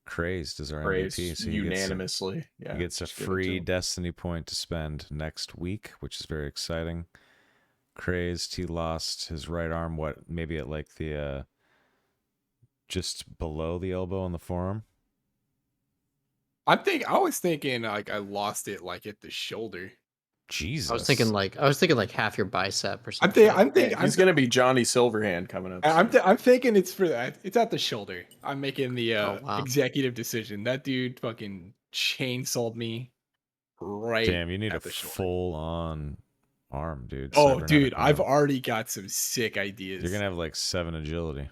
Crazed is our Praise MVP, so unanimously. Yeah, he gets a just give it to free him. Destiny point to spend next week, which is very exciting. Crazed, he lost his right arm. Maybe at like the just below the elbow on the forearm. I was thinking like I lost it like at the shoulder. Jesus. I was thinking like half your bicep or I'm something. thinking He's gonna be Johnny Silverhand coming up. I'm thinking it's for that. It's at the shoulder. I'm making the Oh, wow. executive decision. That dude fucking chainsawed me right. Damn, you need a at the shoulder. full on arm, dude. Oh, Cybernetic dude, I've arm. already got some sick ideas. You're gonna have like 7 agility.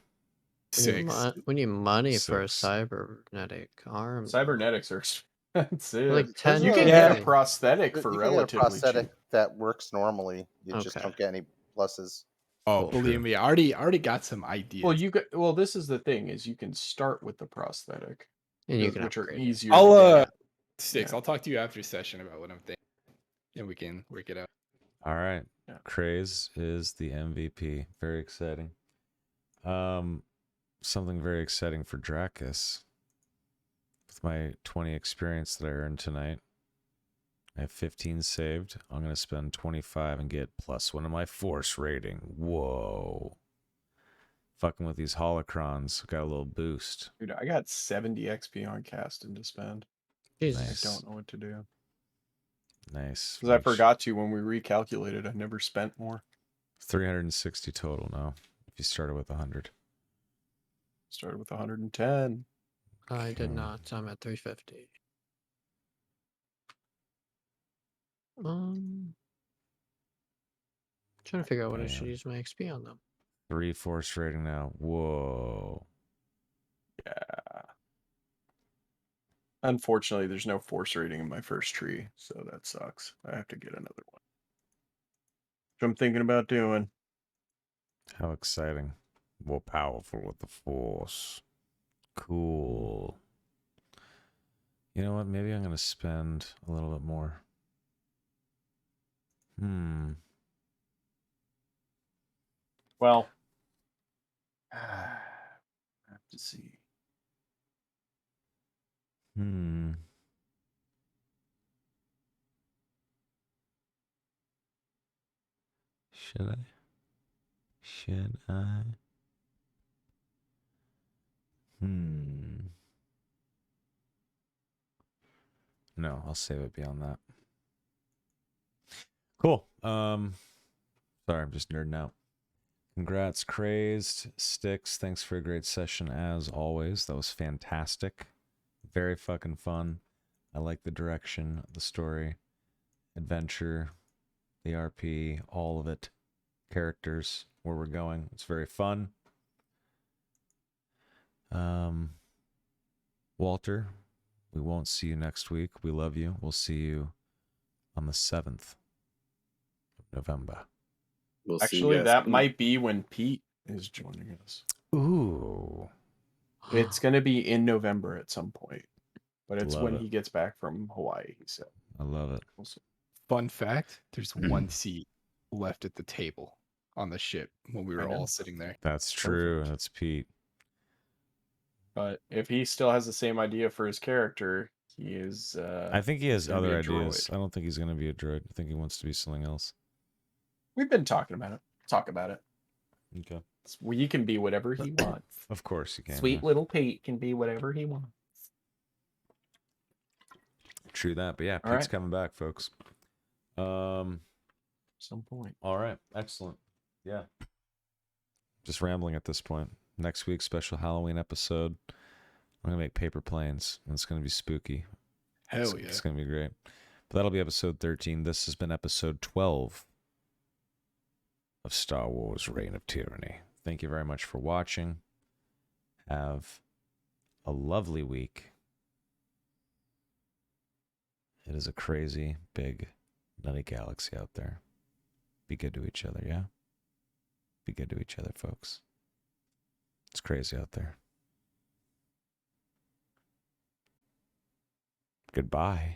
We need money for a 6. cybernetic arm. Cybernetics are expensive. Like 10 You can Yeah. get a prosthetic You for can get a relatively prosthetic cheap. that works normally. You just Okay. don't get any pluses. Oh, Cool. believe True. me, I already got some ideas. Well, this is the thing: is you can start with the prosthetic, And you can which are upgrade it. easier. I'll to get. Sticks. Yeah. I'll talk to you after session about what I'm thinking, and we can work it out. All right. Yeah. Craze is the MVP. Very exciting. Something very exciting for Dracus. With my 20 experience that I earned tonight, I have 15 saved. I'm going to spend 25 and get +1 of my force rating. Whoa. Fucking with these holocrons. Got a little boost. Dude, I got 70 XP on Caston to spend. Jesus. Nice. I don't know what to do Nice. because I forgot to when we recalculated. I never spent more. 360 total now. If you started with 100. Started with 110. I did Okay. not. I'm at 350. Trying to figure out what I should Damn. use my XP on them. 3 force rating now. Whoa. Yeah. Unfortunately, there's no force rating in my first tree, so that sucks. I have to get another one. Which I'm thinking about doing. How exciting. More powerful with the force. Cool. You know what? Maybe I'm going to spend a little bit more. Well, I have to see. Should I? Should I? No, I'll save it beyond that. Cool. Sorry, I'm just nerding out. Congrats, Crazed. Sticks, thanks for a great session as always. That was fantastic. Very fucking fun. I like the direction, the story, adventure, the RP, all of it. Characters, where we're going. It's very fun. Walter, we won't see you next week. We love you. We'll see you on the 7th of November. We'll see Actually, you guys. that might be when Pete is joining us. Ooh. It's going to be in November at some point, but it's Love when it. he gets back from Hawaii, he said. I love it. We'll see. Fun fact: there's one seat left at the table on the ship when we I were know. all sitting there. That's true. Perfect. That's Pete. But if he still has the same idea for his character, he is. I think he he's has gonna be other a ideas. droid. I don't think he's going to be a droid. I think he wants to be something else. We've been talking about it. Talk about it. Okay. He can be whatever he wants. Of course you can. Sweet yeah. little Pete can be whatever he wants. True that. But yeah, All Pete's right. coming back, folks. Some point. All right. Excellent. Yeah. Just rambling at this point. Next week, special Halloween episode. I'm going to make paper planes. And it's going to be spooky. Hell yeah! It's going to be great. But that'll be episode 13. This has been episode 12 of Star Wars Reign of Tyranny. Thank you very much for watching. Have a lovely week. It is a crazy, big, nutty galaxy out there. Be good to each other, yeah? Be good to each other, folks. It's crazy out there. Goodbye.